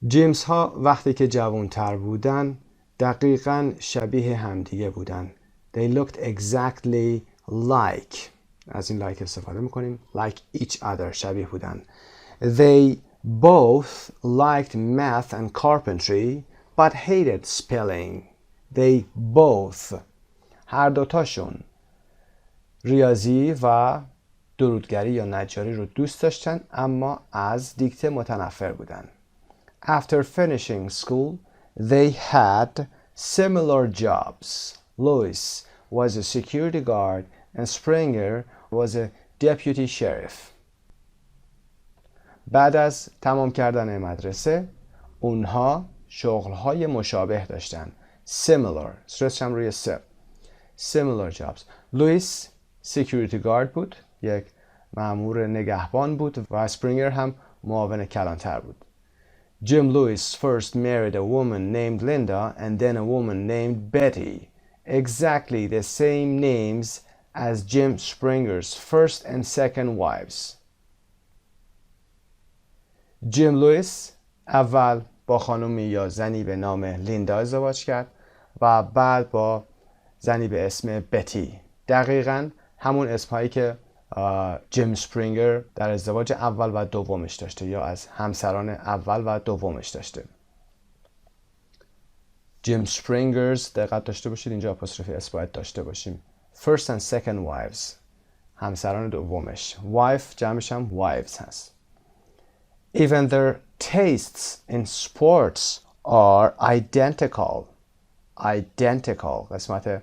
جیمز ها وقتی که جوانتر بودن دقیقاً شبیه همدیگه بودن. They looked exactly like. از این like استفاده میکنیم. Like each other. شبیه بودن. They both liked math and carpentry but hated spelling. They both. هر دوتاشون ریاضی و درودگری یا نجاری رو دوست داشتن اما از دیکته متنفر بودن. After finishing school, they had similar jobs. Louis was a security guard and Springer was a deputy sheriff. بعد از تمام کردن مدرسه اونها شغل‌های مشابه داشتن. Similar. استرسش هم روی similar jobs. لوئیس security guard بود. یک مأمور نگهبان بود و اسپرینگر هم معاون کلانتر بود. Jim Lewis first married a woman named Linda and then a woman named Betty. Exactly the same names as Jim Springer's first and second wives. جیم لوئیس اول با خانومی یا زنی به نام لیندا ازدواج کرد و بعد با زنی به اسم بتی. دقیقاً همون اسمهایی که جیم سپرینگر در ازدواج اول و دومش داشته یا از همسران اول و دومش داشته. جیم سپرینگرز دقت داشته باشید اینجا آپوستروفی اس باید داشته باشیم. First and second wives. همسران دومش. Wife جمعش هم wives هست. Even their tastes in sports are identical. Identical. قسمت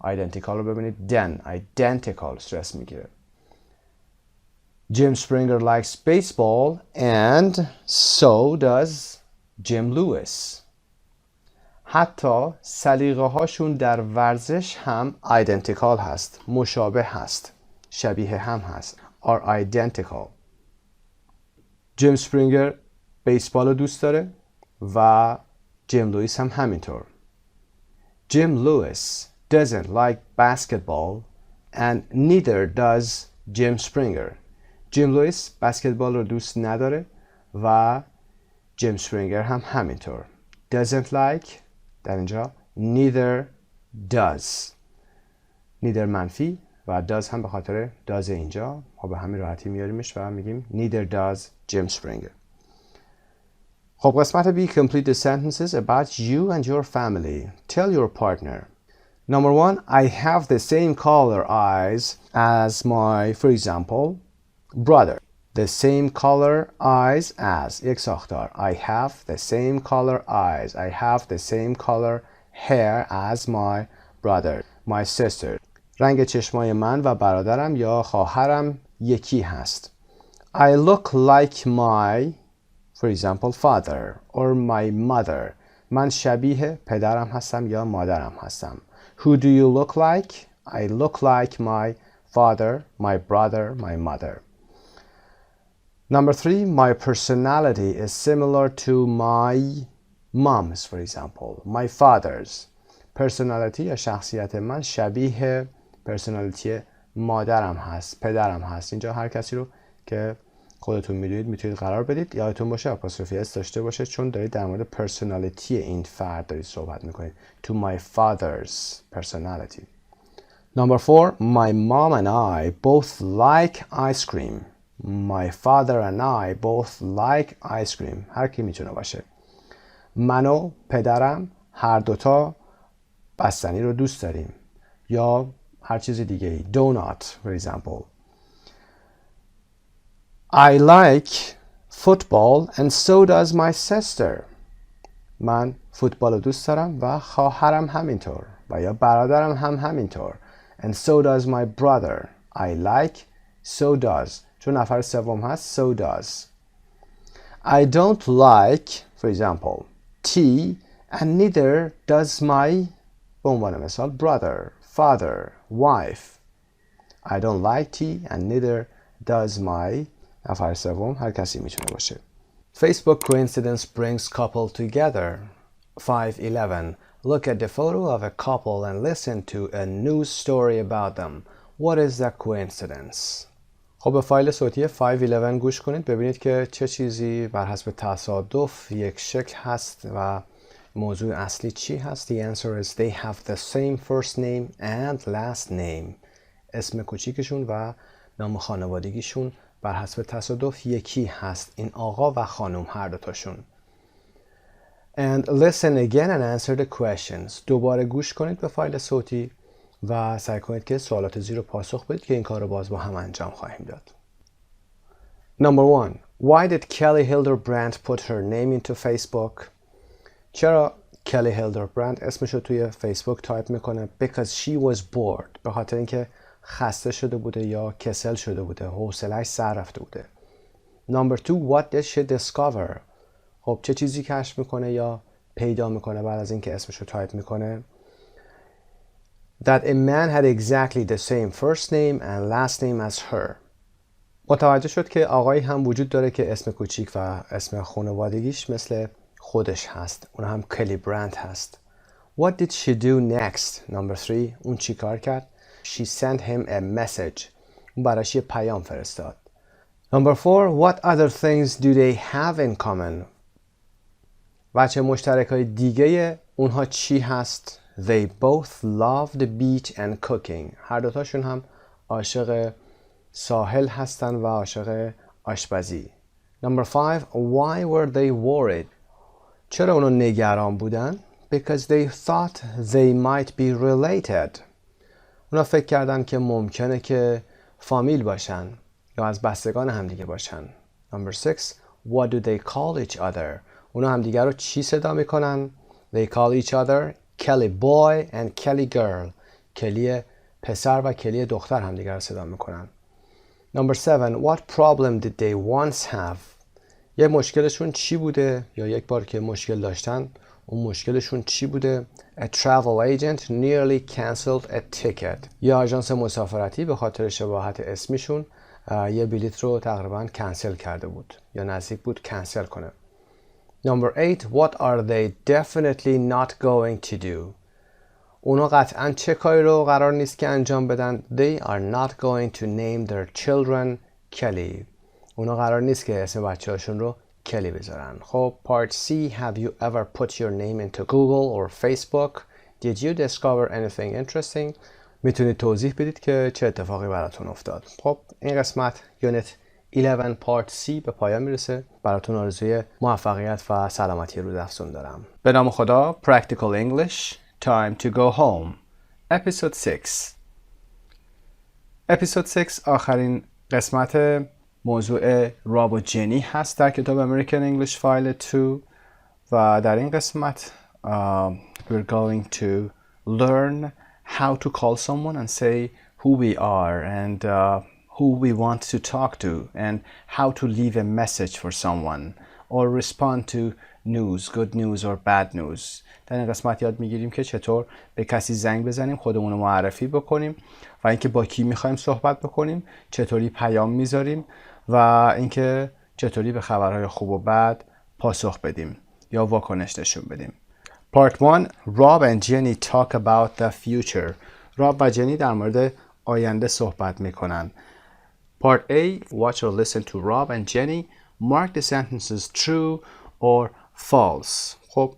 identical رو ببینید. then. Identical. استرس میگیره. Jim Springer likes baseball and so does Jim Lewis. حتی سلیقه هاشون در ورزش هم identical هست. مشابه هست. شبیه هم هست. are identical. جیم سپرینگر بیسبال رو دوست داره و جیم لوئیس هم همینطور. Jim Lewis doesn't like basketball and neither does Jim Springer. جیم لوئیس بسکتبال رو دوست نداره و جیم سپرینگر هم همینطور. Doesn't like در اینجا neither does. neither منفی و does هم به خاطر does اینجا ما به همین راحتی میاریمش و میگیم neither does Jim Springer. خب قسمت B complete the sentences about you and your family. Tell your partner. Number 1, I have the same color eyes as my, for example, brother. The same color eyes as. یک ساختار. I have the same color eyes. I have the same color hair as my brother. My sister. رنگ چشمای من و برادرم یا خواهرم یکی هست. I look like my, for example, father or my mother. من شبیه پدرم هستم یا مادرم هستم. Who do you look like? I look like my father, my brother, my mother. Number 3, my personality is similar to my mom's, for example, my father's. Personality یا شخصیت من شبیه پرسونالیتی مادرم هست، پدرم هست. اینجا هر کسی رو که خودتون میدونید میتونید قرار بدید. یادتون باشه آپوستروفی اس داشته باشه چون دارید در مورد پرسونالیتی این فرد دارید صحبت میکنید. To my father's personality. Number 4, my mom and I both like ice cream. My father and I both like ice cream. هر کی میتونه باشه. من و پدرم هر دوتا بستنی رو دوست داریم. یا هر چیز دیگه ای. donut for example. I like football and so does my sister. من فوتبال رو دوست دارم و خواهرم همینطور و یا برادرم هم همینطور. And so does my brother. I like so does. چون نفر سوم هست so does. I don't like for example tea and neither does my به عنوان مثال brother, father, wife. I don't like tea and neither does my نفر سوم هر کسی میتونه باشه. Facebook coincidence brings couple together. 5.11. Look at the photo of a couple and listen to a news story about them. What is the coincidence? خب به فایل صوتی 5.11 گوش کنید ببینید که چه چیزی بر حسب تصادف یک شکل هست و موضوع اصلی چی هست. The answer is they have the same first name and last name. اسم کوچیکشون و نام خانوادگیشون بر حسب تصادف یکی هست. این آقا و خانم هر دوتاشون. And listen again and answer the questions. دوباره گوش کنید به فایل صوتی و سعی کنید که سوالات زیر رو پاسخ بدید که این کار رو باز با هم انجام خواهیم داد. Number 1. Why did Kelly Hilderbrand put her name into Facebook? چرا کلی هیلدربرند اسمش رو توی فیسبوک تایپ میکنه؟ Because she was bored. به خاطر اینکه خسته شده بوده یا کسل شده بوده، حوصله‌اش سر رفته بوده. Number 2. What did she discover? خب چه چیزی کشف میکنه یا پیدا میکنه بعد از اینکه اسمش رو تایپ میکنه؟ That a man had exactly the same first name and last name as her. متوجه شد که آقایی هم وجود داره که اسم کوچیک و اسم خانوادگیش مثل خودش هست. اون هم کلی برند هست. What did she do next? Number 3. اون چی کار کرد؟ She sent him a message. اون براش یه پیام فرستاد. Number 4. What other things do they have in common? وجه مشترک های دیگه اونها چی هست؟ They both love the beach and cooking. هر دوتاشون هم عاشق ساحل هستن و عاشق آشپزی. Number 5. Why were they worried? چرا اونا نگران بودن؟ Because they thought they might be related. اونا فکر کردن که ممکنه که فامیل باشن یا از بستگان همدیگه باشن. Number 6. What do they call each other? اونا همدیگه رو چی صدا میکنن؟ They call each other Kelly boy and Kelly girl. کلی پسر و کلی دختر همدیگه رو صدا میکنن. Number 7. What problem did they once have? یه مشکلشون چی بوده یا یک بار که مشکل داشتن اون مشکلشون چی بوده؟ A travel agent nearly canceled a ticket. یه آژانس مسافرتی به خاطر شباهت اسمیشون یه بلیط رو تقریبا کنسل کرده بود یا نزدیک بود کنسل کنه. Number 8. What are they definitely not going to do? اونا قطعا چه کاری رو قرار نیست که انجام بدن؟ They are not going to name their children Kelly. اونا قرار نیست که اسم بچه هاشون رو کلی بذارن. خب part C. Have you ever put your name into Google or Facebook? Did you discover anything interesting? میتونید توضیح بدید که چه اتفاقی براتون افتاد. خب این قسمت یونت 11 part C به پایان میرسه. براتون آرزوی موفقیت و سلامتی روزافزون دارم. به نام خدا. Practical English. Time to go home. Episode 6. Episode 6 آخرین قسمت موضوع راب و جنی هست در کتاب امریکن انگلیش فایل 2 و در این قسمت we're going to learn how to call someone and say who we are and who we want to talk to and how to leave a message for someone or respond to news, good news or bad news. در این قسمت یاد میگیریم که چطور به کسی زنگ بزنیم، خودمون رو معرفی بکنیم و اینکه با کی میخوایم صحبت بکنیم، چطوری پیام میذاریم و اینکه چطوری به خبرهای خوب و بد پاسخ بدیم یا واکنش نشون بدیم. Part 1. Rob and Jenny talk about the future. راب و جنی در مورد آینده صحبت میکنن. Part A. Watch or listen to Rob and Jenny. Mark the sentences true or false. خب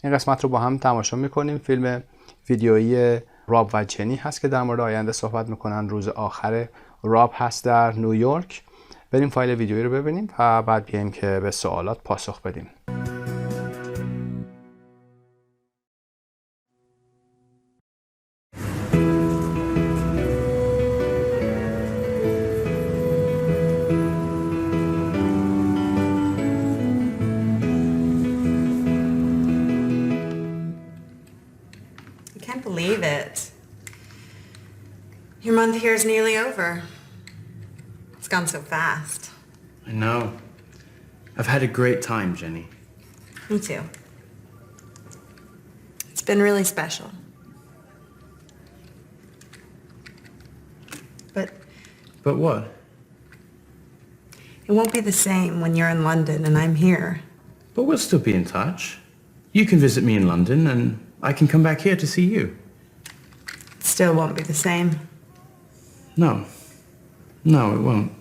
این قسمت رو با هم تماشا میکنیم. فیلم ویدیویی راب و جنی هست که در مورد آینده صحبت میکنن. روز آخر راب هست در نیویورک. بریم فایل ویدیویی رو ببینیم و بعد بیایم که به سوالات پاسخ بدیم. here is nearly over. It's gone so fast. I know. I've had a great time, Jenny. Me too. It's been really special. But what? It won't be the same when you're in London and I'm here. But we'll still be in touch. You can visit me in London and I can come back here to see you. It still won't be the same. No. No, it won't.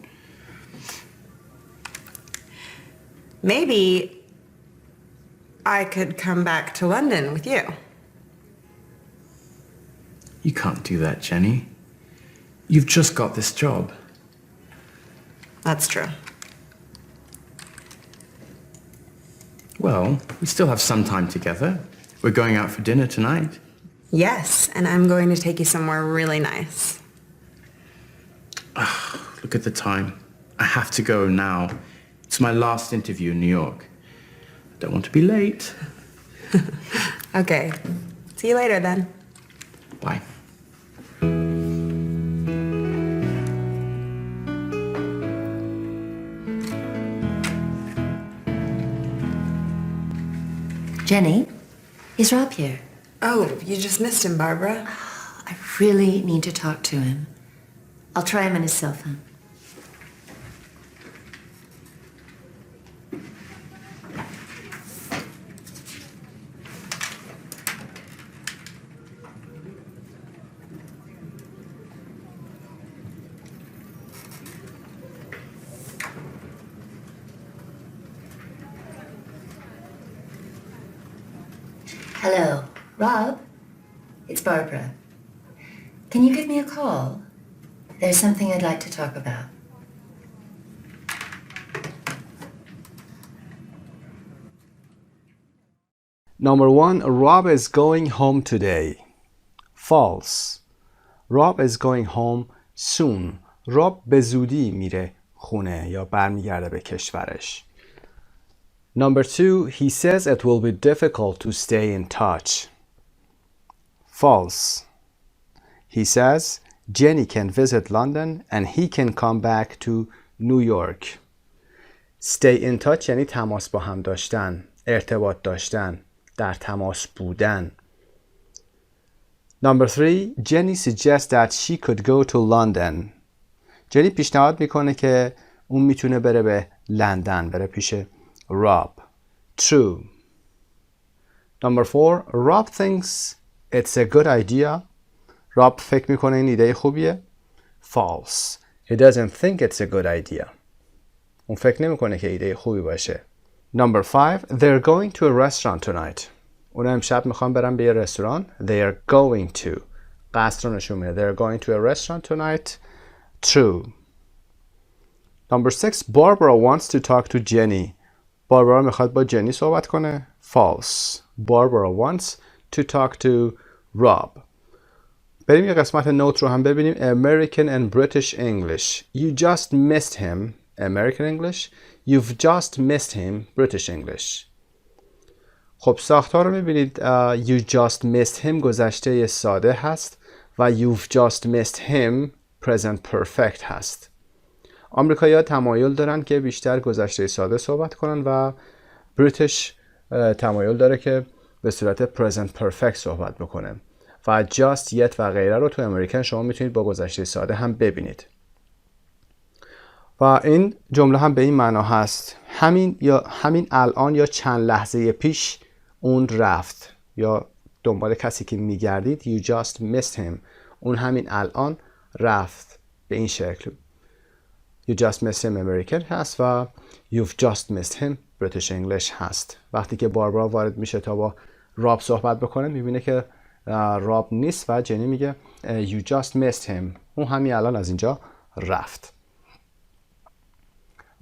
Maybe I could come back to London with you. You can't do that, Jenny. You've just got this job. That's true. Well, we still have some time together. We're going out for dinner tonight. Yes, and I'm going to take you somewhere really nice. Look at the time. I have to go now. It's my last interview in New York. I don't want to be late. Okay. See you later then. Bye. Jenny, is Rob here? Oh, you just missed him, Barbara. I really need to talk to him. I'll try him on his cell phone. Hello, Rob? It's Barbara. Can you give me a call? There's something I'd like to talk about. Number 1. Rob is going home today. False. Rob is going home soon. Rob به زودی میره خونه یا برمیگرده به کشورش. Number 2. He says it will be difficult to stay in touch. False. He says Jenny can visit London and he can come back to New York. Stay in touch یعنی تماس با هم داشتن، ارتباط داشتن، در تماس بودن. Number 3. Jenny suggests that she could go to London. جنی پیشنهاد میکنه که اون میتونه بره به لندن، بره پیش Rob. True. Number 4. Rob thinks it's a good idea. Rob فکر میکنه این ایده خوبیه. False. He doesn't think it's a good idea. اون فکر نمیکنه که ایده خوبی باشه. Number 5. They're going to a restaurant tonight. اونا امشب میخوان برن به یه رستوران. They are going to. قصد رو نشون میده. They're going to a restaurant tonight. True. Number 6. Barbara wants to talk to Jenny. باربارا میخواد با جنی صحبت کنه. False. Barbara wants to talk to Rob. بریم یه قسمت نوت رو هم ببینیم. American and British English. You just missed him. American English. You've just missed him. British English. خب ساختار رو میبینید. You just missed him گذشته ساده هست و you've just missed him present perfect هست. آمریکایی‌ها تمایل دارن که بیشتر گذشته ساده صحبت کنن و بریتیش تمایل داره که به صورت present perfect صحبت بکنه و just, yet و غیره رو تو امریکن شما میتونید با گذشته ساده هم ببینید. و این جمله هم به این معنا هست همین الان یا چند لحظه پیش اون رفت، یا دنبال کسی که میگردید you just missed him، اون همین الان رفت. به این شکل You just missed him American هست و You've just missed him British English هست. وقتی که باربارا وارد میشه تا با راب صحبت بکنه میبینه که راب نیست و جنی میگه You just missed him. اون همین الان از اینجا رفت.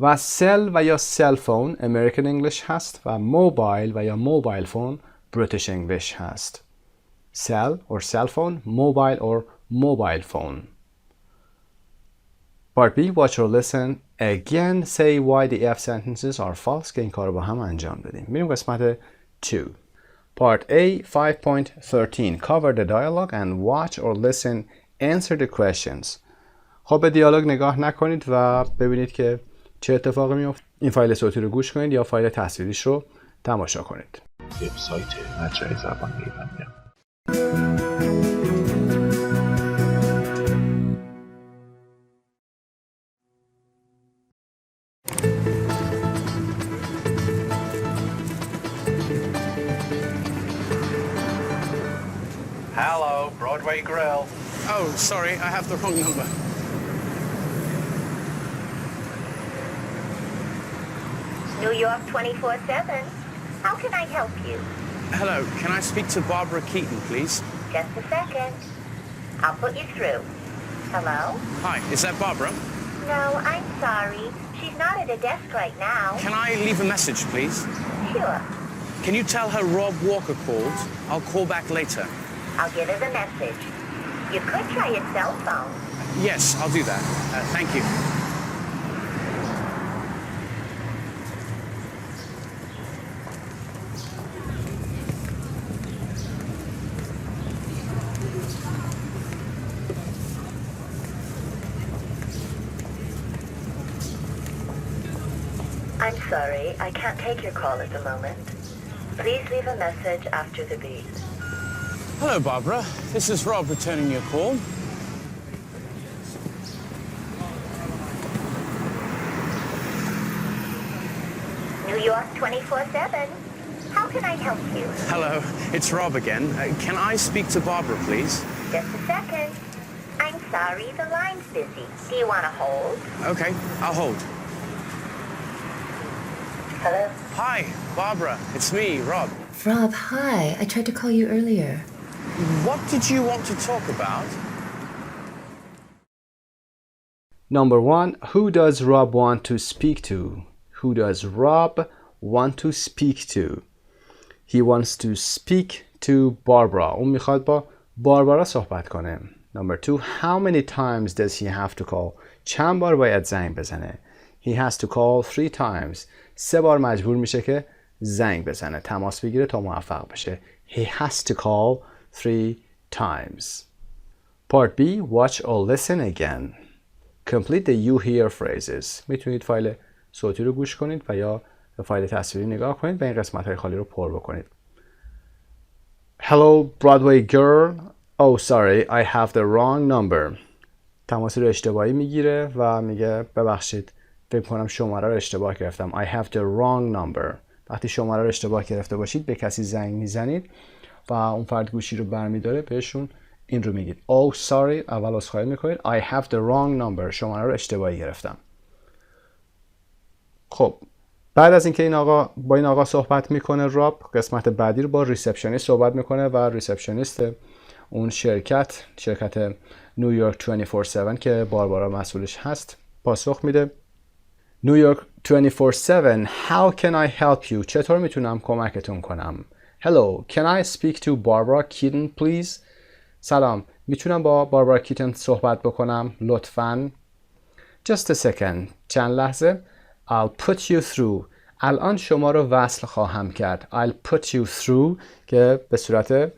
و سل و یا سل فون American English هست و موبایل و یا موبایل فون British English هست. Cell or cell phone, mobile or mobile phone. Part B, watch or listen. Again, say why the F sentences are false. که این کار رو با هم انجام بدیم. میریم قسمت 2. Part A, 5.13. Cover the dialogue and watch or listen. Answer the questions. خب به دیالوگ نگاه نکنید و ببینید که چه اتفاقی میفته. این فایل صوتی رو گوش کنید یا فایل تصویریش رو تماشا کنید. وبسایت مجموعه زبان ایرانیان. Hello, Broadway Grill. Oh, sorry, I have the wrong number. New York 24/7. How can I help you? Hello, can I speak to Barbara Keaton, please? Just a second. I'll put you through. Hello? Hi, is that Barbara? No, I'm sorry. She's not at a desk right now. Can I leave a message, please? Sure. Can you tell her Rob Walker called? I'll call back later. I'll give her the message. You could try your cell phone. Yes, I'll do that. Thank you. I'm sorry, I can't take your call at the moment. Please leave a message after the beep. Hello, Barbara. This is Rob returning your call. New York 24/7. How can I help you? Hello, it's Rob again. Can I speak to Barbara, please? Just a second. I'm sorry, the line's busy. Do you want to hold? Okay, I'll hold. Hello? Hi, Barbara. It's me, Rob. Rob, hi. I tried to call you earlier. What did you want to talk about? Number 1. Who does Rob want to speak to? Who does Rob want to speak to? He wants to speak to Barbara. اون میخواد با باربارا صحبت کنه. Number 2. How many times does he have to call? چند بار باید زنگ بزنه؟ He has to call 3 times. 3 بار مجبور میشه که زنگ بزنه، تماس بگیره تا موفق بشه. He has to call 3 times. Part B. Watch or listen again. Complete the you hear phrases. میتونید فایل صوتی رو گوش کنید و یا به فایل تصویری نگاه کنید و این قسمت‌های خالی رو پر بکنید. Hello Broadway girl. Oh sorry, I have the wrong number. تماس رو اشتباهی میگیره و میگه ببخشید فکر کنم شماره رو اشتباه گرفتم. I have the wrong number. وقتی شماره رو اشتباه گرفته باشید به کسی زنگ میزنید و اون فرد گوشی رو برمیداره بهشون این رو میگید. Oh sorry، اول عذرخواهی میکنید. I have the wrong number. شماره رو اشتباهی گرفتم. خب بعد از اینکه با این آقا صحبت میکنه راب، قسمت بعدی رو با ریسپشنیست صحبت میکنه و ریسپشنیست اون شرکت نیویورک 24/7 که باربارا مسئولش هست پاسخ میده. نیویورک 24/7 How can I help you? چطور میتونم کمکتون کنم؟ Hello, can I speak to Barbara Keaton please? سلام، میتونم با باربارا کیتن صحبت بکنم لطفاً؟ Just a second. چند لحظه. I'll put you through. الان شما رو وصل خواهم کرد. I'll put you through که به صورت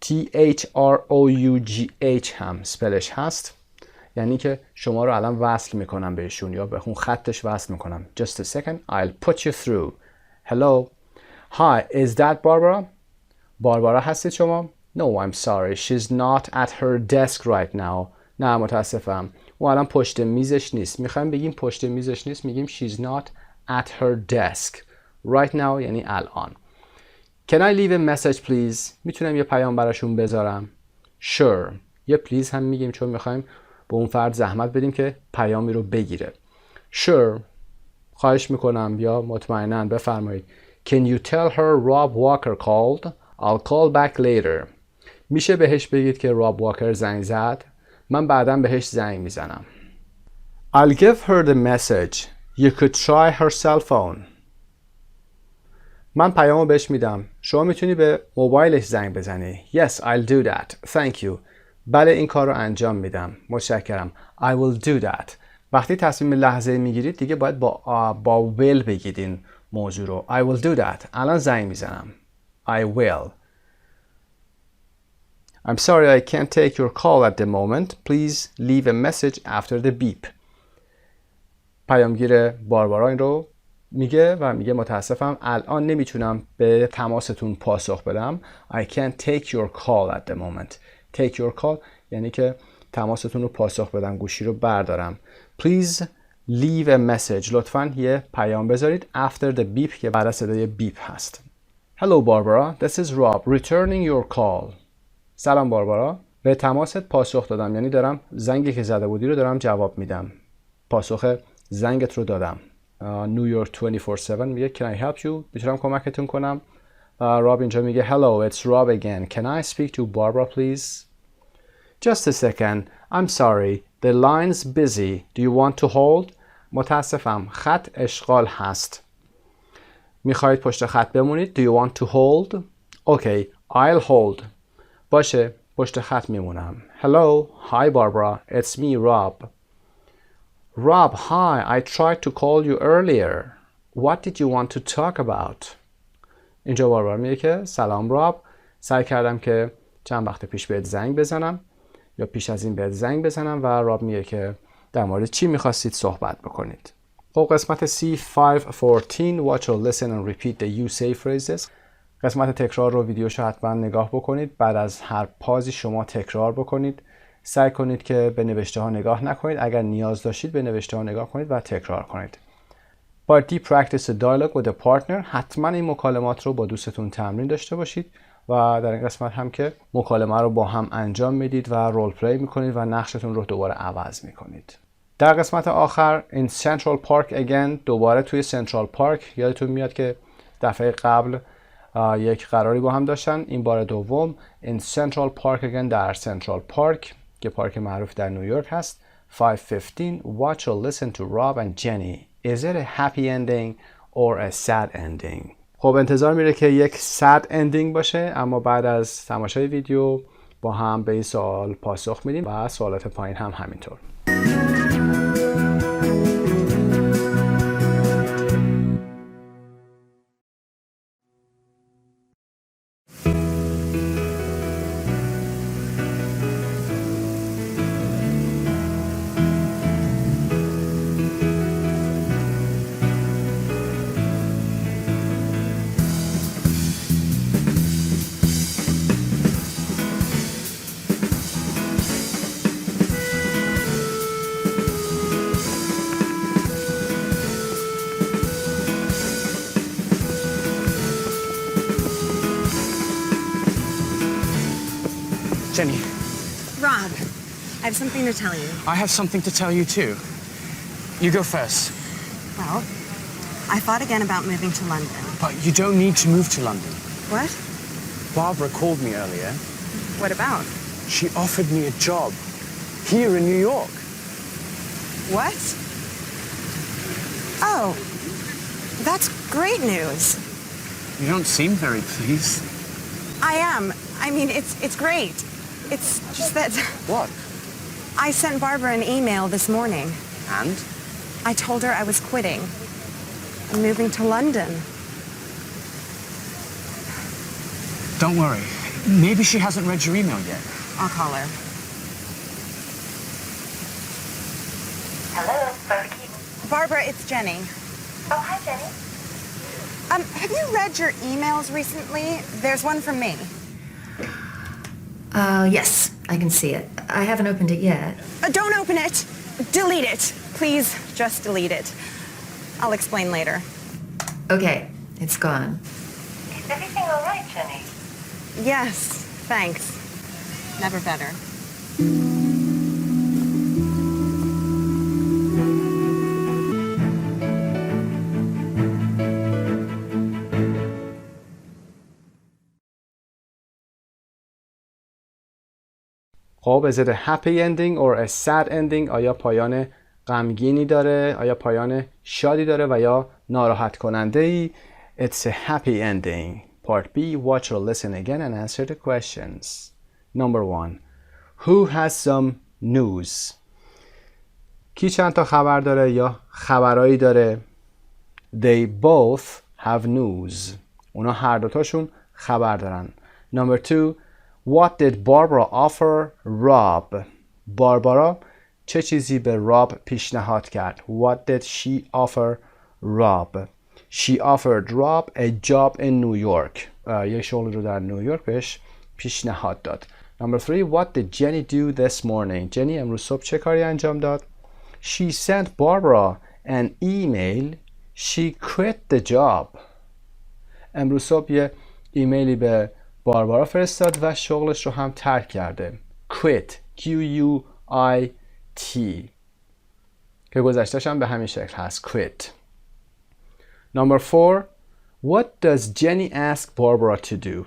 THROUGH هم سپلش هست، یعنی که شما رو الان وصل میکنم بهشون یا به اون خطش وصل میکنم. Just a second. I'll put you through. Hello. Hi, is that Barbara? باربارا هستید شما؟ No, I'm sorry. She's not at her desk right now. نه متاسفم. او الان پشت میزش نیست. میخوایم بگیم پشت میزش نیست، میگیم she's not at her desk. Right now یعنی الان. Can I leave a message please? میتونم یه پیام براشون بذارم؟ Sure. یه please هم میگیم چون میخوایم به اون فرد زحمت بدیم که پیامی رو بگیره. Sure. خواهش میکنم یا مطمئناً بفرمایید. Can you tell her Rob Walker called? I'll call back later. میشه بهش بگید که راب واکر زنگ زد؟ من بعداً بهش زنگ میزنم. I'll give her the message. You could try her cell phone. من پیامو بهش میدم. شما میتونی به موبایلش زنگ بزنی. Yes, I'll do that. Thank you. بله این کار رو انجام میدم. متشکرم. I will do that. وقتی تصمیم لحظه میگیرید دیگه باید با will بگید این موضوع رو. I will do that. الان زنگ میزنم. I will. I'm sorry I can't take your call at the moment. Please leave a message after the beep. پیامگیر باربارا این رو میگه و میگه متاسفم الان نمیتونم به تماستون پاسخ بدم. I can't take your call at the moment. Take your call یعنی که تماستون رو پاسخ بدم، گوشی رو بردارم. Please leave a message. لطفاً یه پیام بذارید after the beep که بعد از صدای بیپ هست. Hello Barbara, this is Rob returning your call. سلام باربارا، به تماست پاسخ دادم، یعنی دارم زنگی که زده بودی رو دارم جواب میدم. پاسخ زنگت رو دادم. نیویورک 24/7 میگه Can I help you؟ میتونم کمکتون کنم؟ راب اینجا میگه Hello, it's Rob again. Can I speak to Barbara please? Just a second. I'm sorry. The line's busy. Do you want to hold? متاسفم. خط اشغال هست. میخواید پشت خط بمونید؟ Do you want to hold? Okay, I'll hold. باشه. پشت خط میمونم. Hello. Hi Barbara. It's me, Rob. Rob, hi. I tried to call you earlier. What did you want to talk about? اینجا باربارا میگه که سلام راب. سعی کردم که چند وقت پیش بهت زنگ بزنم یا پیش از این بهت زنگ بزنم و راب میگه که در مورد چی میخواستید صحبت بکنید. خب قسمت C514 Watch or listen and repeat the you say phrases. قسمت تکرار رو ویدیوشو حتما نگاه بکنید. بعد از هر پازی شما تکرار بکنید. سعی کنید که به نوشته ها نگاه نکنید. اگر نیاز داشتید به نوشته ها نگاه کنید و تکرار کنید. Part D practice a dialogue with a partner. حتما این مکالمات رو با دوستتون تمرین داشته باشید و در این قسمت هم که مکالمه رو با هم انجام میدید و رول پلی میکنید و نقشتون رو دوباره عوض میکنید. در قسمت آخر in Central Park again دوباره توی سنترال پارک. یادتون میاد که دفعه قبل یک قراری با هم داشتن. این بار دوم in Central Park again در سنترال پارک که پارک معروف در نیویورک هست. 5:15 Watch or listen to Rob and Jenny. Is it a happy ending or a sad ending? خب انتظار میره که یک sad ending باشه، اما بعد از تماشای ویدیو با هم به این سوال پاسخ میدیم و سوالات پایین هم همینطور. Jenny, Rob, I have something to tell you. I have something to tell you too. You go first. Well, I thought again about moving to London. But you don't need to move to London. What? Barbara called me earlier. What about? She offered me a job here in New York. What? Oh, that's great news. You don't seem very pleased. I am. I mean, it's great. It's just that What? I sent Barbara an email this morning. And? I told her I was quitting. I'm moving to London. Don't worry. Maybe she hasn't read your email yet. I'll call her. Hello, Berkey. Barbara, it's Jenny. Oh, hi, Jenny. Have you read your emails recently? There's one from me. Yes, I can see it. I haven't opened it yet. Don't open it. Delete it. Please, just delete it. I'll explain later. Okay, it's gone. Is everything all right, Jenny? Yes, thanks. Never better. خب is it a happy ending or a sad ending؟ آیا پایان غمگینی داره؟ آیا پایان شادی داره و یا ناراحت کننده ای؟ It's a happy ending. Part B, watch or listen again and answer the questions. Number 1. Who has some news? کی چند تا خبر داره یا خبرایی داره؟ They both have news. اونا هر دوتاشون خبر دارن. Number 2. What did Barbara offer Rob? باربارا چه چیزی به راب پیشنهاد کرد؟ What did she offer Rob? She offered Rob a job in New York. یک شغل رو در نیویورک بهش پیشنهاد داد. Number 3. What did Jenny do this morning? جنی امروز صبح چه کاری انجام داد؟ She sent Barbara an email. She quit the job. امروز صبح یه ایمیلی به باربارا فرستاد و شغلش رو هم ترک کرده. Quit. Q-U-I-T که گذشتهش هم به همین شکل هست. Quit. Number 4. What does Jenny ask Barbara to do?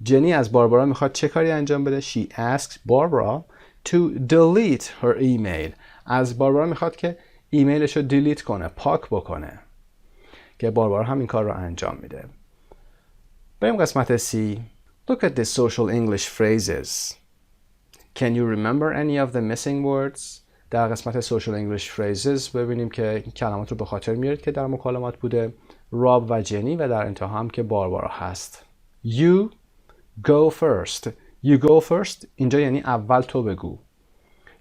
جنی از باربارا میخواد چه کاری انجام بده؟ She asks Barbara to delete her email. از باربارا میخواد که ایمیلش رو دیلیت کنه، پاک بکنه، که باربارا هم این کار رو انجام میده. بریم قسمت C. Look at the social English phrases. Can you remember any of the missing words? در قسمت social English phrases ببینیم که کلمات رو به خاطر میارید که در مکالمات بوده. راب و جنی و در انتها هم که باربارا هست. You go first. You go first اینجا یعنی اول تو بگو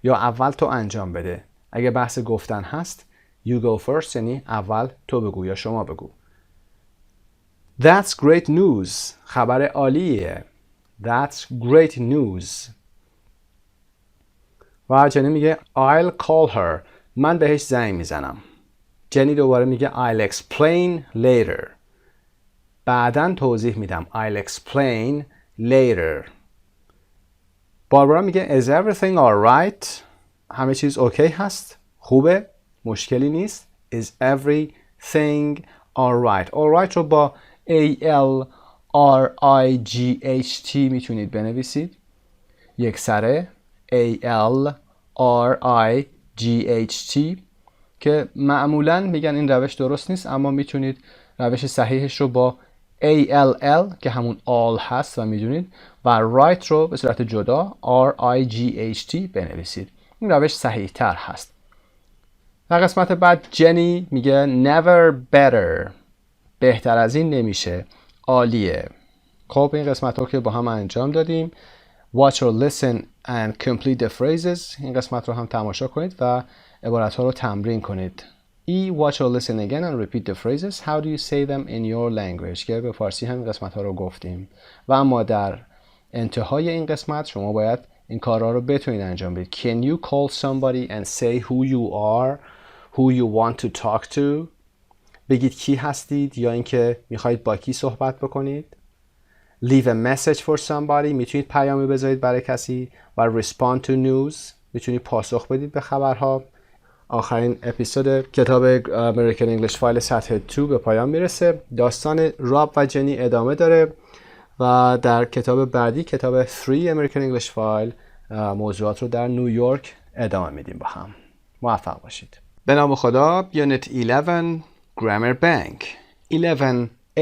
یا اول تو انجام بده. اگه بحث گفتن هست you go first یعنی اول تو بگو یا شما بگو. That's great news. خبر عالیه. That's great news. و جنی میگه I'll call her. من بهش زنگ میزنم. جنی دوباره میگه I'll explain later. بعداً توضیح میدم. I'll explain later. باربارا میگه Is everything alright? همه چیز اوکی هست؟ خوبه؟ مشکلی نیست؟ Is everything alright? alright رو با A-L-R-I-G-H-T میتونید بنویسید. یک سره A-L-R-I-G-H-T که معمولاً میگن این روش درست نیست، اما میتونید روش صحیحش رو با A-L-L که همون all هست و میدونید و right رو به صورت جدا R-I-G-H-T بنویسید. این روش صحیح تر هست. در قسمت بعد جنی میگه never better. بهتر از این نمیشه. عالیه. خب این قسمت رو که با هم انجام دادیم. Watch or listen and complete the phrases. این قسمت رو هم تماشا کنید و عبارت ها رو تمرین کنید. Watch or listen again and repeat the phrases. How do you say them in your language? که به فارسی هم قسمت ها رو گفتیم. و اما در انتهای این قسمت شما باید این کارها رو بتونید انجام بدید. Can you call somebody and say who you are, who you want to talk to? بگید کی هستید یا اینکه میخواید با کی صحبت بکنید. Leave a message for somebody. میتونید پیامی بذارید برای کسی. و respond to news. میتونید پاسخ بدید به خبرها. آخرین اپیزود کتاب امریکن انگلیش فایل سطح 2 به پایان میرسه. داستان راب و جنی ادامه داره و در کتاب بعدی کتاب 3 امریکن انگلیش فایل موضوعات رو در نیویورک ادامه میدیم با هم. موفق باشید. به نام خدا. یونت 11 گرامر بانک 11A.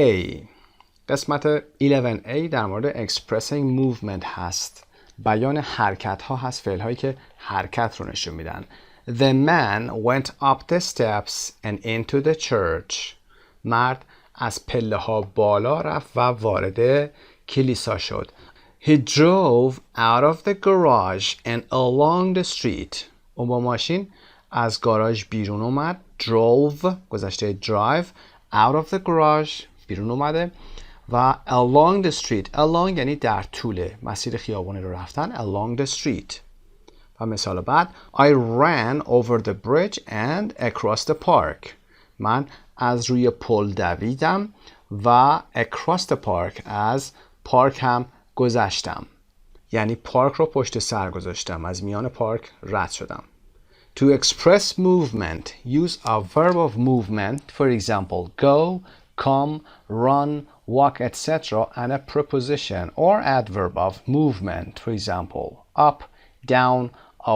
قسمت 11A در مورد expressing movement هست. بیان حرکت ها هست، فعل هایی که حرکت رو نشون میدن. The man went up the steps and into the church. مرد از پله ها بالا رفت و وارد کلیسا شد. He drove out of the garage and along the street. اون با ماشین از گاراژ بیرون اومد. Drove گذشته drive. Out of the garage بیرون اومده و along the street. Along یعنی در طول مسیر خیابانی رو رفتن. Along the street. و مثال بعد I ran over the bridge and across the park. من از روی پل دویدم و across the park از پارک هم گذشتم. یعنی پارک رو پشت سر گذاشتم، از میان پارک رد شدم. To express movement, use a verb of movement. For example, go, come, run, walk, etc. and a preposition or adverb of movement. For example, up, down,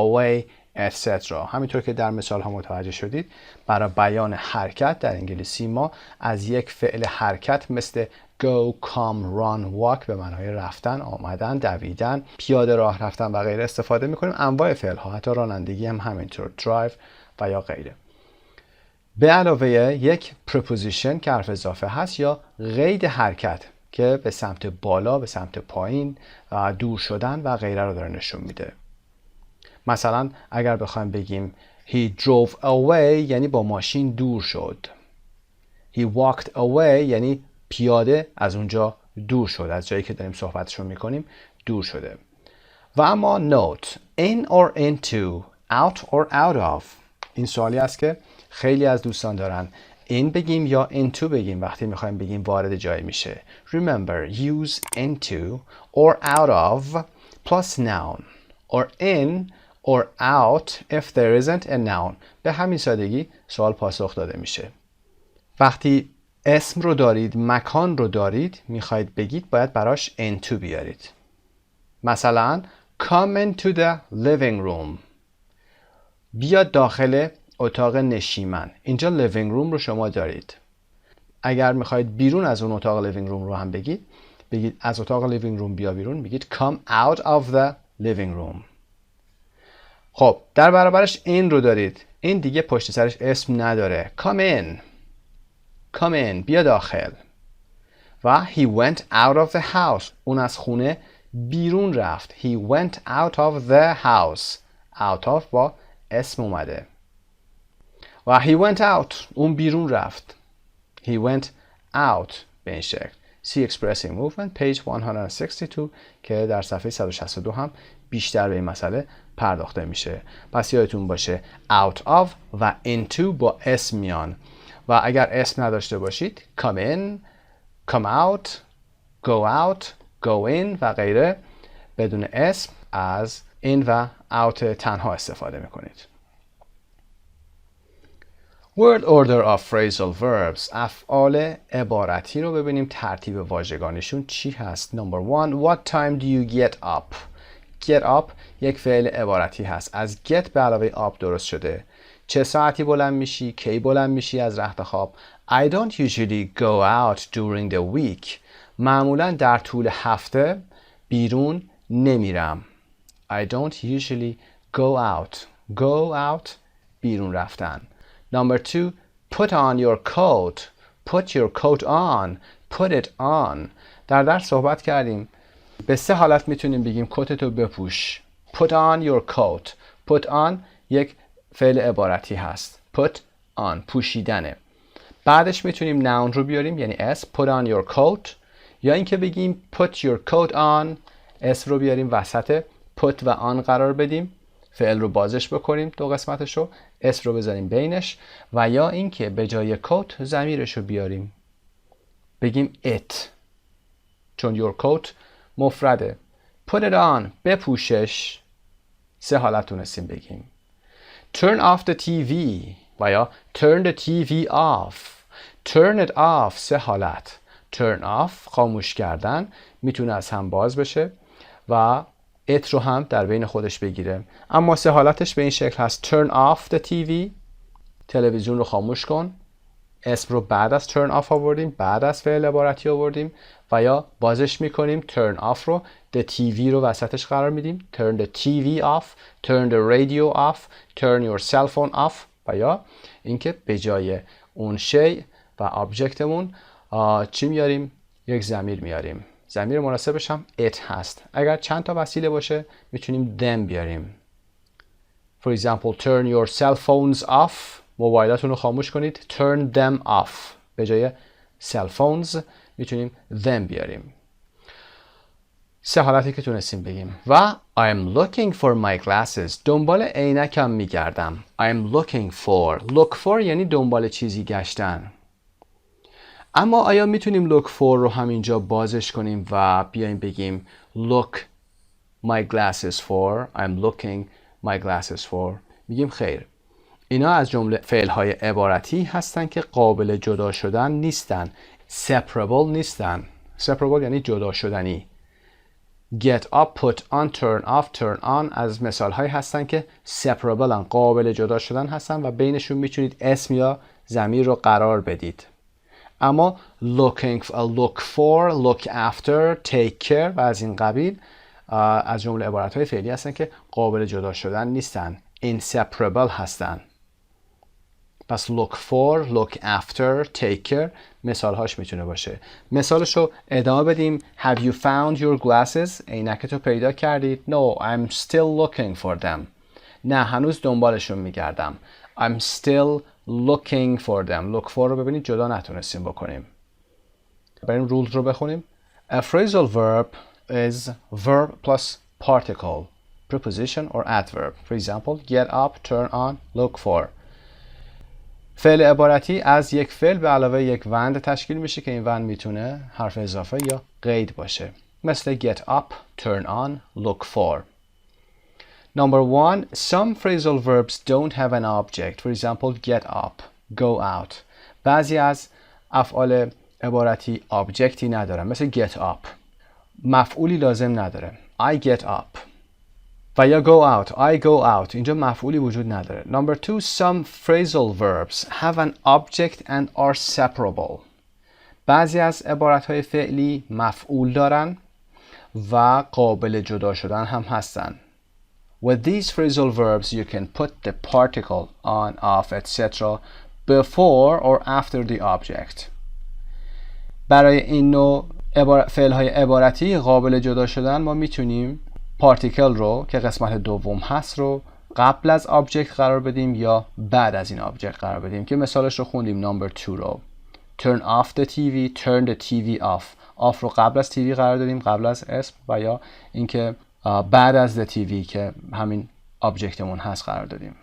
away, etc. همینطور که در مثال ها متوجه شدید، برای بیان حرکت در انگلیسی ما از یک فعل حرکت مثل go, come, run, walk به معنای رفتن، آمدن، دویدن، پیاده راه رفتن و غیره استفاده میکنیم. انواع فعل ها، حتی رانندگی هم همینطور، drive و یا غیره. به علاوه یک preposition که حرف اضافه هست یا قید حرکت که به سمت بالا، به سمت پایین، دور شدن و غیره رو داره نشون میده. مثلا اگر بخوایم بگیم he drove away یعنی با ماشین دور شد. he walked away یعنی پیاده از اونجا دور شد، از جایی که داریم صحبتشو میکنیم دور شده. و اما note in or into, out or out of، این سوالی است که خیلی از دوستان دارن in بگیم یا into بگیم وقتی میخوایم بگیم وارد جایی میشه. Remember use into or out of plus noun or in or out if there isn't a noun. به همین سادگی سوال پاسخ داده میشه. وقتی اسم رو دارید، مکان رو دارید، میخواید بگید باید براش into بیارید. مثلا come into the living room، بیا داخل اتاق نشیمن. اینجا living room رو شما دارید. اگر میخواید بیرون از اون اتاق living room رو هم بگید از اتاق living room بیا بیرون، میگید come out of the living room. خب در برابرش این رو دارید. این دیگه پشت سرش اسم نداره. come in بیا داخل. و he went out of the house، اون از خونه بیرون رفت. he went out of the house. out of با اسم اومده. و he went out، اون بیرون رفت. he went out به این شکل. See expressing movement page 162 که در صفحه 162 هم بیشتر به این مسئله پرداخته میشه. پس یادتون باشه out of و into با اسم میان و اگر اسم نداشته باشید come in، come out، go in و غیره بدون اسم از in و out تنها استفاده میکنید. Word order of phrasal verbs، افعال عبارتی رو ببینیم ترتیب واژگانشون چی هست. Number 1 what time do you get up؟ get up یک فعل عبارتی هست. از get به علاوه up درست شده. چه ساعتی بلند میشی؟ کی بلند میشی از رخت خواب؟ I don't usually go out during the week. معمولا در طول هفته بیرون نمیرم. I don't usually go out. Go out بیرون رفتن. Number 2 put on your coat. Put your coat on. Put it on. در درس صحبت کردیم به سه حالت میتونیم بگیم کتتو بپوش. Put on your coat. Put on یک فعل عبارتی هست. Put on پوشیدنه. بعدش میتونیم noun رو بیاریم یعنی اسم. Put on your coat. یا اینکه بگیم put your coat on، اسم رو بیاریم وسط put و on قرار بدیم، فعل رو بازش بکنیم دو قسمتش رو، اسم رو بذاریم بینش، و یا اینکه به جای coat ضمیرش رو بیاریم بگیم it، چون your coat مفرده. put it on بپوشش. سه حالت تونستیم بگیم. turn off the TV و یا turn the TV off. turn it off سه حالت. turn off خاموش کردن، میتونه از هم باز بشه و it رو هم در بین خودش بگیره. اما سه حالتش به این شکل هست. turn off the TV تلویزیون رو خاموش کن. اسم رو بعد از turn off آوردیم، بعد از فعل عبارتی آوردیم، و یا بازش میکنیم turn off رو the TV رو وسطش قرار میدیم. turn the TV off، turn the radio off، turn your cell phone off، و یا اینکه به جای اون شی و آبجکتمون چی میاریم؟ یک ضمیر میاریم. ضمیر مناسبش هم it هست. اگر چند تا وسیله باشه میتونیم them بیاریم. For example turn your cell phones off، موبایلاتون رو خاموش کنید. turn them off به جای cell phones میتونیم them بیاریم. سه حالتی که تونستیم بگیم. و I'm looking for my glasses، دنبال عینکم میگردم. I'm looking for، look for یعنی دنبال چیزی گشتن. اما آیا میتونیم look for رو همینجا بازش کنیم و بیایم بگیم look my glasses for، I'm looking my glasses for؟ میگیم خیر. اینا از جمله فعل‌های عبارتی هستن که قابل جدا شدن نیستن. separable نیستن. separable یعنی جدا شدنی. get up، put on، turn off، turn on از مثال‌هایی هستن که separable هن، قابل جدا شدن هستن و بینشون میتونید اسم یا ضمیر رو قرار بدید. اما look for، look after، take care و از این قبیل از جمله عبارت‌های فعلی هستن که قابل جدا شدن نیستن. inseparable هستن. پس look for, look after, take care مثالهاش میتونه باشه. مثالشو ادامه بدیم. Have you found your glasses? عینکتو پیدا کردید؟ No, I'm still looking for them. نه هنوز دنبالشون میگردم. I'm still looking for them. look for رو ببینید جدا نتونستیم بکنیم. بریم رول رو بخونیم. A phrasal verb is verb plus particle, preposition or adverb. For example, get up, turn on, look for. فعل عبارتی از یک فعل به علاوه یک وند تشکیل میشه که این وند میتونه حرف اضافه یا قید باشه. مثل get up, turn on, look for. Number 1, some phrasal verbs don't have an object. For example, get up, go out. بعضی از افعال عبارتی آبجکتی ندارن مثل get up. مفعولی لازم نداره. I get up. و یا go out, I go out. اینجا مفعولی وجود نداره. Number 2, some phrasal verbs have an object and are separable. بعضی از عبارتهای فعلی مفعول دارن و قابل جدا شدن هم هستن. With these phrasal verbs you can put the particle on, off, etc. before or after the object. برای این نوع فعل‌های عبارتی قابل جدا شدن ما میتونیم پارتیکل رو که قسمت دوم هست رو قبل از آبجکت قرار بدیم یا بعد از این آبجکت قرار بدیم که مثالش رو خوندیم. نمبر 2 رو turn off the TV, turn the TV off. off رو قبل از TV قرار دادیم، قبل از اسم، و یا اینکه بعد از the TV که همین آبجکتمون هست قرار دادیم.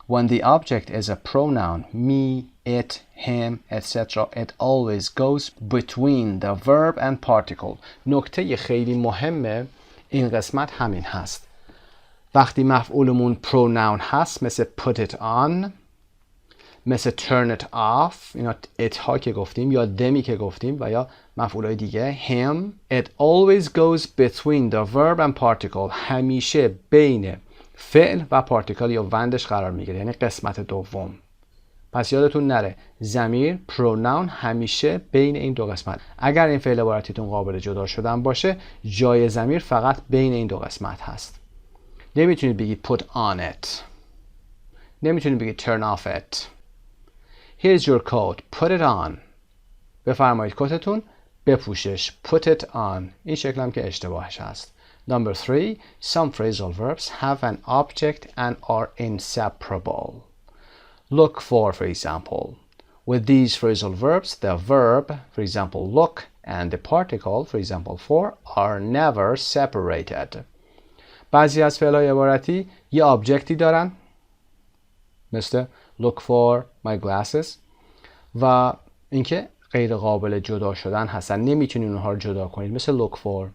When the object is a pronoun, me, it, him, etc. it always goes between the verb and particle. نکته خیلی مهمه این قسمت همین هست. وقتی مفعولمون pronoun هست مثل put it on، مثل turn it off، اینا it ها که گفتیم، یا them'i که گفتیم، و یا مفعولای دیگه him، it always goes between the verb and particle. همیشه بین فعل و پارتیکل یا وندش قرار میگیره، یعنی قسمت دوم. پس یادتون نره ضمیر pronoun همیشه بین این دو قسمت. اگر این فعل عبارتیتون قابل جدا شدن باشه جای ضمیر فقط بین این دو قسمت هست. نمیتونید بگید put on it، نمیتونید بگید turn off it. Here's your coat, put it on. بفرمایید کتتون بپوشش، put it on. این شکل هم که اشتباهش هست. Number 3, some phrasal verbs have an object and are inseparable. Look for example. With these phrasal verbs, the verb, for example, look, and the particle, for example, for, are never separated. بعضی از فعل‌های عبارتی یه آبجکتی دارن مثل look for my glasses و اینکه غیر قابل جدا شدن هستن، نمیتونید اونها رو جدا کنید مثل look for.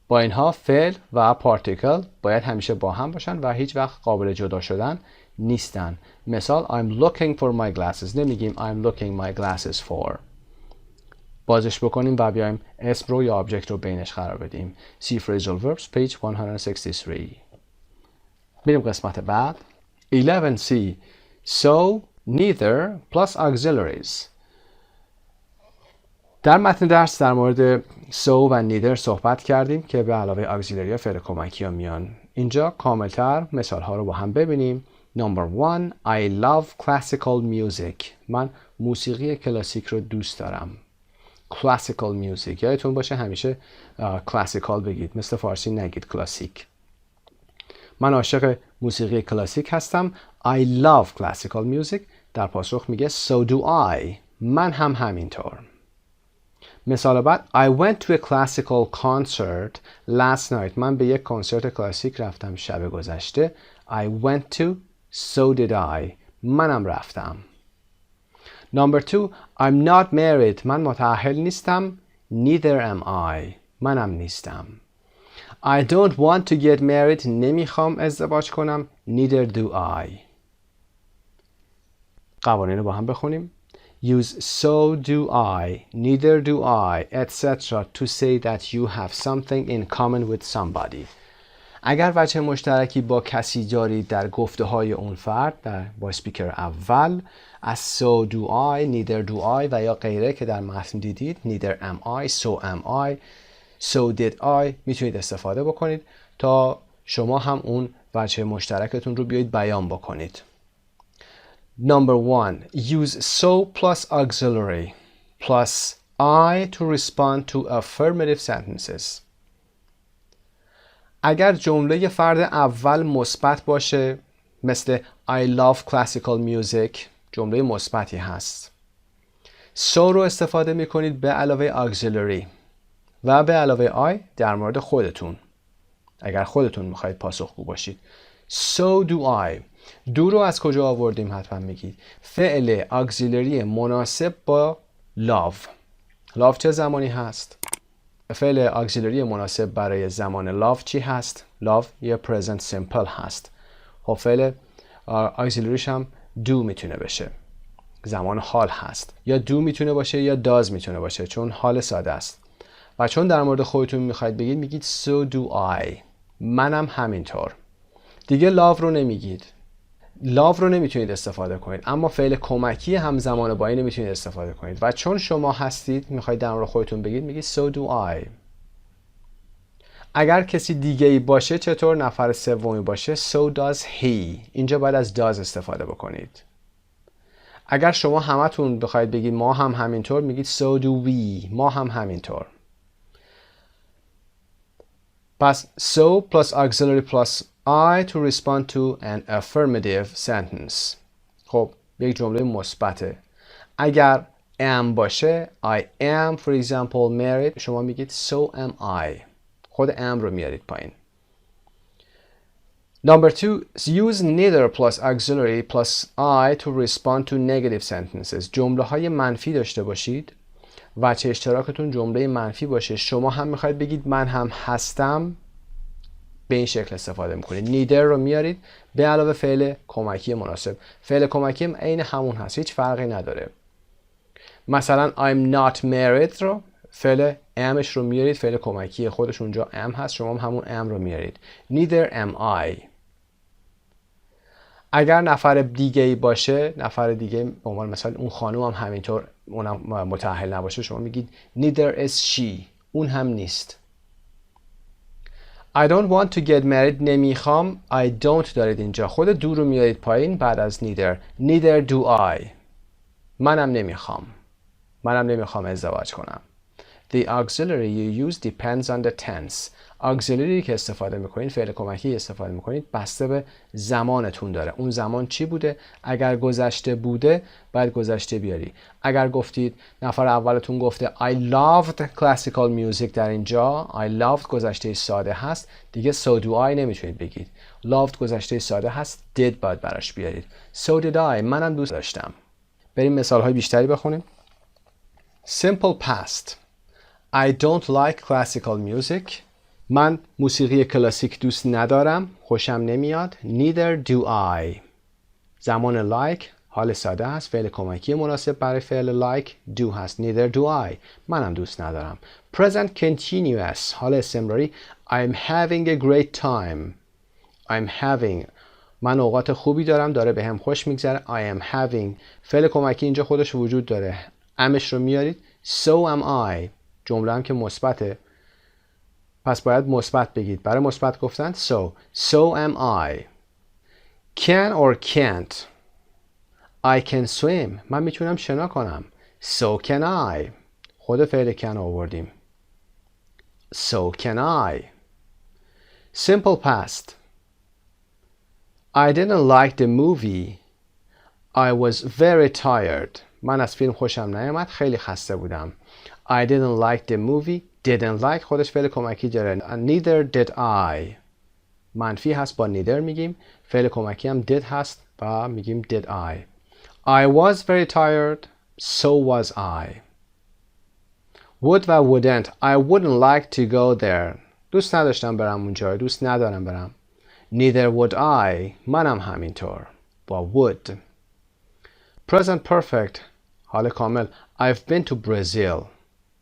با اینها فعل و پارتیکل باید همیشه با هم باشن و هیچ وقت قابل جدا شدن نیستن. مثال I'm looking for my glasses، نمیگیم I'm looking my glasses for. بازش بکنیم و بیایم اسم رو یا آبجکت رو بینش قرار بدیم. See phrasal verbs page 163. بریم قسمت بعد. 11C so, neither plus auxiliaries. در متن درس در مورد so و neither صحبت کردیم که به علاوه auxiliary یا فعل کمکی ها میان. اینجا کاملتر مثال ها رو با هم ببینیم. Number 1, I love classical music. من موسیقی کلاسیک رو دوست دارم. Classical music. یادتون باشه همیشه classical بگید، مثل فارسی نگید کلاسیک. من عاشق موسیقی کلاسیک هستم. I love classical music. در پاسخ میگه so do I. من هم همینطور. مثال بعد I went to a classical concert last night. من به یک کنسرت کلاسیک رفتم شب گذشته. I went to, so did I. منم رفتم. Number 2, I'm not married. من متأهل نیستم. Neither am I. منم نیستم. I don't want to get married. نمیخوام ازدواج کنم. Neither do I. قوانین رو با هم بخونیم. Use so do I, neither do I, etc. to say that you have something in common with somebody. اگر وجه مشترکی با کسی دارید در گفته های اون فرد با اسپیکر اول، از so do I, neither do I و یا غیره که در متن دیدید neither am I, so am I, so did I میتونید استفاده بکنید تا شما هم اون وجه مشترکتون رو بیایید بیان بکنید. Number 1. Use so plus auxiliary plus I to respond to affirmative sentences. اگر جمله فرد اول مثبت باشه مثل I love classical music، جمله مثبتی هست. so رو استفاده میکنید به علاوه auxiliary و به علاوه I در مورد خودتون، اگر خودتون میخواید پاسخگو باشید. so do I. do رو از کجا آوردیم حتما میگید. فعل auxiliary مناسب با love. love چه زمانی هست؟ فعل auxiliary مناسب برای زمان love چی هست؟ love یه present simple هست. خب فعل auxiliaryش هم do میتونه بشه، زمان حال هست. یا do میتونه باشه یا does میتونه باشه چون حال ساده است. و چون در مورد خودتون میخواید بگید میگید so do I. منم همینطور. دیگه love رو نمیگید. love رو نمیتونید استفاده کنید، اما فعل کمکی همزمان با این نمیتونید استفاده کنید. و چون شما هستید میخواید در مورد خودتون بگید میگید so do I. اگر کسی دیگه ای باشه چطور؟ نفر سومی باشه so does he. اینجا باید از does استفاده بکنید. اگر شما همتون بخواید بگید ما هم همینطور میگید so do we. ما هم همینطور. پس so plus auxiliary plus I to respond to an affirmative sentence. خب یک جمله مثبته. اگر am باشه I am for example married، شما میگید so am I. خود am رو میارید پایین. Number 2. Use neither plus auxiliary plus I to respond to negative sentences. جمله های منفی داشته باشید. وجه اشتراکتون جمله منفی باشه. شما هم میخواید بگید من هم هستم، به این شکل استفاده میکنید. neither رو میارید به علاوه فعل کمکی مناسب. فعل کمکی هم عین همون هست، هیچ فرقی نداره. مثلا I'm not married رو فعل amش رو میارید، فعل کمکی خودش اونجا am هست، شما هم همون am رو میارید. neither am I. اگر نفر دیگه ای باشه، نفر دیگه به عنوان مثلا اون خانم هم همینطور، اونم متأهل نباشه، شما میگید neither is she. اون هم نیست. I don't want to get married. نمیخوام. I don't دارید اینجا. خود do رو میارید پایین بعد از neither. neither do I. منم نمیخوام. منم نمیخوام ازدواج کنم. The auxiliary you use depends on the tense. auxiliary که استفاده میکنید، فعل کمکی استفاده میکنید، بسته به زمانتون داره. اون زمان چی بوده؟ اگر گذشته بوده باید گذشته بیاری. اگر گفتید نفر اولتون گفته I loved classical music، در اینجا I loved گذشته ساده هست، دیگه so do I نمیتونید بگید. loved گذشته ساده هست، did باید براش بیارید. so did I. منم دوست داشتم. بریم مثال های بیشتری بخونیم. Simple past. I don't like classical music. من موسیقی کلاسیک دوست ندارم، خوشم نمیاد. Neither do I. زمان like حال ساده هست، فعل کمکی مناسب برای فعل like do هست. Neither do I. منم دوست ندارم. Present continuous حال استمراری. I'm having a great time. I'm having. من اوقات خوبی دارم، داره به هم خوش میگذره. I am having. فعل کمکی اینجا خودش وجود داره. امش رو میارید. So am I. جمله هم که مثبته، پس باید مثبت بگید. برای مثبت گفتن so am I. Can or can't. I can swim. من میتونم شنا کنم. So can I. خود فعل can آوردیم. So can I. Simple past. I didn't like the movie. I was very tired. من از فیلم خوشم نیامد، خیلی خسته بودم. I didn't like the movie. Didn't like خودش فعل کمکی داره. Neither did I. منفی هست با neither میگیم. فعل کمکی هم did هست و میگیم did I. I was very tired. So was I. Would و wouldn't. I wouldn't like to go there. دوست نداشتم برم اونجا. دوست ندارم برم. Neither would I. منم همینطور با would. Present perfect حال کامل. I've been to Brazil.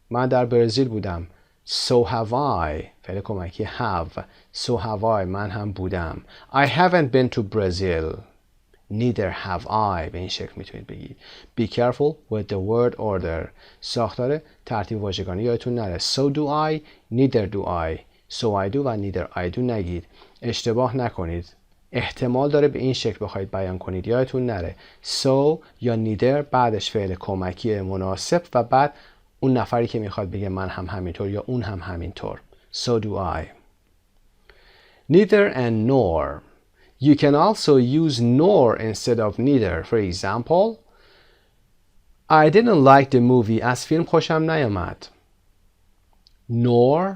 من در برزیل بودم. So have I. فعل کمکی have. So have I. من هم بودم. I haven't been to Brazil. Neither have I. به این شکل میتونید بگید. Be careful with the word order. ساختار ترتیب واژگانی یادتون نره. So do I. Neither do I. So I do و neither I do نگید. اشتباه نکنید. احتمال داره به این شکل بخواید بیان کنید. یادتون نره so یا neither بعدش فعل کمکی مناسب و بعد اون نفری که میخواد بگه من هم همینطور یا اون هم همینطور. So do I. Neither and nor. You can also use nor instead of neither. For example, I didn't like the movie. از فیلم خوشم نیامد. Nor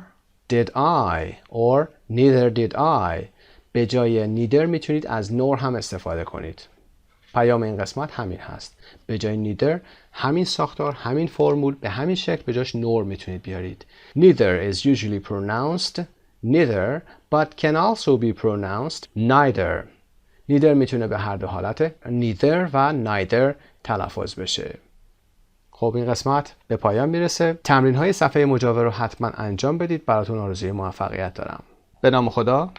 did I or neither did I. به جای neither میتونید از nor هم استفاده کنید. پیام این قسمت همین هست. به جای neither همین ساختار، همین فرمول، به همین شکل به جاش nor میتونید بیارید. Neither is usually pronounced neither but can also be pronounced neither. neither میتونه به هر دو حالت neither و neither تلفظ بشه. خب این قسمت به پایان میرسه. تمرین های صفحه مجاور رو حتما انجام بدید. براتون آرزوی موفقیت دارم. به نام خدا.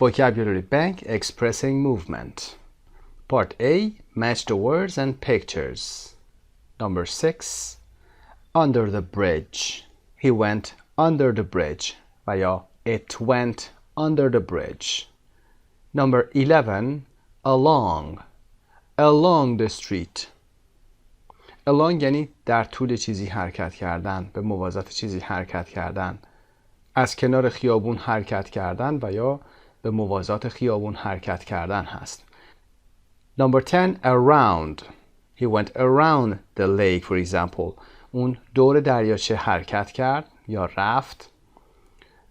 Vocabulary Bank Expressing Movement. Part A. Match the words and pictures. Number 6. Under the bridge. He went under the bridge. و یا it went under the bridge. Number 11. Along. Along the street. along یعنی در طول چیزی حرکت کردن، به موازات چیزی حرکت کردن، از کنار خیابون حرکت کردن و یا به موازات خیابون حرکت کردن هست. Number 10. Around. He went around the lake for example. اون دور دریاچه حرکت کرد یا رفت.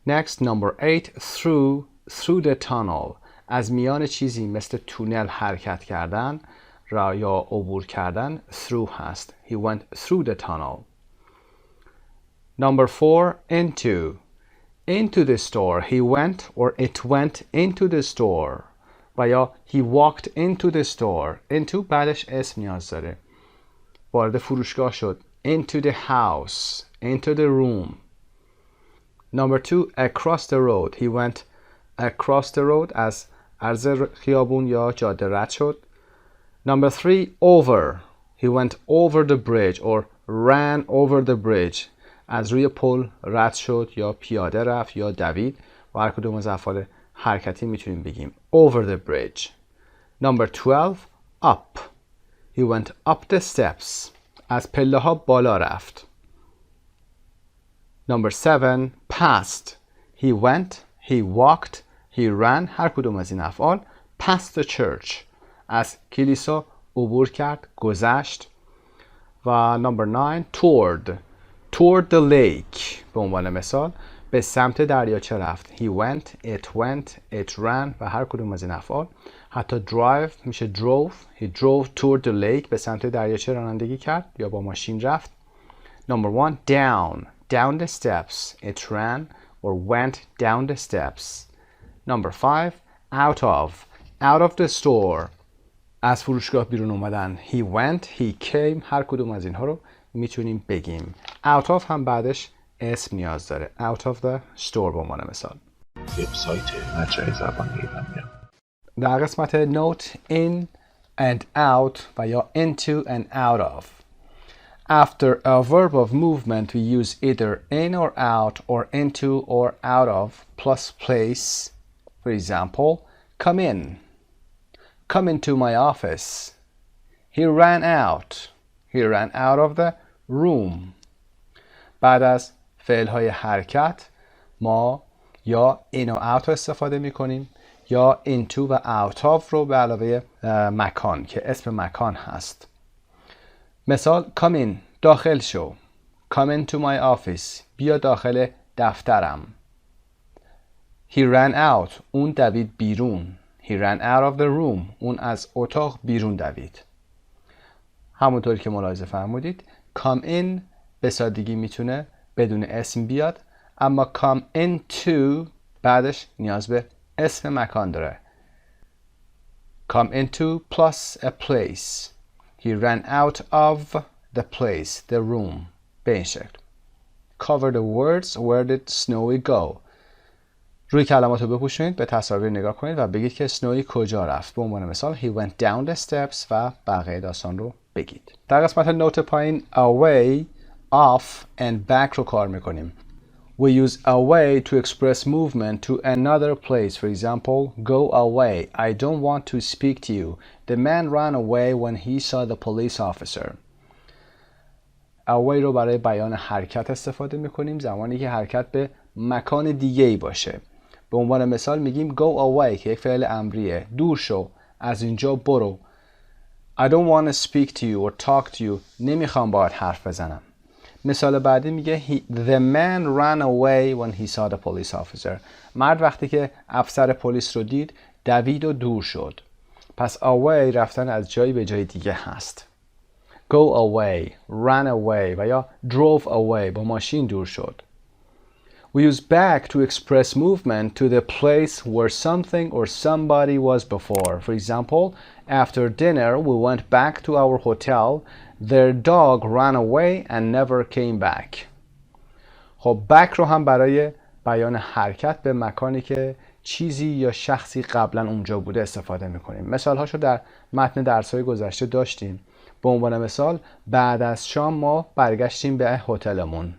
Next, number 8. Through the tunnel. از میان چیزی مثل تونل حرکت کردن یا عبور کردن through هست. He went through the tunnel. Number 4. Into the store. He went or it went into the store. و یا he walked into the store. Into بعدش اسم نیاز داره. وارد فروشگاه شد. Into the house. Into the room. Number 2. Across the road. He went across the road. از عرض خیابون یا جاده رد شد. Number 3. Over. He went over the bridge or ran over the bridge. از روی پل رد شد یا پیاده رفت یا دوید و هر کدوم از افعال حرکتی میتونیم بگیم. Over the bridge. Number 12. Up. He went up the steps. از پله ها بالا رفت. Number 7. Past. He went, he walked, he ran. هر کدوم از این افعال past the church. از کلیسا عبور کرد، گذشت. و number 9. Toward the lake. به عنوان مثال به سمت دریاچه رفت. He went, it ran و هر کدوم از این افعال. حتی drive میشه drove. He drove toward the lake. به سمت دریاچه رانندگی کرد یا با ماشین رفت. Number 1. Down the steps. It ran or went down the steps. Number 5. Out of the store. از فروشگاه بیرون اومدن. He went, he came. هر کدوم از اینها رو میتونیم بگیم. Out of هم بعدش اسم نیاز داره. Out of the store به عنوان مثال. وبسایت مجموعه زبان ایرانیان. در قسمت note in and out و یا into and out of. After a verb of movement we use either in or out or into or out of plus place. For example, come in. Come into my office. He ran out. He ran out of the room. بعد از فعل‌های حرکت ما یا in و out استفاده می‌کنیم یا into و out of رو به علاوه مکان که اسم مکان هست. مثال come in. داخل شو. Come into my office. بیا داخل دفترم. He ran out. اون دوید بیرون. He ran out of the room. اون از اتاق بیرون دوید. همونطوری که ملاحظه فرمودید come in به سادگی میتونه بدون اسم بیاد اما come into بعدش نیاز به اسم مکان داره. Come into plus a place. He ran out of the place, the room. به این شکل. Cover the words. Where did Snowy go? روی کلمات رو بپوشونید، به تصاویر نگاه کنید و بگید که سنوی کجا رفت. به عنوان مثال he went down the steps و بقیه داستان رو بگید. در قسمت نوت پایین away, off and back رو کار میکنیم. We use away to express movement to another place. For example, go away. I don't want to speak to you. The man ran away when he saw the police officer. away رو برای بیان حرکت استفاده میکنیم زمانی که حرکت به مکان دیگه‌ای باشه. به عنوان مثال میگیم go away که یک فعل امریه. دور شو. از اینجا برو. I don't want to speak to you or talk to you. نمیخوام باهات حرف بزنم. مثال بعدی میگه The man ran away when he saw the police officer. مرد وقتی که افسر پلیس رو دید دوید و دور شد. پس away رفتن از جایی به جای دیگه هست. Go away, ran away و یا drove away با ماشین دور شد. We use back to express movement to the place where something or somebody was before. For example, after dinner we went back to our hotel. Their dog ran away and never came back. خب back رو هم برای بیان حرکت به مکانی که چیزی یا شخصی قبلا اونجا بوده استفاده میکنیم. مثالهاشو در متن درس‌های گذشته داشتیم. به عنوان مثال بعد از شام ما برگشتیم به هتلمون.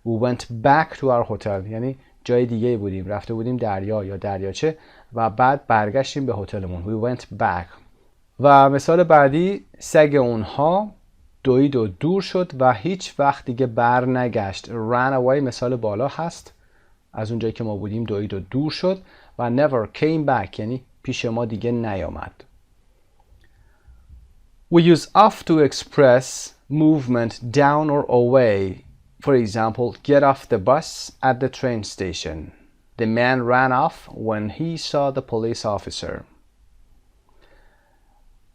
We went back to our hotel یعنی جای دیگه بودیم. رفته بودیم دریا یا دریاچه و بعد برگشتیم به هتلمون. We went back. و مثال بعدی سگ اونها دوید و دور شد و هیچ وقت دیگه بر نگشت. Ran away مثال بالا هست. از اونجایی که ما بودیم دوید و دور شد و never came back یعنی پیش ما دیگه نیامد. We use off to express movement down or away. For example, get off the bus at the train station. The man ran off when he saw the police officer.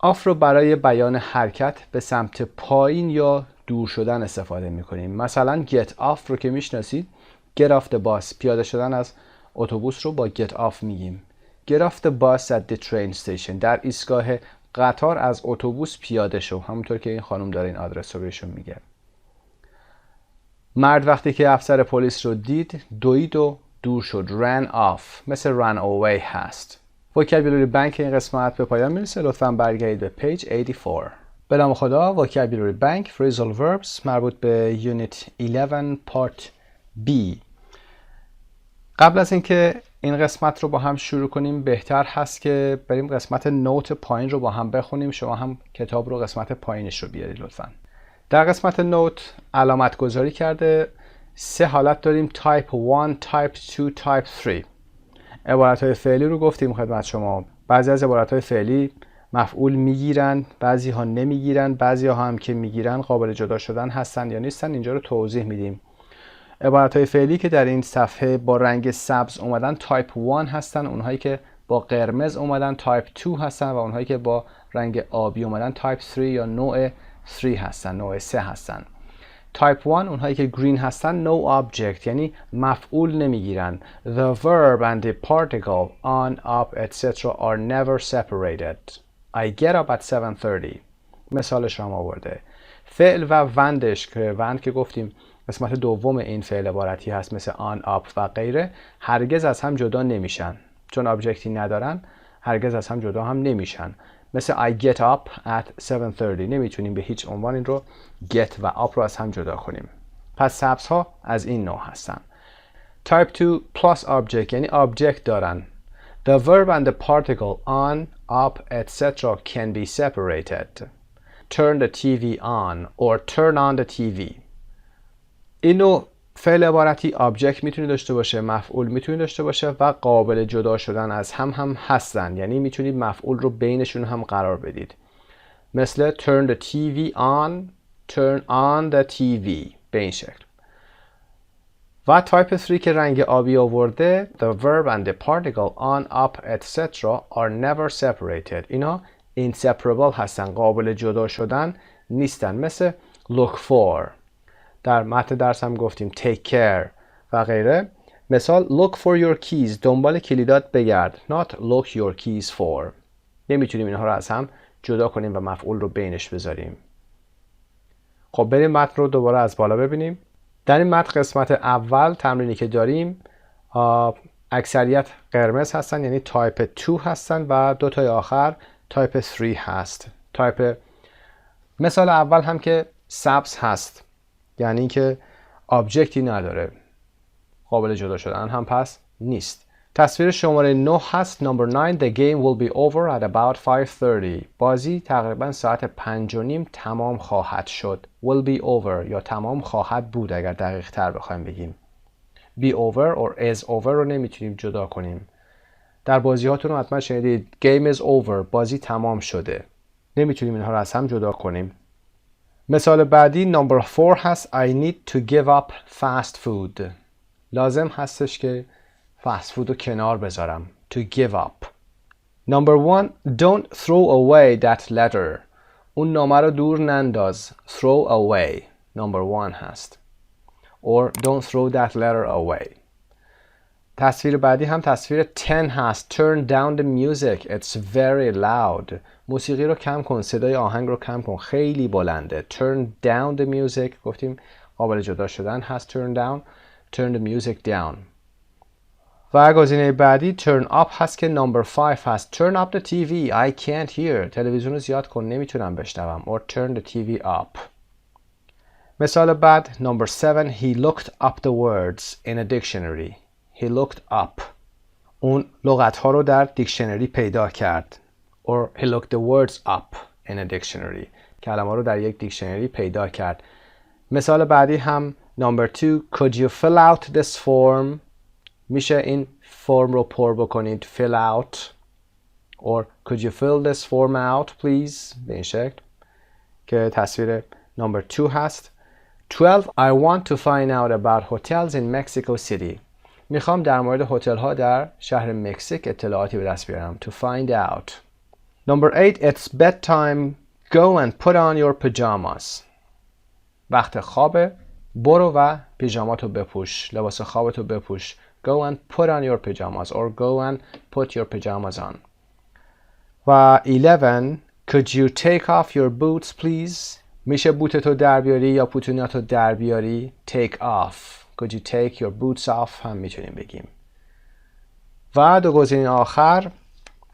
off رو برای بیان حرکت به سمت پایین یا دور شدن استفاده می‌کنیم. مثلا get off رو که میشناسید get off the bus پیاده شدن از اتوبوس رو با get off میگیم. Get off the bus at the train station در ایستگاه قطار از اتوبوس پیاده شو. همونطور که این خانم داره این آدرس رو بهشون میگه. مرد وقتی که افسر پلیس رو دید دوید و دور شد. ran off مثل run away هست. vocabulary bank این قسمت به پایان میرسه. لطفاً برگردید به page 84. به نام خدا vocabulary bank phrasal verbs مربوط به unit 11 part B. قبل از اینکه این قسمت رو با هم شروع کنیم بهتر هست که بریم قسمت نوت پایین رو با هم بخونیم. شما هم کتاب رو قسمت پایینش رو بیارید لطفاً. در قسمت نوت علامت گذاری کرده 3 حالت داریم type 1, type 2, type 3. عبارت‌های فعلی رو گفتیم خدمت شما. بعضی از عبارت‌های فعلی مفعول میگیرن، بعضی ها نمیگیرن، بعضی ها هم که میگیرن قابل جدا شدن هستن یا نیستن. اینجا رو توضیح میدیم. عبارت‌های فعلی که در این صفحه با رنگ سبز اومدن تایپ 1 هستن، اونهایی که با قرمز اومدن تایپ 2 هستن و اونهایی که با رنگ آبی اومدن تایپ 3 یا نوع 3 هستن، نوع 3 هستن. تایپ 1 اونهایی که گرین هستن no object یعنی مفعول نمیگیرن. The verb and the particle on, up, etc. are never separated. I get up at 7:30. مثالش رو هم آورده. فعل و وندش که وند که گفتیم قسمت دوم این فعل عبارتی هست مثل on, up و غیره هرگز از هم جدا نمیشن. چون آبجکتی ندارن هرگز از هم جدا هم نمیشن. مثل I get up at 7:30 نمیتونیم به هیچ عنوان این رو get و up رو از هم جدا کنیم. پس سبز ها از این نوع هستن. Type 2 plus object یعنی object دارن. The verb and the particle on, up, etc. can be separated. Turn the TV on or turn on the TV. اینو فعل عبارتی object میتونه داشته باشه، مفعول میتونه داشته باشه و قابل جدا شدن از هم هستن. یعنی میتونید مفعول رو بینشون هم قرار بدید. مثل turn the TV on, turn on the TV به این شکل. و تایپ 3 که رنگ آبی آورده the verb and the particle on, up, etc. are never separated. اینا inseparable هستن، قابل جدا شدن نیستن. مثل look for در متن درس هم گفتیم take care و غیره. مثال look for your keys دنبال کلیدات بگرد not look your keys for. نمیتونیم اینها رو از هم جدا کنیم و مفعول رو بینش بذاریم. خب بریم متن رو دوباره از بالا ببینیم. در این متن قسمت اول تمرینی که داریم اکثریت قرمز هستن یعنی تایپ 2 هستن و دو تای آخر تایپ 3 هست. تایپ مثال اول هم که سبز هست یعنی که آبجکتی نداره. قابل جدا شدن هم پس نیست. تصویر شماره 9 هست. Number 9. The game will be over at about 5:30. بازی تقریبا ساعت 5:30 تمام خواهد شد. Will be over یا تمام خواهد بود اگر دقیق تر بخوایم بگیم. Be over or is over رو نمیتونیم جدا کنیم. در بازی هاتون حتما شنیدید Game is over. بازی تمام شده. نمیتونیم اینها رو از هم جدا کنیم. مثال بعدی Number 4 هست. I need to give up fast food. لازم هستش که فست فود رو کنار بذارم. To give up. Number 1. Don't throw away that letter. اون نامه رو دور ننداز. Throw away. Number 1 هست. Or don't throw that letter away. تصویر بعدی هم تصویر 10 هست. Turn down the music. It's very loud. موسیقی رو کم کن. صدای آهنگ رو کم کن. خیلی بلنده. Turn down the music. گفتیم قابل جدا شدن هست. Turn down. Turn the music down. و گزینه بعدی turn up هست که number 5 هست. Turn up the TV. I can't hear. تلویزیون رو زیاد کن. نمیتونم بشنوم. Or turn the TV up. مثال بعد number 7. He looked up the words in a dictionary. He looked up. اون لغت ها رو در دیکشنری پیدا کرد. Or he looked the words up in a dictionary. کلمه ها رو در یک دیکشنری پیدا کرد. مثال بعدی هم number 2. Could you fill out this form? میشه این فرم رو پر بکنید. Fill out. Or could you fill this form out please? به این شکل که تصویر number 2 هست. 12. I want to find out about hotels in Mexico City. میخوام در مورد هتل ها در شهر مکزیک اطلاعاتی به دست بیارم. To find out. Number 8. It's bedtime. Go and put on your pajamas. وقت خوابه. برو و پیژاماتو بپوش. لباس خوابتو بپوش. Go and put on your pajamas. Or go and put your pajamas on. و 11. Could you take off your boots please? میشه بوتتو در بیاری یا پوتوناتو در بیاری. Take off. Could you take your boots off هم میتونیم بگیم. و دو گزینه آخر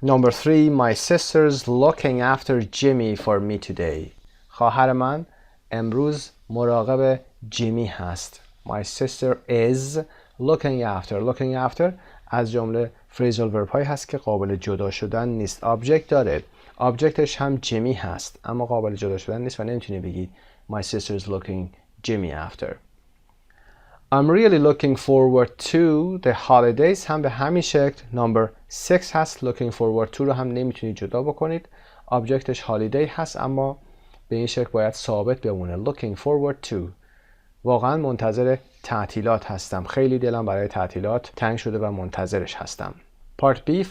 Number 3. My sister's looking after Jimmy for me today. خواهر من امروز مراقب جیمی هست. My sister is looking after. Looking after از جمله phrasal verb هایی هست که قابل جدا شدن نیست. Object داره. Objectش هم جیمی هست اما قابل جدا شدن نیست و نمیتونی بگی My sister's looking Jimmy after. I'm really looking forward to the holidays هم به همین شکل. Number 6 هست. Looking forward to رو هم نمیتونید جدا بکنید. Objectش holiday هست اما به این شکل باید ثابت بمونه. Looking forward to. واقعا منتظر تعطیلات هستم. خیلی دلم برای تعطیلات تنگ شده و منتظرش هستم. Part B 5.2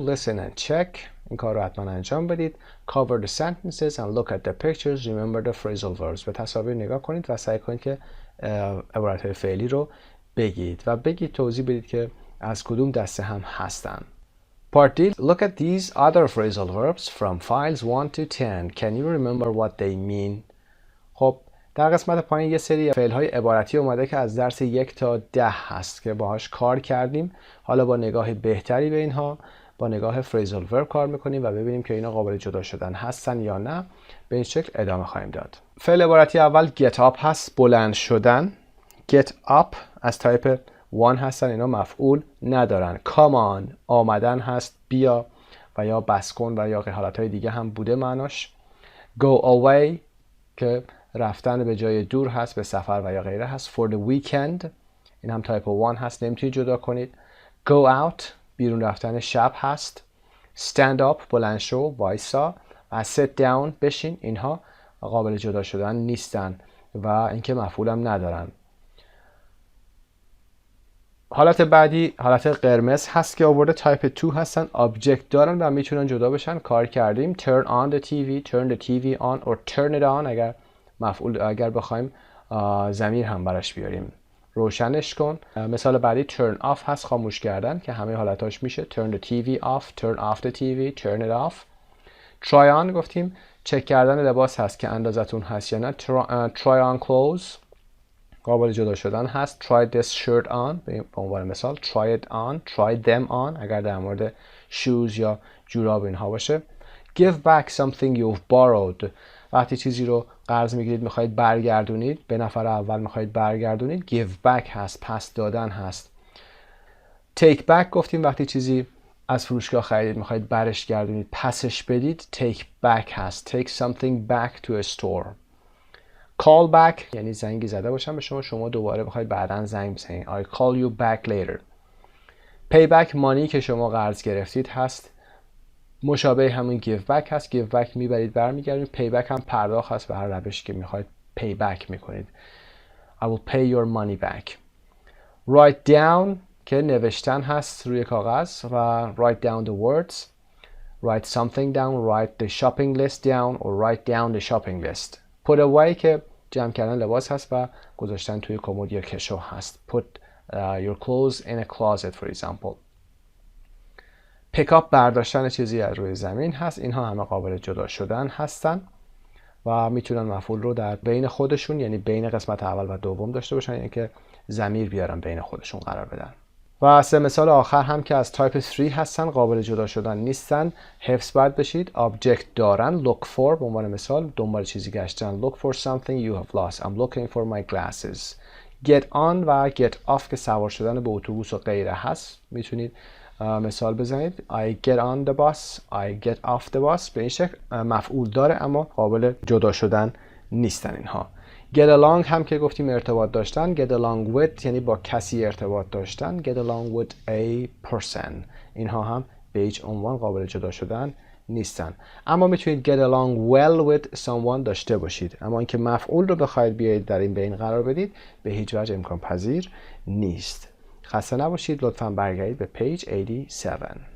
Listen and check. این کار رو حتما انجام بدید. Cover the sentences and look at the pictures. Remember the phrasal verbs. به تصاویر نگاه کنید و سعی کنید که عبارت‌های فعلی رو بگید و بگید توضیح بدید که از کدوم دسته هم هستن. Part D. Look at these other phrasal verbs from files 1 to 10. Can you remember what they mean? خب در قسمت پایین یه سری فعل‌های عبارتی اومده که از درس 1 تا 10 هست که باهاش کار کردیم. حالا با نگاه بهتری به اینها با نگاه phrasal verb کار میکنیم و ببینیم که اینا قابل جدا شدن هستن یا نه. به این شکل ادامه خواهیم داد. فعل عبارتی اول get up هست. بلند شدن. Get up از تایپ 1 هستن. اینا مفعول ندارن. Come on آمدن هست. بیا و یا بس کن و یا حالتهای دیگه هم بوده معناش. Go away که رفتن به جای دور هست به سفر و یا غیره هست. For the weekend این هم تایپ 1 هست. نمیتونید جدا کنید. Go out بیرون رفتن شب هست. Stand up بلند شو وایسا و sit down بشین. اینها قابل جدا شدن نیستن و اینکه مفعولم ندارن. حالت بعدی حالت قرمز هست که آورده تایپ 2 هستن. آبجکت دارن و میتونن جدا بشن. کار کردیم. Turn on the TV. Turn the TV on or turn it on اگر مفعول اگر بخوایم ضمیر هم براش بیاریم. روشنش کن. مثال بعدی turn off هست. خاموش کردن که همه حالتاش میشه. Turn the TV off. Turn off the TV. Turn it off. Try on گفتیم چک کردن لباس هست که اندازتون هست یا نه. Try on clothes قابل جدا شدن هست. Try this shirt on به عنوان مثال. Try it on. Try them on اگر در مورد shoes یا جوراب اینها باشه. Give back something you've borrowed وقتی چیزی رو قرض میگیرید میخواهید برگردونید، به نفر اول میخواهید برگردونید، give back هست، پس دادن هست. take back گفتیم وقتی چیزی از فروشگاه خریدید میخواهید برش گردونید، پسش بدید، take back هست. take something back to a store. call back یعنی زنگی زده باشم به شما دوباره بخواید بعداً زنگ بزنید. I call you back later. pay back money که شما قرض گرفتید هست، مشابه همون give back هست. give back میبرید برمیگردید. pay back هم پرداخت هست به هر روشی که میخواید pay back میکنید. I will pay your money back. write down که نوشتن هست روی کاغذ و write down the words. write something down, write the shopping list down or write down the shopping list. put away که جمع کردن لباس هست و گذاشتن توی کمد یا کشو هست. put your clothes in a closet for example. pick up برداشتن چیزی از روی زمین هست. اینها همه قابل جدا شدن هستن و میتونن مفعول رو در بین خودشون یعنی بین قسمت اول و دوم داشته باشن، یعنی که ضمیر بیارن بین خودشون قرار بدن. و سه مثال آخر هم که از تایپ 3 هستن، قابل جدا شدن نیستن، حفظ باید بشید. object دارن، look for به عنوان مثال دنبال چیزی گشتن. look for something you have lost. I'm looking for my glasses. get on و get off که سوار شدن به اتوبوس و غیره هست. میتونید مثال بزنید. I get on the bus. I get off the bus. به این شکل مفعول داره اما قابل جدا شدن نیستن اینها. get along هم که گفتیم ارتباط داشتن. get along with یعنی با کسی ارتباط داشتن. get along with a person. اینها هم به هیچ عنوان قابل جدا شدن نیستن. اما میتونید get along well with someone داشته باشید، اما اینکه مفعول رو بخواید بیایید در این بین قرار بدید به هیچ وجه امکان پذیر نیست. خسته نباشید. لطفاً برگردید به page 87.